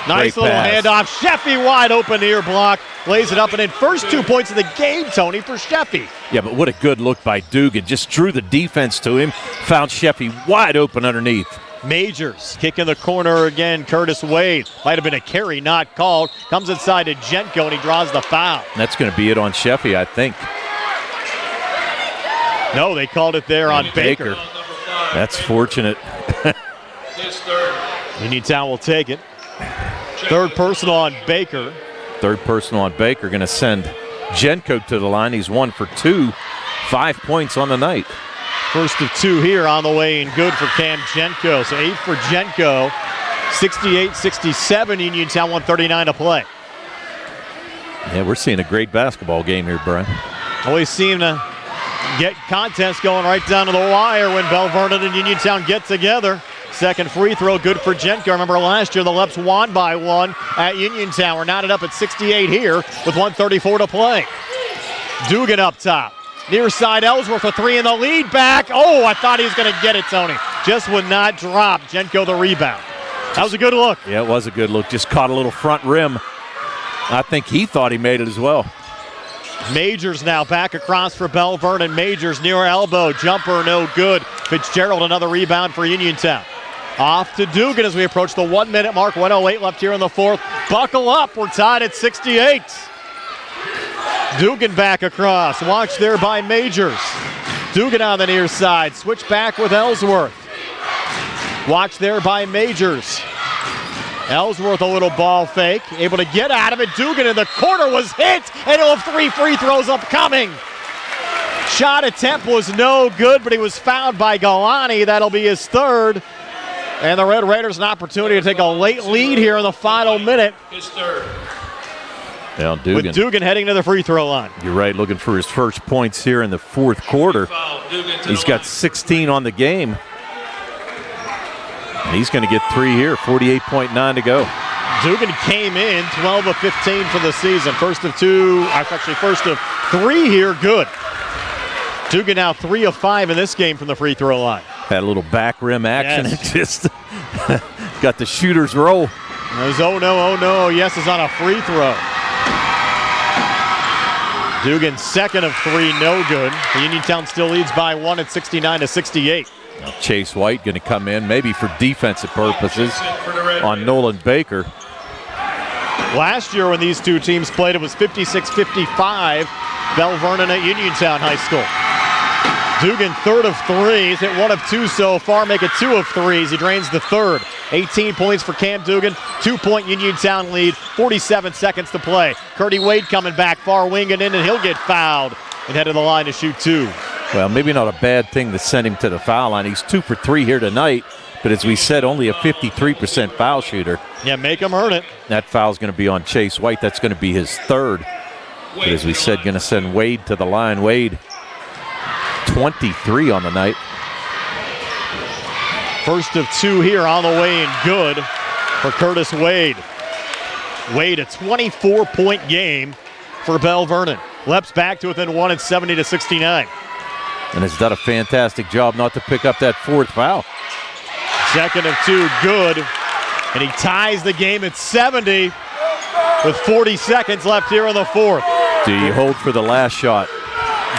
nice Great little pass. handoff. Sheffy wide open ear block. Lays it up, and then first 2 points of the game, Tony, for Sheffy. Yeah, but what a good look by Dugan. Just drew the defense to him, found Sheffy wide open underneath. Majors kick in the corner again. Curtis Wade. Might have been a carry, not called. Comes inside to Jenko, and he draws the foul. That's going to be it on Sheffy, I think. No, they called it there on Baker. That's fortunate. Uniontown will take it. Third personal on Baker. Third personal on Baker. Going to send Jenko to the line. He's 1 for 2. 5 points on the night. First of 2 here on the way and good for Cam Jenko. So 8 for Jenko. 68-67. Uniontown 139 to play. Yeah, we're seeing a great basketball game here, Brian. Always seem to get contests going right down to the wire when Belle Vernon and Uniontown get together. Second free throw, good for Jenko. Remember last year the Leps won by 1 at Uniontown. We're knotted up at 68 here with 1:34 to play. Dugan up top. Near side Ellsworth, a 3 in the lead back. Oh, I thought he was going to get it, Tony. Just would not drop. Jenko the rebound. That was a good look. Yeah, it was a good look. Just caught a little front rim. I think he thought he made it as well. Majors now back across for Belle Vernon. Majors near elbow. Jumper no good. Fitzgerald another rebound for Uniontown. Off to Dugan as we approach the 1-minute mark. 1:08 left here in the 4th. Buckle up. We're tied at 68. Dugan back across. Watch there by Majors. Dugan on the near side. Switch back with Ellsworth. Watch there by Majors. Ellsworth a little ball fake. Able to get out of it. Dugan in the corner was hit. And he'll have 3 free throws upcoming. Shot attempt was no good, but he was fouled by Galani. That'll be his 3rd. And the Red Raiders an opportunity to take a late lead here in the final minute. His 3rd. Well, Dugan. With Dugan heading to the free throw line. You're right, looking for his first points here in the 4th quarter. He's got 16 on the game. And he's going to get 3 here, 48.9 to go. Dugan came in 12 of 15 for the season. First of 3 here, good. Dugan now 3 of 5 in this game from the free throw line. Had a little back rim action. Yes. It just got the shooter's roll. There's oh no, yes is on a free throw. Dugan 2nd of 3, no good. The Uniontown still leads by 1 at 69-68. Now Chase White going to come in, maybe for defensive purposes, on Nolan Baker. Last year when these two teams played, it was 56-55. Belle Vernon at Uniontown High School. Dugan 3rd of 3. He's hit 1 of 2 so far, make it 2 of 3s. He drains the 3rd. 18 points for Cam Dugan. 2-point Uniontown lead. 47 seconds to play. Curdy Wade coming back, far winging in, and he'll get fouled and head to the line to shoot 2. Well, maybe not a bad thing to send him to the foul line. He's 2 for 3 here tonight, but as we said, only a 53% foul shooter. Yeah, make him earn it. That foul's going to be on Chase White. That's going to be his 3rd. But as we said, going to send Wade to the line. Wade, 23 on the night. First of 2 here on the way and good for Curtis Wade. Wade, a 24-point game for Belle Vernon. Leps back to within 1 at 70-69. And has done a fantastic job not to pick up that 4th foul. 2nd of 2, good. And he ties the game at 70 with 40 seconds left here in the 4th. Do you hold for the last shot?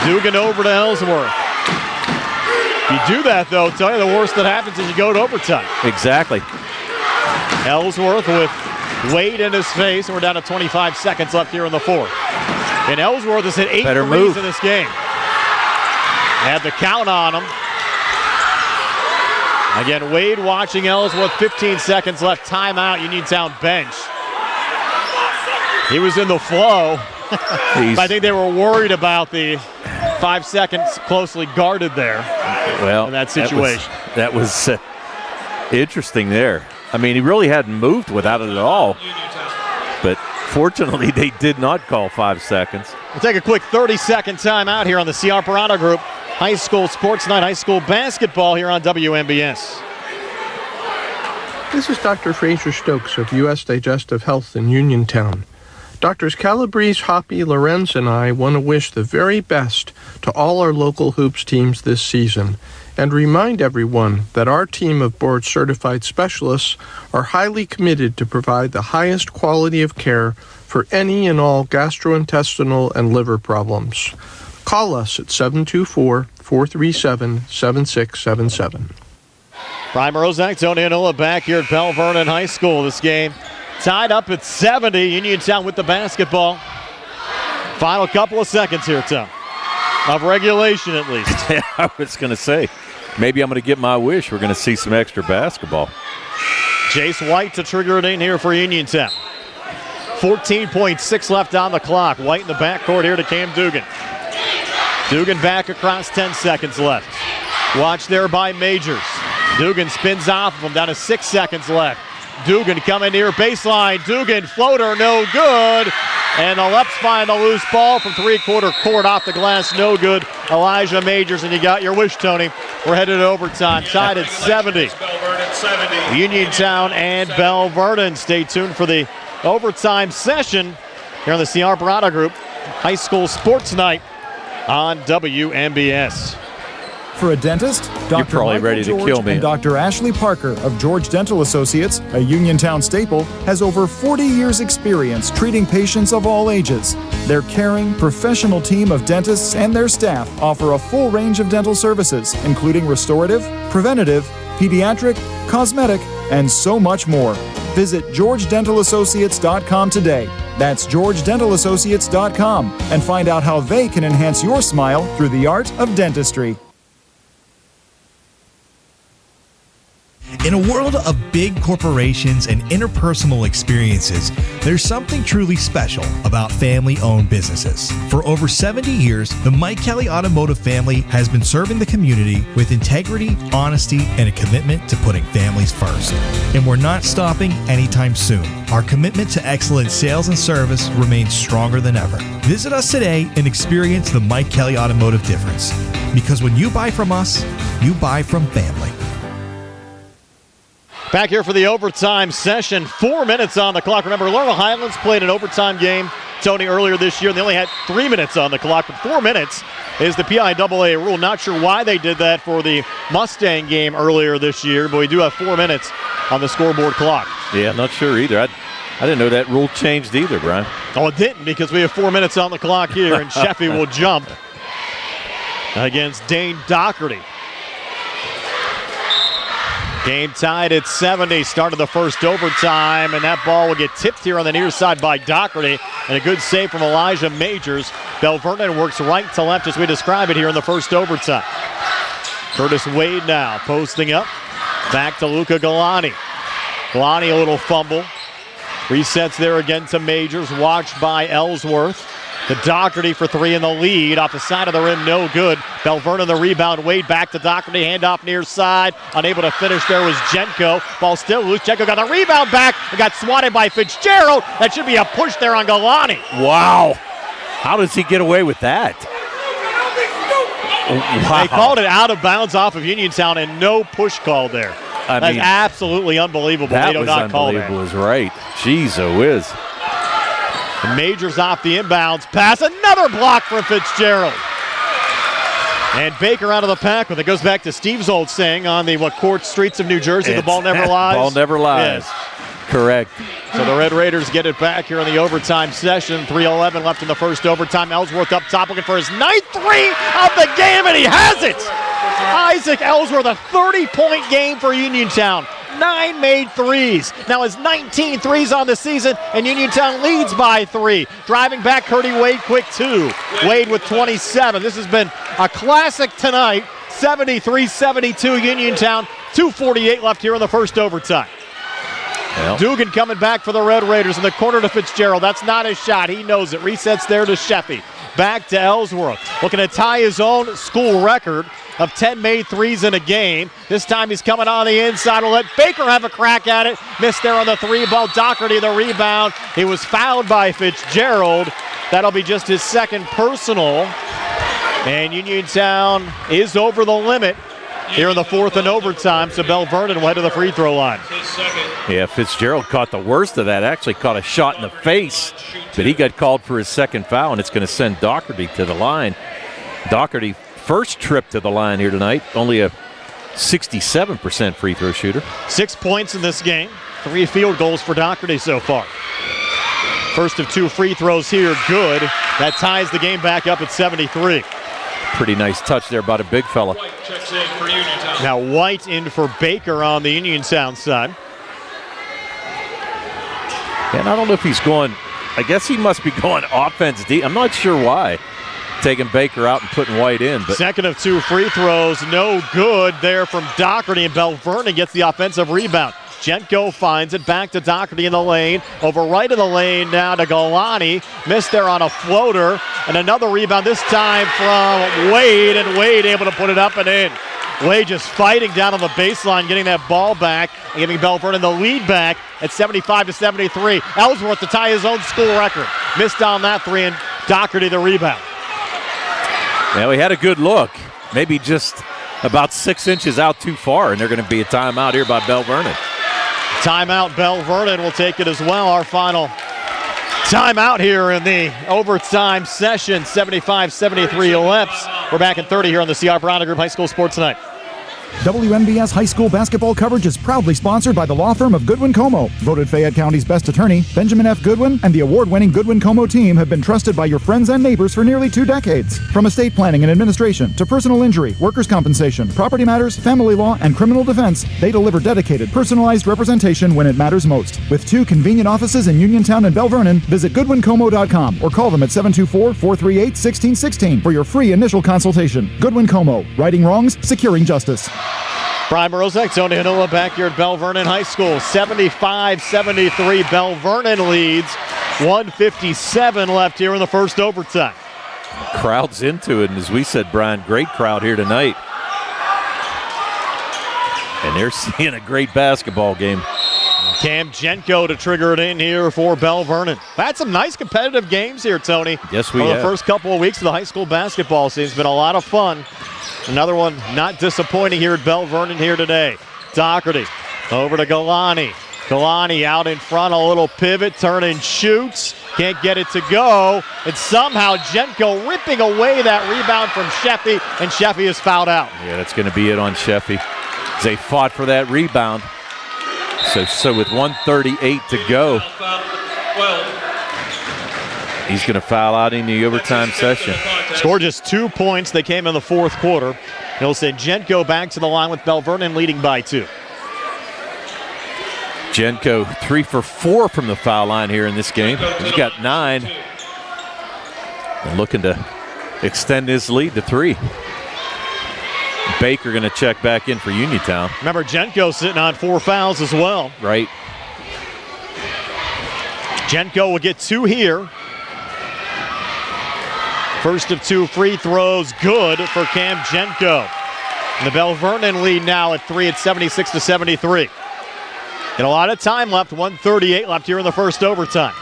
Dugan over to Ellsworth. If you do that, though, tell you the worst that happens is you go to overtime. Exactly. Ellsworth with Wade in his face, and we're down to 25 seconds left here in the 4th. And Ellsworth has hit 8 threes in this game. They had the count on him. Again, Wade watching Ellsworth, 15 seconds left, timeout, Uniontown bench. He was in the flow. I think they were worried about the 5 seconds closely guarded there. Well, in that situation. That was interesting there. I mean, he really hadn't moved without it at all. But fortunately, they did not call 5 seconds. We'll take a quick 30-second timeout here on the C. Harper Auto Group High School Sports Night, high school basketball here on WMBS. This is Dr. Fraser Stokes of U.S. Digestive Health in Uniontown. Doctors Calabrese, Hoppy, Lorenz, and I want to wish the very best to all our local hoops teams this season and remind everyone that our team of board-certified specialists are highly committed to provide the highest quality of care for any and all gastrointestinal and liver problems. Call us at 724-437-7677. Brian Morozak, Tony Anola back here at Belle Vernon High School. This game tied up at 70. Uniontown with the basketball. Final couple of seconds here, Tom. Of regulation, at least. I was going to say, maybe I'm going to get my wish. We're going to see some extra basketball. Jace White to trigger it in here for Uniontown. 14.6 left on the clock. White in the backcourt here to Cam Dugan. Dugan back across, 10 seconds left. Watch there by Majors. Dugan spins off of him, down to 6 seconds left. Dugan coming near baseline. Dugan floater, no good. And the Leps find a loose ball from three-quarter court off the glass, no good. Elijah Majors, and you got your wish, Tony. We're headed to overtime, tied at 70. Uniontown and Belle Vernon. Stay tuned for the overtime session here on the C. Harper Auto Group High School Sports Night on WMBS. For a dentist, Dr. probably Michael ready to George kill me. and Dr. Ashley Parker of George Dental Associates, a Uniontown staple, has over 40 years' experience treating patients of all ages. Their caring, professional team of dentists and their staff offer a full range of dental services, including restorative, preventative, pediatric, cosmetic, and so much more. Visit GeorgeDentalAssociates.com today. That's GeorgeDentalAssociates.com and find out how they can enhance your smile through the art of dentistry. In a world of big corporations and interpersonal experiences, there's something truly special about family-owned businesses. For over 70 years, the Mike Kelly Automotive family has been serving the community with integrity, honesty, and a commitment to putting families first. And we're not stopping anytime soon. Our commitment to excellent sales and service remains stronger than ever. Visit us today and experience the Mike Kelly Automotive difference. Because when you buy from us, you buy from family. Back here for the overtime session. 4 minutes on the clock. Remember, Laurel Highlands played an overtime game, Tony, earlier this year. They only had 3 minutes on the clock, but 4 minutes is the PIAA rule. Not sure why they did that for the Mustang game earlier this year, but we do have 4 minutes on the scoreboard clock. Yeah, not sure either. I didn't know that rule changed either, Brian. Oh, it didn't, because we have 4 minutes on the clock here, and Sheffy will jump against Dane Doherty. Game tied at 70, start of the first overtime, and that ball will get tipped here on the near side by Doherty, and a good save from Elijah Majors. Belle Vernon works right to left as we describe it here in the first overtime. Curtis Wade now posting up, back to Luca Galani. Galani a little fumble, resets there again to Majors, watched by Ellsworth. To Doherty for three in the lead. Off the side of the rim, no good. Belle Vernon the rebound. Wade back to Doherty. Handoff near side. Unable to finish there was Jenko. Ball still loose. Jenko got the rebound back and got swatted by Fitzgerald. That should be a push there on Galani. Wow. How does he get away with that? Wow. They called it out of bounds off of Uniontown and no push call there. That's absolutely unbelievable. That they do was not call that. unbelievable, is right. Jeez, whiz. Majors off the inbounds pass. Another block from Fitzgerald. And Baker out of the pack when it goes back to Steve's old saying on the court streets of New Jersey, the ball never lies. Ball never lies. Yes. Correct. So the Red Raiders get it back here in the overtime session. 3:11 left in the first overtime. Ellsworth up top looking for his ninth three of the game, and he has it. Isaac Ellsworth, a 30-point game for Uniontown. 9 made threes. Now has 19 threes on the season, and Uniontown leads by 3. Driving back, Curdy Wade quick 2. Wade with 27. This has been a classic tonight. 73-72 Uniontown. 2:48 left here in the first overtime. Well. Dugan coming back for the Red Raiders in the corner to Fitzgerald. That's not his shot. He knows it. Resets there to Sheffy. Back to Ellsworth. Looking to tie his own school record of 10 made threes in a game. This time he's coming on the inside. We'll let Baker have a crack at it. Missed there on the 3 ball. Doherty the rebound. He was fouled by Fitzgerald. That'll be just his second personal. And Uniontown is over the limit here in the fourth and overtime, so Belle Vernon will head to the free throw line. Yeah, Fitzgerald caught the worst of that, actually caught a shot in the face, but he got called for his second foul, and it's going to send Doherty to the line. Doherty, first trip to the line here tonight, only a 67% free throw shooter. 6 points in this game, 3 field goals for Doherty so far. First of 2 free throws here, good. That ties the game back up at 73. Pretty nice touch there by the big fella. Now White in for Baker on the Uniontown side. And I don't know if he's going, I guess he must be going offense deep. I'm not sure why. Taking Baker out and putting White in. But second of 2 free throws, no good there from Doherty, and Belle Vernon gets the offensive rebound. Jenko finds it back to Doherty in the lane. Over right of the lane now to Galani. Missed there on a floater. And another rebound, this time from Wade. And Wade able to put it up and in. Wade just fighting down on the baseline, getting that ball back and giving Belle Vernon the lead back at 75-73. Ellsworth to tie his own school record. Missed on that 3, and Doherty the rebound. Yeah, we had a good look. Maybe just about 6 inches out too far, and they're going to be a timeout here by Belle Vernon. Timeout, Belle Vernon will take it as well. Our final timeout here in the overtime session, 75-73 Leps. We're back in 30 here on the C.R. Brown Group High School Sports Tonight. WNBS high school basketball coverage is proudly sponsored by the law firm of Goodwin Como. Voted Fayette County's best attorney, Benjamin F. Goodwin and the award-winning Goodwin Como team have been trusted by your friends and neighbors for nearly 2 decades. From estate planning and administration to personal injury, workers' compensation, property matters, family law, and criminal defense, they deliver dedicated, personalized representation when it matters most. With 2 convenient offices in Uniontown and Belle Vernon, visit GoodwinComo.com or call them at 724-438-1616 for your free initial consultation. Goodwin Como, righting wrongs, securing justice. Brian Morozek, Tony Hanula back here at Belle Vernon High School. 75-73, Belle Vernon leads. 1:57 left here in the first overtime. Crowd's into it, and as we said, Brian, great crowd here tonight. And they're seeing a great basketball game. Cam Jenko to trigger it in here for Belle Vernon. Had some nice competitive games here, Tony. Yes, we have. have. The first couple of weeks of the high school basketball season. It's been a lot of fun. Another one not disappointing here at Belle Vernon here today. Doherty over to Galani. Galani out in front, a little pivot, turn and shoots. Can't get it to go. And somehow Jenko ripping away that rebound from Sheffy, and Sheffy is fouled out. Yeah, that's going to be it on Sheffy. They fought for that rebound. So with 1:38 to go, he's going to foul out in the overtime session. Scored just 2 points. They came in the fourth quarter. He'll send Jenko back to the line with Belle Vernon leading by 2. Jenko 3 for 4 from the foul line here in this game. He's got 9. And looking to extend his lead to 3. Baker going to check back in for Uniontown. Remember, Jenko sitting on 4 fouls as well. Right. Jenko will get 2 here. First of 2 free throws, good for Cam Jenko. And the Belle Vernon lead now at 3 at 76-73. And a lot of time left, 1:38 left here in the first overtime.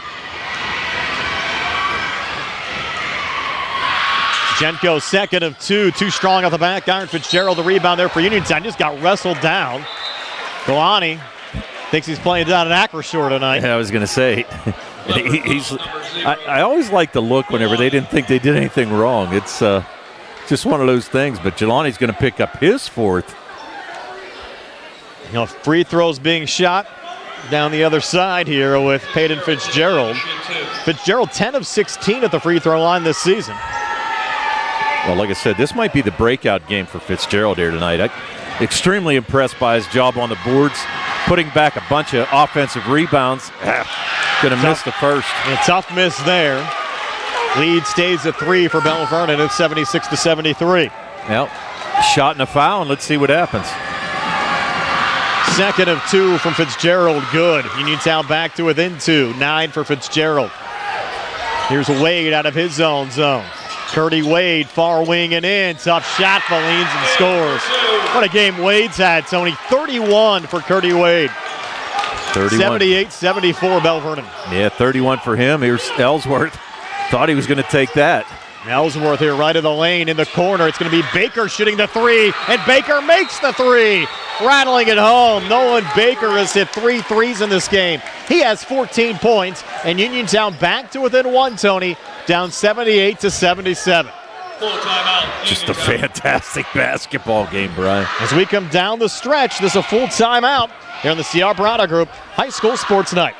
Jenko second of 2, too strong off the back. Iron Fitzgerald the rebound there for Uniontown. Just got wrestled down. Galani thinks he's playing down at Acrisure tonight. Yeah, I was going to say. I always like to look whenever they didn't think they did anything wrong. It's just one of those things. But Jelani's going to pick up his 4th. You know, free throws being shot down the other side here with Peyton Fitzgerald. Fitzgerald 10 of 16 at the free throw line this season. Well, like I said, this might be the breakout game for Fitzgerald here tonight. I'm extremely impressed by his job on the boards, putting back a bunch of offensive rebounds. Going to miss the first. A tough miss there. Lead stays at 3 for Belle Vernon at 76-73. Well, shot and a foul, and let's see what happens. Second of 2 from Fitzgerald, good. Uniontown back to within 2. 9 for Fitzgerald. Here's Wade out of his own zone. Curdy Wade, far wing and in. Tough shot, leans and scores. What a game Wade's had, Tony. 31 for Curdy Wade. 31. 78-74 Belle Vernon. Yeah, 31 for him. Here's Ellsworth. Thought he was going to take that. Ellsworth here right of the lane in the corner. It's going to be Baker shooting the three, and Baker makes the three. Rattling it home. Nolan Baker has hit 3 threes in this game. He has 14 points, and Uniontown back to within 1, Tony, down 78-77. Full timeout. Just a fantastic basketball game, Brian. As we come down the stretch, this is a full timeout here on the C.R. Brada Group High School Sports Night.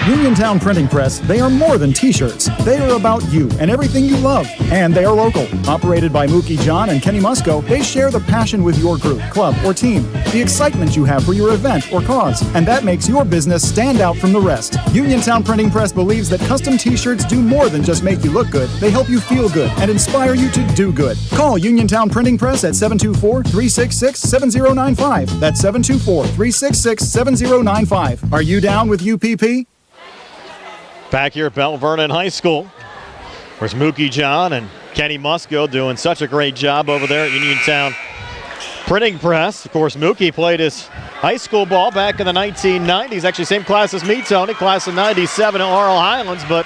Uniontown Printing Press, they are more than t-shirts. They are about you and everything you love. And they are local. Operated by Mookie John and Kenny Musco, they share the passion with your group, club, or team. The excitement you have for your event or cause. And that makes your business stand out from the rest. Uniontown Printing Press believes that custom t-shirts do more than just make you look good. They help you feel good and inspire you to do good. Call Uniontown Printing Press at 724-366-7095. That's 724-366-7095. Are you down with UPP? Back here at Belle Vernon High School, there's Mookie John and Kenny Musco doing such a great job over there at Uniontown Printing Press. Of course, Mookie played his high school ball back in the 1990s. Actually, same class as me, Tony, class of 97 at Laurel Highlands, but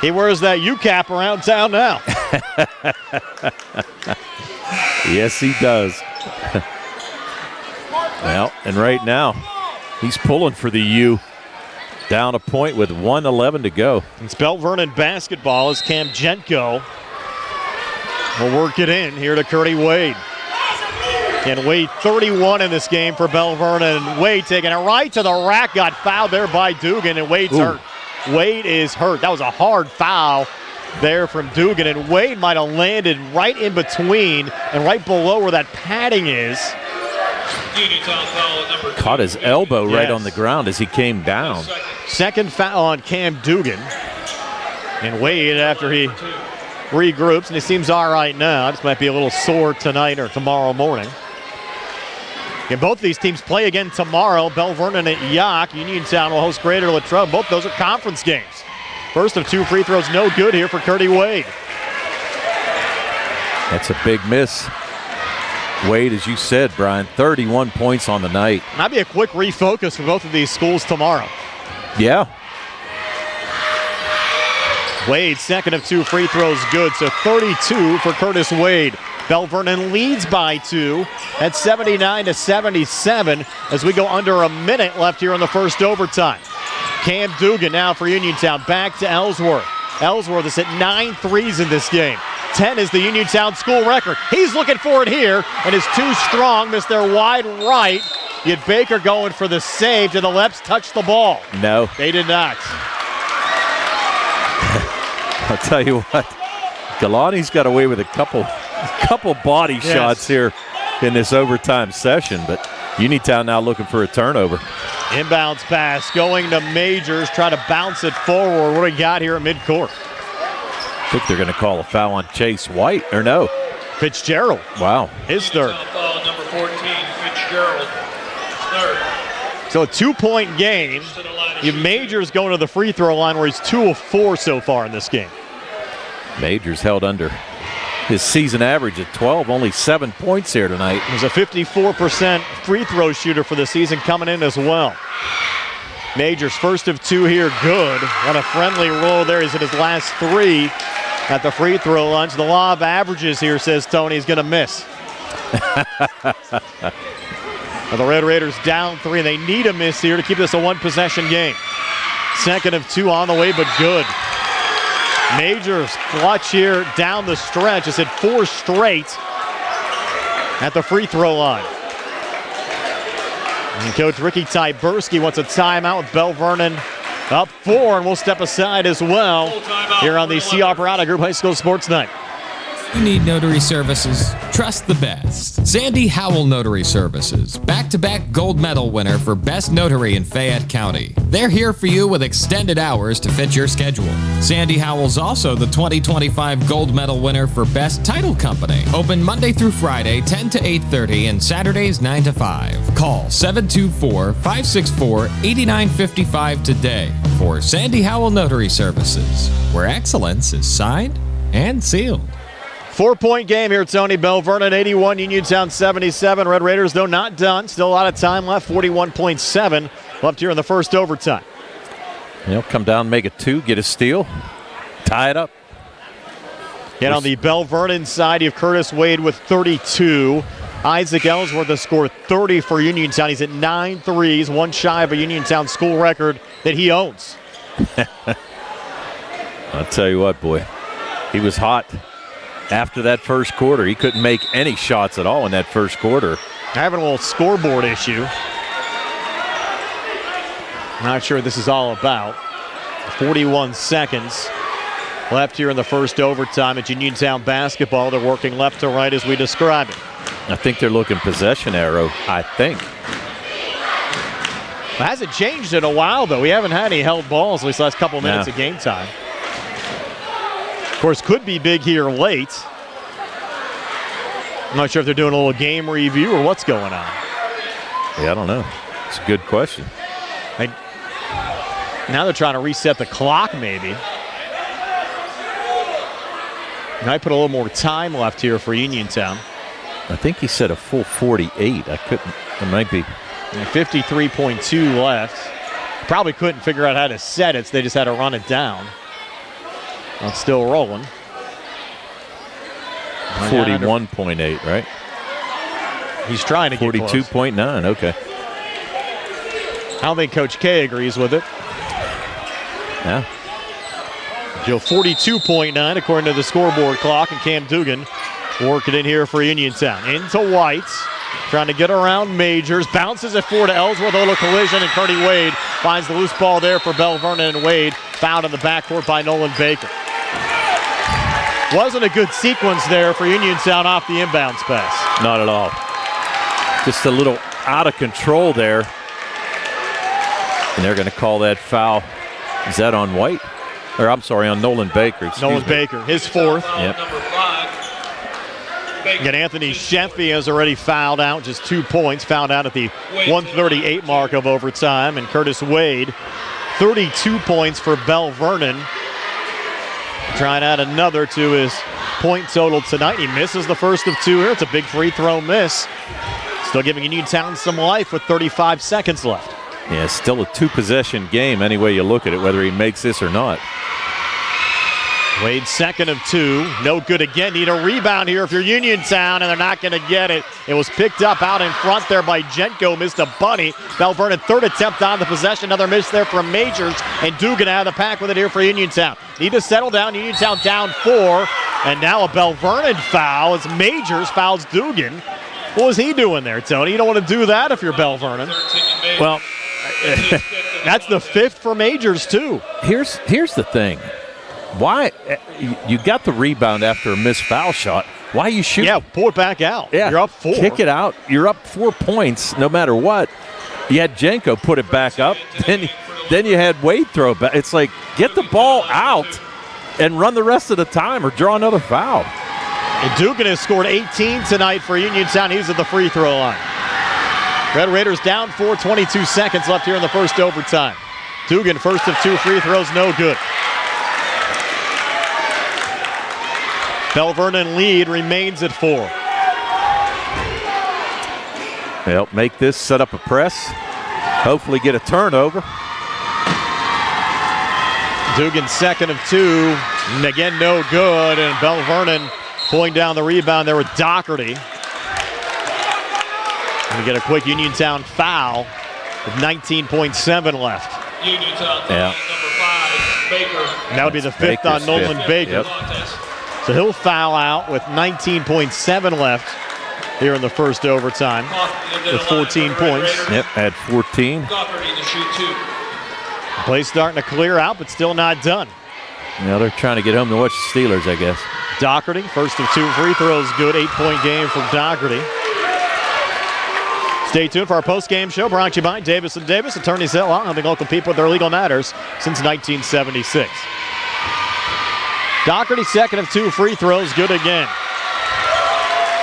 he wears that U-cap around town now. Yes, he does. Well, and right now, he's pulling for the U. Down a point with 1:11 to go. It's Belle Vernon basketball as Cam Jenko will work it in here to Curdy Wade. And Wade 31 in this game for Belle Vernon. Wade taking it right to the rack, got fouled there by Dugan, and Wade's hurt. Wade is hurt. That was a hard foul there from Dugan, and Wade might have landed right in between and right below where that padding is. Caught his elbow right on the ground as he came down. Second foul on Cam Dugan. And Wade, after he regroups, and he seems all right now. Just might be a little sore tonight or tomorrow morning. And both these teams play again tomorrow. Belle Vernon at Yock. Uniontown will host Greater Latrobe. Both those are conference games. First of 2 free throws, no good here for Curdy Wade. That's a big miss. Wade, as you said, Brian, 31 points on the night. That'd be a quick refocus for both of these schools tomorrow. Yeah. Wade, second of 2 free throws, good. So 32 for Curtis Wade. Belle Vernon leads by 2 at 79-77 as we go under a minute left here in the first overtime. Cam Dugan now for Uniontown. Back to Ellsworth. Ellsworth has hit 9 threes in this game. 10 is the Uniontown school record. He's looking for it here, and is too strong. Missed their wide right. Yet Baker going for the save. Did the Leps touch the ball? No. They did not. I'll tell you what, Galani's got away with a couple body shots here in this overtime session, but Uniontown now looking for a turnover. Inbounds pass going to Majors, try to bounce it forward. What do we got here at midcourt? I think they're going to call a foul on Chase White, or no? Fitzgerald. Wow. His third. Foul number 14, Fitzgerald. Third. So a 2-point game. Majors going to the free throw line where he's 2 of 4 so far in this game. Majors held under his season average at 12, only 7 points here tonight. He's a 54% free throw shooter for the season coming in as well. Majors first of 2 here, good. On a friendly roll there, he's at his last 3 at the free throw line. So the law of averages here says Tony's going to miss. The Red Raiders down 3, and they need a miss here to keep this a 1-possession game. Second of 2 on the way, but good. Majors clutch here down the stretch. Has hit 4 straight at the free throw line. And Coach Ricky Tyberski wants a timeout with Belle Vernon up 4, and we'll step aside as well here on the C.R. Brada Group High School Sports Night. You need notary services? Trust the best. Sandy Howell Notary Services, back-to-back gold medal winner for Best Notary in Fayette County. They're here for you with extended hours to fit your schedule. Sandy Howell's also the 2025 gold medal winner for Best Title Company. Open Monday through Friday, 10 to 8:30, and Saturdays, 9 to 5. Call 724-564-8955 today for Sandy Howell Notary Services, where excellence is signed and sealed. 4-point game here, Tony. Belle Vernon 81, Uniontown 77. Red Raiders, though, not done. Still a lot of time left. 41.7 left here in the first overtime. He'll come down, make it 2, get a steal, tie it up. And on the Belle Vernon side, you have Curtis Wade with 32. Isaac Ellsworth has scored 30 for Uniontown. He's at 9 threes, one shy of a Uniontown school record that he owns. I'll tell you what, boy. He was hot after that first quarter. He couldn't make any shots at all in that first quarter. Having a little scoreboard issue. Not sure what this is all about. 41 seconds left here in the first overtime at Uniontown basketball. They're working left to right as we described it. I think they're looking possession arrow, I think. It hasn't changed in a while, though. We haven't had any held balls, at least the last couple minutes of game time. Of course, could be big here late. I'm not sure if they're doing a little game review or what's going on. Yeah, I don't know. It's a good question. Now they're trying to reset the clock, maybe. Might put a little more time left here for Uniontown. I think he said a full 48. I couldn't. It might be. 53.2 left. Probably couldn't figure out how to set it, so they just had to run it down. Well, it's still rolling. 41.8, right? He's trying to get 42.9, okay. I don't think Coach K agrees with it. Yeah. Joe, 42.9 according to the scoreboard clock, and Cam Dugan working in here for Uniontown. Into White, trying to get around Majors. Bounces it forward to Ellsworth, a little collision, and Curdy Wade finds the loose ball there for Belle Vernon, and Wade fouled in the backcourt by Nolan Baker. Wasn't a good sequence there for Uniontown off the inbounds pass. Not at all. Just a little out of control there. And they're going to call that foul. Is that on White? Or I'm sorry, on Nolan Baker. Nolan Baker, his fourth. Yep. Number 5. And Anthony Sheffy has already fouled out, just 2 points, fouled out at the 1:38 mark of overtime. And Curtis Wade, 32 points for Belle Vernon. Trying to add another to his point total tonight. He misses the first of two here. It's a big free throw miss. Still giving Uniontown some life with 35 seconds left. Yeah, it's still a two-possession game any way you look at it, whether he makes this or not. Wade second of two. No good again. Need a rebound here if you're Uniontown, and they're not going to get it. It was picked up out in front there by Jenko. Missed a bunny. Belle Vernon third attempt on the possession. Another miss there from Majors, and Dugan out of the pack with it here for Uniontown. Need to settle down. Uniontown down 4, and now a Belle Vernon foul as Majors fouls Dugan. What was he doing there, Tony? You don't want to do that if you're Belle Vernon. Well, that's the 5th for Majors, too. Here's the thing. Why you got the rebound after a missed foul shot? Why you shoot? Yeah, pull it back out. Yeah, you're up 4. Kick it out. You're up 4 points no matter what. You had Jenko put it back up. Then you had Wade throw it back. It's like, get the ball out and run the rest of the time or draw another foul. And Dugan has scored 18 tonight for Uniontown. He's at the free throw line. Red Raiders down 4, 22 seconds left here in the first overtime. Dugan, first of 2 free throws, no good. Belle Vernon lead remains at 4. They'll make this, set up a press, hopefully get a turnover. Dugan second of 2, and again no good, and Belle Vernon pulling down the rebound there with Doherty. We get a quick Uniontown foul with 19.7 left. Uniontown, yeah. Number 5, Baker. And that would be the 5th on Nolan Baker. Yep. So he'll foul out with 19.7 left here in the first overtime with 14 points. Yep, had 14. Doherty to shoot 2. Play starting to clear out, but still not done. Now they're trying to get home to watch the Steelers, I guess. Doherty, first of 2 free throws, good 8-point game from Doherty. Stay tuned for our post-game show brought to you by Davis & Davis, attorneys that long, helping local people with their legal matters since 1976. Doherty, second of 2 free throws, good again.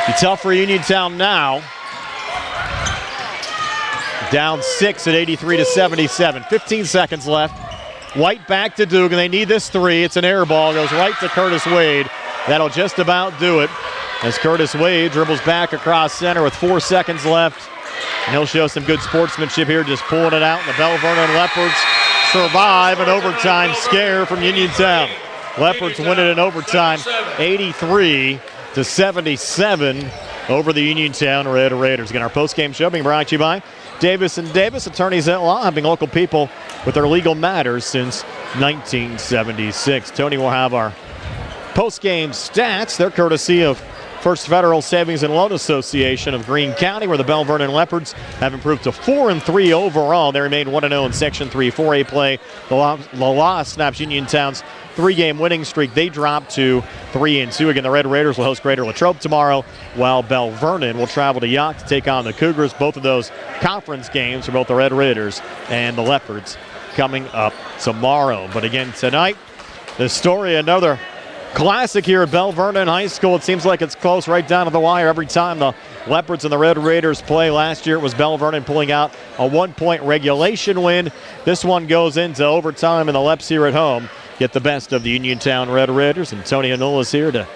Be tough for Uniontown now. Down 6 at 83-77. 15 seconds left. White back to Dugan. They need this 3. It's an air ball. Goes right to Curtis Wade. That'll just about do it as Curtis Wade dribbles back across center with 4 seconds left. And he'll show some good sportsmanship here, just pulling it out. And the Belle Vernon Leopards survive an overtime scare from Uniontown. Leopards win it in overtime, 83-77 over the Uniontown Red Raiders. Again, our post-game show being brought to you by Davis & Davis, attorneys at law, helping local people with their legal matters since 1976. Tony will have our post-game stats. They're courtesy of First Federal Savings and Loan Association of Greene County, where the Belle Vernon Leopards have improved to 4-3 overall. They remain 1-0 in Section 3 4A play. The loss snaps Uniontown's 3-game winning streak. They drop to 3-2. Again, the Red Raiders will host Greater Latrobe tomorrow, while Belle Vernon will travel to Yacht to take on the Cougars. Both of those conference games for both the Red Raiders and the Leopards coming up tomorrow. But again, tonight, the story, another classic here at Belle Vernon High School. It seems like it's close right down to the wire every time the Leopards and the Red Raiders play. Last year it was Belle Vernon pulling out a 1-point regulation win. This one goes into overtime, and the Leps here at home get the best of the Uniontown Red Raiders. And Tony Hanul is here to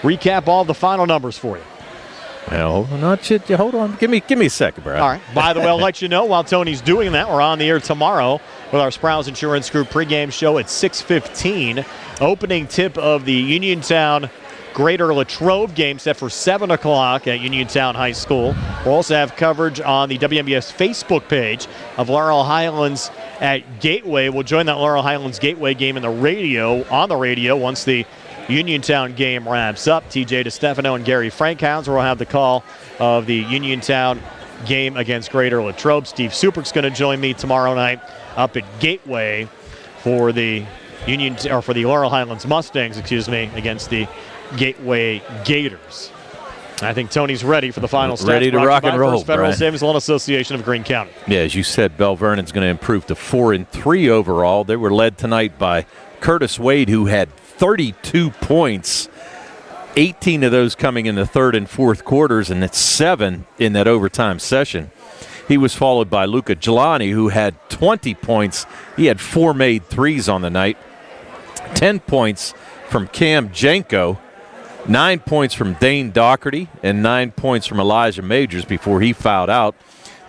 recap all the final numbers for you. Well, hold on. Give me a second, Brad. All right. By the way, I'll let you know while Tony's doing that, we're on the air tomorrow with our Sprouse Insurance Group pregame show at 6:15. Opening tip of the Uniontown Greater Latrobe game set for 7 o'clock at Uniontown High School. We'll also have coverage on the WMBS Facebook page of Laurel Highlands at Gateway. We'll join that Laurel Highlands Gateway game on the radio once the Uniontown game wraps up. TJ DeStefano and Gary Frankhauser will have the call of the Uniontown game against Greater Latrobe. Steve Supert's going to join me tomorrow night up at Gateway for the Laurel Highlands Mustangs, against the Gateway Gators. I think Tony's ready for the final stats. Ready to rock and roll, First Federal Brian. Savings Loan Association of Greene County. Yeah, as you said, Belle Vernon's going to improve to 4-3 overall. They were led tonight by Curtis Wade, who had 32 points, 18 of those coming in the third and fourth quarters, and it's 7 in that overtime session. He was followed by Luca Gelani, who had 20 points. He had 4 made threes on the night. 10 points from Cam Janko, 9 points from Dane Doherty, and 9 points from Elijah Majors before he fouled out.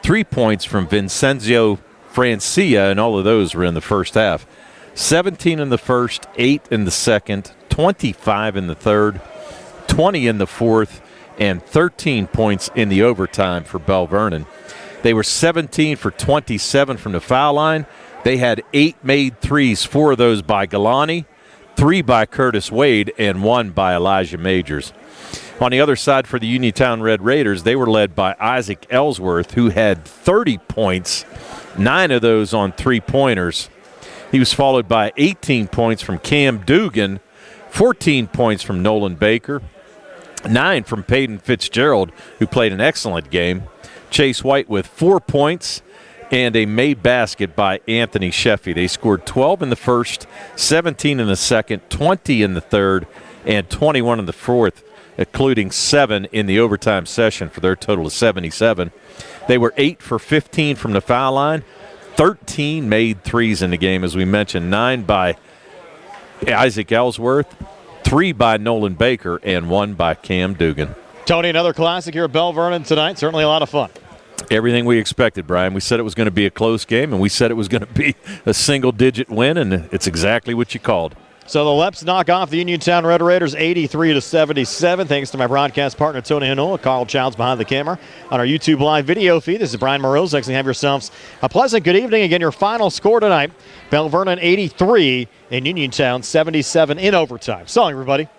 3 points from Vincenzo Francia, and all of those were in the first half. 17 in the first, 8 in the second, 25 in the third, 20 in the fourth, and 13 points in the overtime for Belle Vernon. They were 17 for 27 from the foul line. They had 8 made threes, 4 of those by Galani, 3 by Curtis Wade, and 1 by Elijah Majors. On the other side for the Uniontown Red Raiders, they were led by Isaac Ellsworth, who had 30 points, 9 of those on three-pointers. He was followed by 18 points from Cam Dugan, 14 points from Nolan Baker, 9 from Peyton Fitzgerald, who played an excellent game. Chase White with 4 points and a made basket by Anthony Sheffy. They scored 12 in the first, 17 in the second, 20 in the third, and 21 in the fourth, including 7 in the overtime session for their total of 77. They were 8 for 15 from the foul line, 13 made threes in the game, as we mentioned, 9 by Isaac Ellsworth, 3 by Nolan Baker, and 1 by Cam Dugan. Tony, another classic here at Belle Vernon tonight. Certainly a lot of fun. Everything we expected, Brian. We said it was going to be a close game, and we said it was going to be a single-digit win, and it's exactly what you called. So the Leps knock off the Uniontown Red Raiders 83-77. Thanks to my broadcast partner, Tony Hanola. Carl Childs behind the camera on our YouTube live video feed. This is Brian Morozek. Have yourselves a pleasant good evening. Again, your final score tonight, Belle Vernon 83 and Uniontown 77 in overtime. So, everybody.